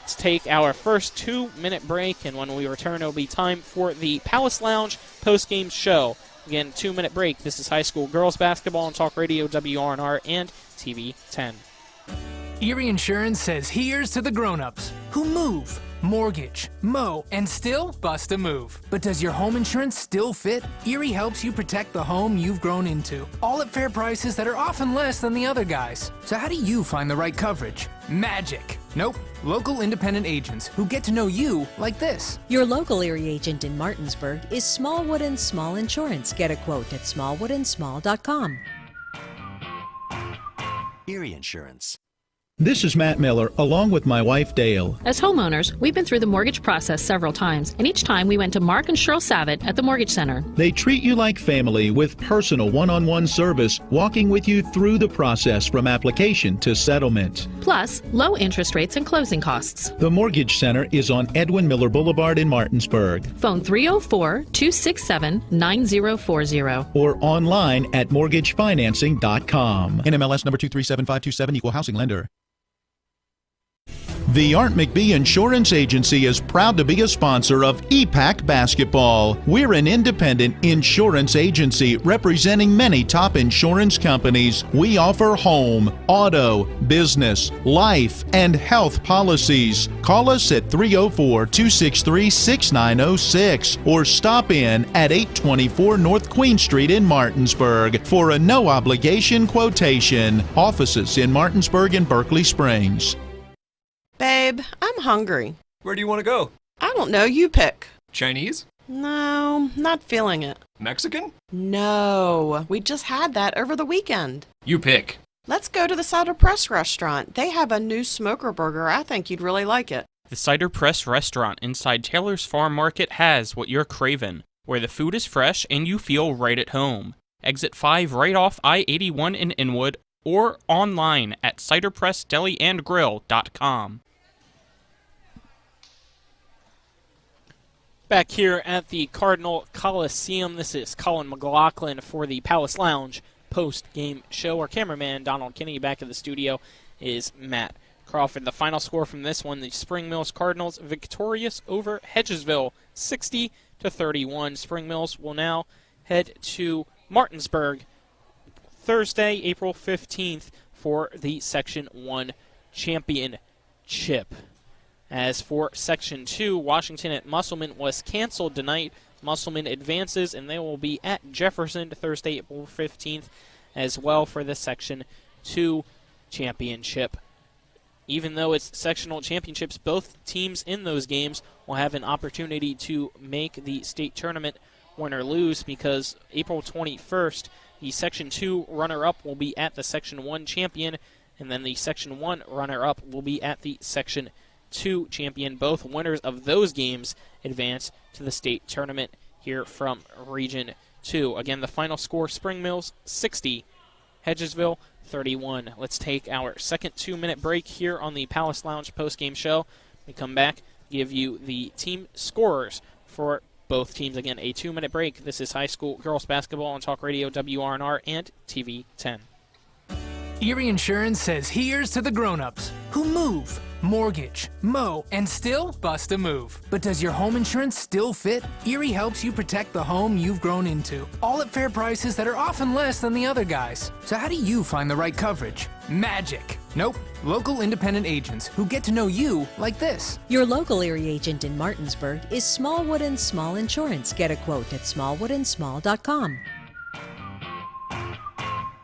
Let's take our first 2-minute break, and when we return, it'll be time for the Palace Lounge post-game show. Again, 2-minute break. This is high school girls basketball on Talk Radio, WRNR, and TV 10. Erie Insurance says here's to the grown-ups who move, mortgage, mow, and still bust a move. But does your home insurance still fit? Erie helps you protect the home you've grown into, all at fair prices that are often less than the other guys. So how do you find the right coverage? Magic. Nope. Local independent agents who get to know you like this. Your local Erie agent in Martinsburg is Smallwood and Small Insurance. Get a quote at smallwoodandsmall.com. Erie Insurance. This is Matt Miller, along with my wife Dale. As homeowners, we've been through the mortgage process several times, and each time we went to Mark and Cheryl Savitt at the Mortgage Center. They treat you like family with personal one-on-one service, walking with you through the process from application to settlement. Plus, low interest rates and closing costs. The Mortgage Center is on Edwin Miller Boulevard in Martinsburg. Phone 304-267-9040. Or online at mortgagefinancing.com. NMLS number 237527, Equal Housing Lender. The Art McBee Insurance Agency is proud to be a sponsor of EPAC Basketball. We're an independent insurance agency representing many top insurance companies. We offer home, auto, business, life, and health policies. Call us at 304-263-6906 or stop in at 824 North Queen Street in Martinsburg for a no-obligation quotation. Offices in Martinsburg and Berkeley Springs. Babe, I'm hungry. Where do you want to go? I don't know. You pick. Chinese? No, not feeling it. Mexican? No, we just had that over the weekend. You pick. Let's go to the Cider Press restaurant. They have a new smoker burger. I think you'd really like it. The Cider Press restaurant inside Taylor's Farm Market has what you're craving, where the food is fresh and you feel right at home. Exit 5 right off I-81 in Inwood, or online at ciderpressdeliandgrill.com. Back here at the Cardinal Coliseum, this is Colin McLaughlin for the Palace Lounge post-game show. Our cameraman, Donald Kinney, back in the studio is Matt Crawford. The final score from this one, the Spring Mills Cardinals victorious over Hedgesville, 60-31. Spring Mills will now head to Martinsburg Thursday, April 15th for the Section 1 championship. As for Section 2, Washington at Musselman was canceled tonight. Musselman advances, and they will be at Jefferson Thursday, April 15th, as well for the Section 2 championship. Even though it's sectional championships, both teams in those games will have an opportunity to make the state tournament win or lose, because April 21st, the Section 2 runner-up will be at the Section 1 champion, and then the Section 1 runner-up will be at the Section 2 champion. Both winners of those games advance to the state tournament here from Region 2. Again, the final score, Spring Mills 60, Hedgesville 31. Let's take our second 2-minute break here on the Palace Lounge postgame show. We come back, give you the team scorers for both teams. Again, a 2-minute break. This is high school girls basketball on Talk Radio WRNR and TV 10. Erie Insurance says here's to the grown-ups who move, mortgage, mow, and still bust a move. But does your home insurance still fit? Erie helps you protect the home you've grown into, all at fair prices that are often less than the other guys. So how do you find the right coverage? Magic. Nope. Local independent agents who get to know you like this. Your local Erie agent in Martinsburg is Smallwood and Small Insurance. Get a quote at smallwoodandsmall.com.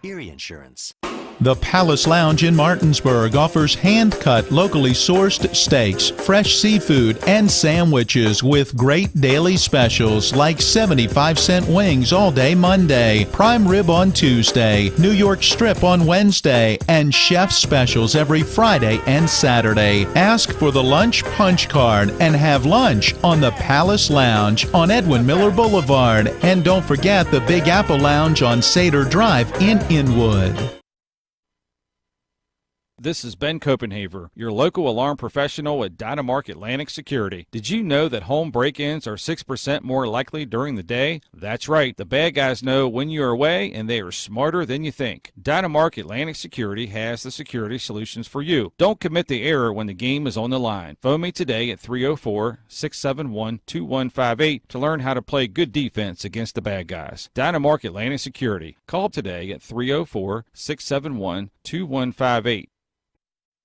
Erie Insurance. The Palace Lounge in Martinsburg offers hand-cut, locally sourced steaks, fresh seafood, and sandwiches with great daily specials like 75-cent wings all day Monday, prime rib on Tuesday, New York strip on Wednesday, and chef specials every Friday and Saturday. Ask for the lunch punch card and have lunch on the Palace Lounge on Edwin Miller Boulevard. And don't forget the Big Apple Lounge on Sater Drive in Inwood. This is Ben Copenhaver, your local alarm professional at Dynamark Atlantic Security. Did you know that home break-ins are 6% more likely during the day? That's right. The bad guys know when you're away, and they are smarter than you think. Dynamark Atlantic Security has the security solutions for you. Don't commit the error when the game is on the line. Phone me today at 304-671-2158 to learn how to play good defense against the bad guys. Dynamark Atlantic Security. Call today at 304-671-2158.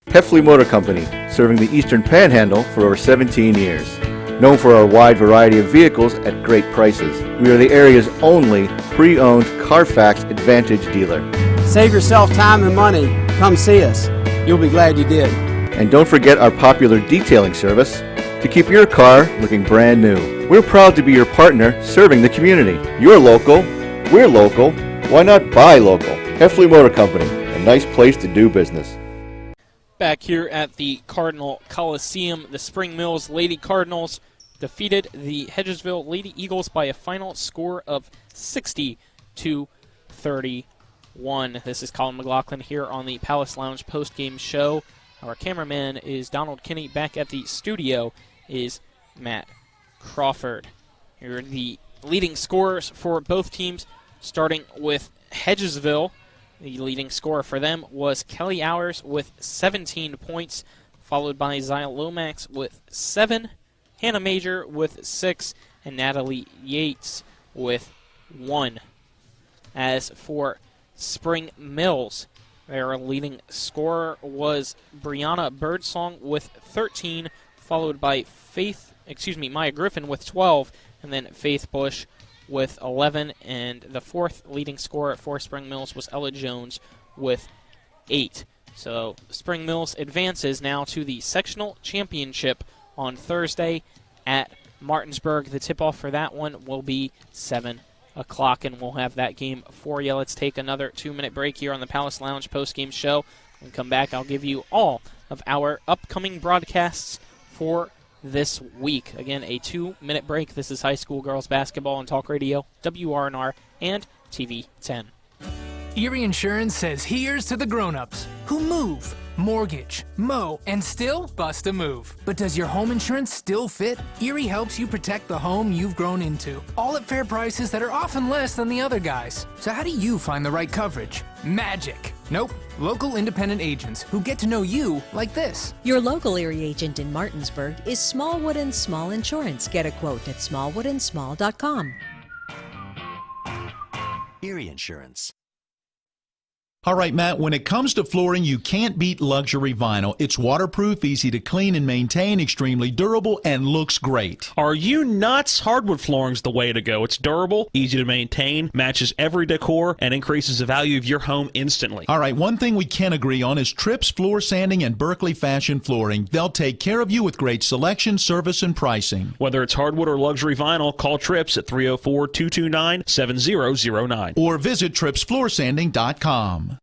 Heffley Motor Company, serving the Eastern Panhandle for over 17 years. Known for our wide variety of vehicles at great prices, we are the area's only pre-owned Carfax Advantage dealer. Save yourself time and money. Come see us. You'll be glad you did. And don't forget our popular detailing service to keep your car looking brand new. We're proud to be your partner serving the community. You're local, we're local, why not buy local? Hedgesville Motor Company, a nice place to do business. Back here at the Cardinal Coliseum, the Spring Mills Lady Cardinals defeated the Hedgesville Lady Eagles by a final score of 60-31. This is Colin McLaughlin here on the Palace Lounge post-game show. Our cameraman is Donald Kinney. Back at the studio is Matt Crawford. Here are the leading scorers for both teams, starting with Hedgesville. The leading scorer for them was Kelly Hours with 17 points, followed by Zia Lomax with 7, Hannah Major with 6, and Natalie Yates with 1. As for Spring Mills, their leading scorer was Brianna Birdsong with 13, followed by Maya Griffin with 12, and then Faith Bush with 11, and the fourth leading scorer for Spring Mills was Ella Jones with 8. So Spring Mills advances now to the sectional championship on Thursday at Martinsburg. The tip-off for that one will be 7 o'clock, and we'll have that game for you. Let's take another 2-minute break here on the Palace Lounge post-game show. When we come back, I'll give you all of our upcoming broadcasts for this week. Again, a 2-minute break. This is high school girls basketball on Talk Radio, WRNR, and TV 10. Erie Insurance says here's to the grown-ups who move, mortgage, mow, and still bust a move. But does your home insurance still fit? Erie helps you protect the home you've grown into, all at fair prices that are often less than the other guys. So how do you find the right coverage? Magic. Nope. Local independent agents who get to know you like this. Your local Erie agent in Martinsburg is Smallwood & Small Insurance. Get a quote at smallwoodandsmall.com. Erie Insurance. All right, Matt, when it comes to flooring, you can't beat luxury vinyl. It's waterproof, easy to clean and maintain, extremely durable, and looks great. Are you nuts? Hardwood flooring's the way to go. It's durable, easy to maintain, matches every decor, and increases the value of your home instantly. All right, one thing we can agree on is Trips Floor Sanding and Berkeley Fashion Flooring. They'll take care of you with great selection, service, and pricing. Whether it's hardwood or luxury vinyl, call Trips at 304-229-7009. Or visit tripsfloorsanding.com.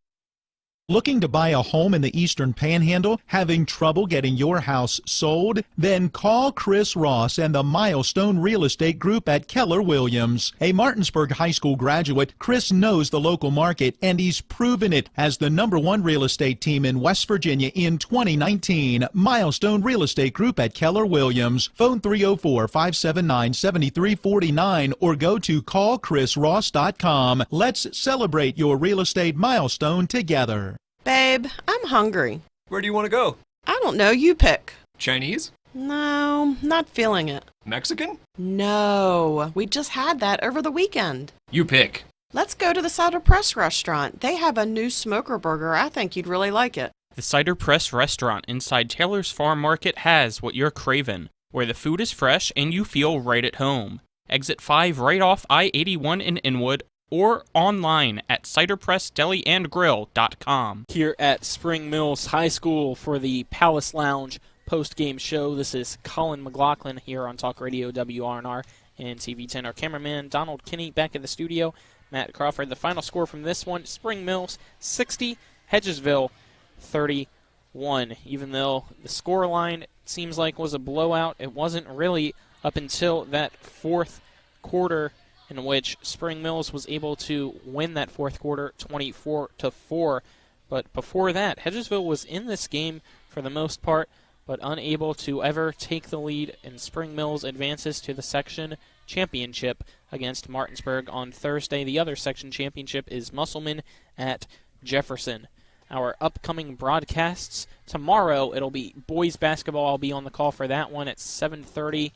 Looking to buy a home in the Eastern Panhandle? Having trouble getting your house sold? Then call Chris Ross and the Milestone Real Estate Group at Keller Williams. A Martinsburg High School graduate, Chris knows the local market, and he's proven it as the #1 real estate team in West Virginia in 2019. Milestone Real Estate Group at Keller Williams. Phone 304-579-7349 or go to callchrisross.com. Let's celebrate your real estate milestone together. Babe, I'm hungry. Where do you want to go? I don't know. You pick. Chinese? No, not feeling it. Mexican? No, we just had that over the weekend. You pick. Let's go to the Cider Press restaurant. They have a new smoker burger. I think you'd really like it. The Cider Press restaurant inside Taylor's Farm Market has what you're craving, where the food is fresh and you feel right at home. Exit 5 right off I-81 in Inwood, or online at ciderpressdeliandgrill.com. Here at Spring Mills High School for the Palace Lounge post-game show, this is Colin McLaughlin here on Talk Radio WRNR and TV 10. Our cameraman, Donald Kinney, back in the studio. Matt Crawford, the final score from this one, Spring Mills 60, Hedgesville 31. Even though the score line seems like was a blowout, it wasn't really up until that fourth quarter, in which Spring Mills was able to win that fourth quarter 24-4. But before that, Hedgesville was in this game for the most part, but unable to ever take the lead, and Spring Mills advances to the section championship against Martinsburg on Thursday. The other section championship is Musselman at Jefferson. Our upcoming broadcasts, tomorrow it'll be boys basketball. I'll be on the call for that one at 7:30.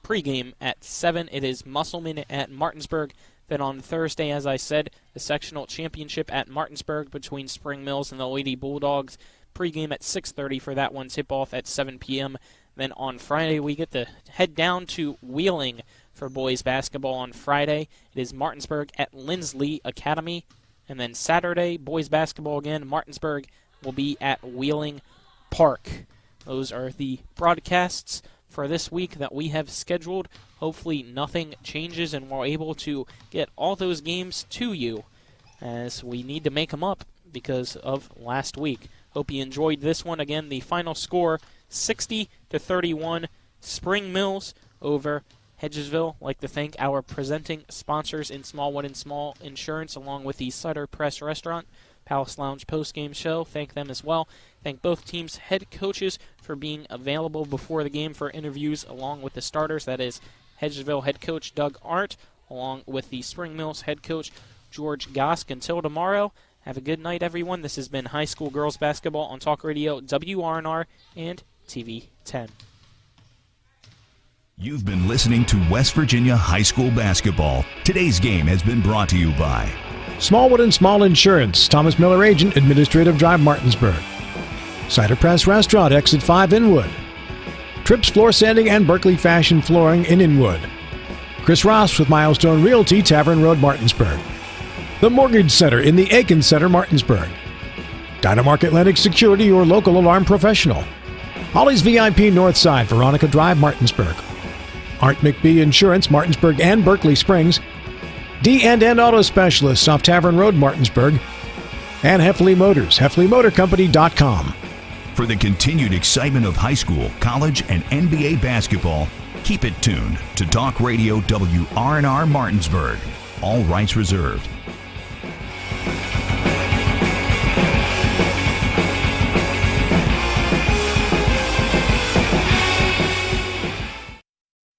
Pregame at 7. It is Musselman at Martinsburg. Then on Thursday, as I said, the sectional championship at Martinsburg between Spring Mills and the Lady Bulldogs. Pregame at 6:30 for that one. Tip-off at 7 p.m. Then on Friday, we get to head down to Wheeling for boys basketball on Friday. It is Martinsburg at Lindsley Academy. And then Saturday, boys basketball again. Martinsburg will be at Wheeling Park. Those are the broadcasts for this week that we have scheduled. Hopefully nothing changes and we're able to get all those games to you, as we need to make them up because of last week. Hope you enjoyed this one. Again, the final score, 60-31, Spring Mills over Hedgesville. I'd like to thank our presenting sponsors in Smallwood and Small Insurance, along with the Cider Press Restaurant, Palace Lounge postgame show. Thank them as well. Thank both teams' head coaches for being available before the game for interviews, along with the starters. That is Hedgesville head coach Doug Arndt, along with the Spring Mills head coach George Gosk. Until tomorrow, have a good night, everyone. This has been High School Girls Basketball on Talk Radio, WRNR, and TV 10. You've been listening to West Virginia High School Basketball. Today's game has been brought to you by Smallwood and Small Insurance, Thomas Miller Agent, Administrative Drive, Martinsburg. Cider Press Restaurant, Exit 5, Inwood. Trips Floor Sanding and Berkeley Fashion Flooring in Inwood. Chris Ross with Milestone Realty, Tavern Road, Martinsburg. The Mortgage Center in the Aiken Center, Martinsburg. Dynamark Atlantic Security, your local alarm professional. Holly's VIP Northside, Veronica Drive, Martinsburg. Arndt McBee Insurance, Martinsburg and Berkeley Springs. D&N Auto Specialists off Tavern Road, Martinsburg. And Heffley Motors, HeffleyMotorCompany.com. For the continued excitement of high school, college, and NBA basketball, keep it tuned to Talk Radio WRNR Martinsburg. All rights reserved.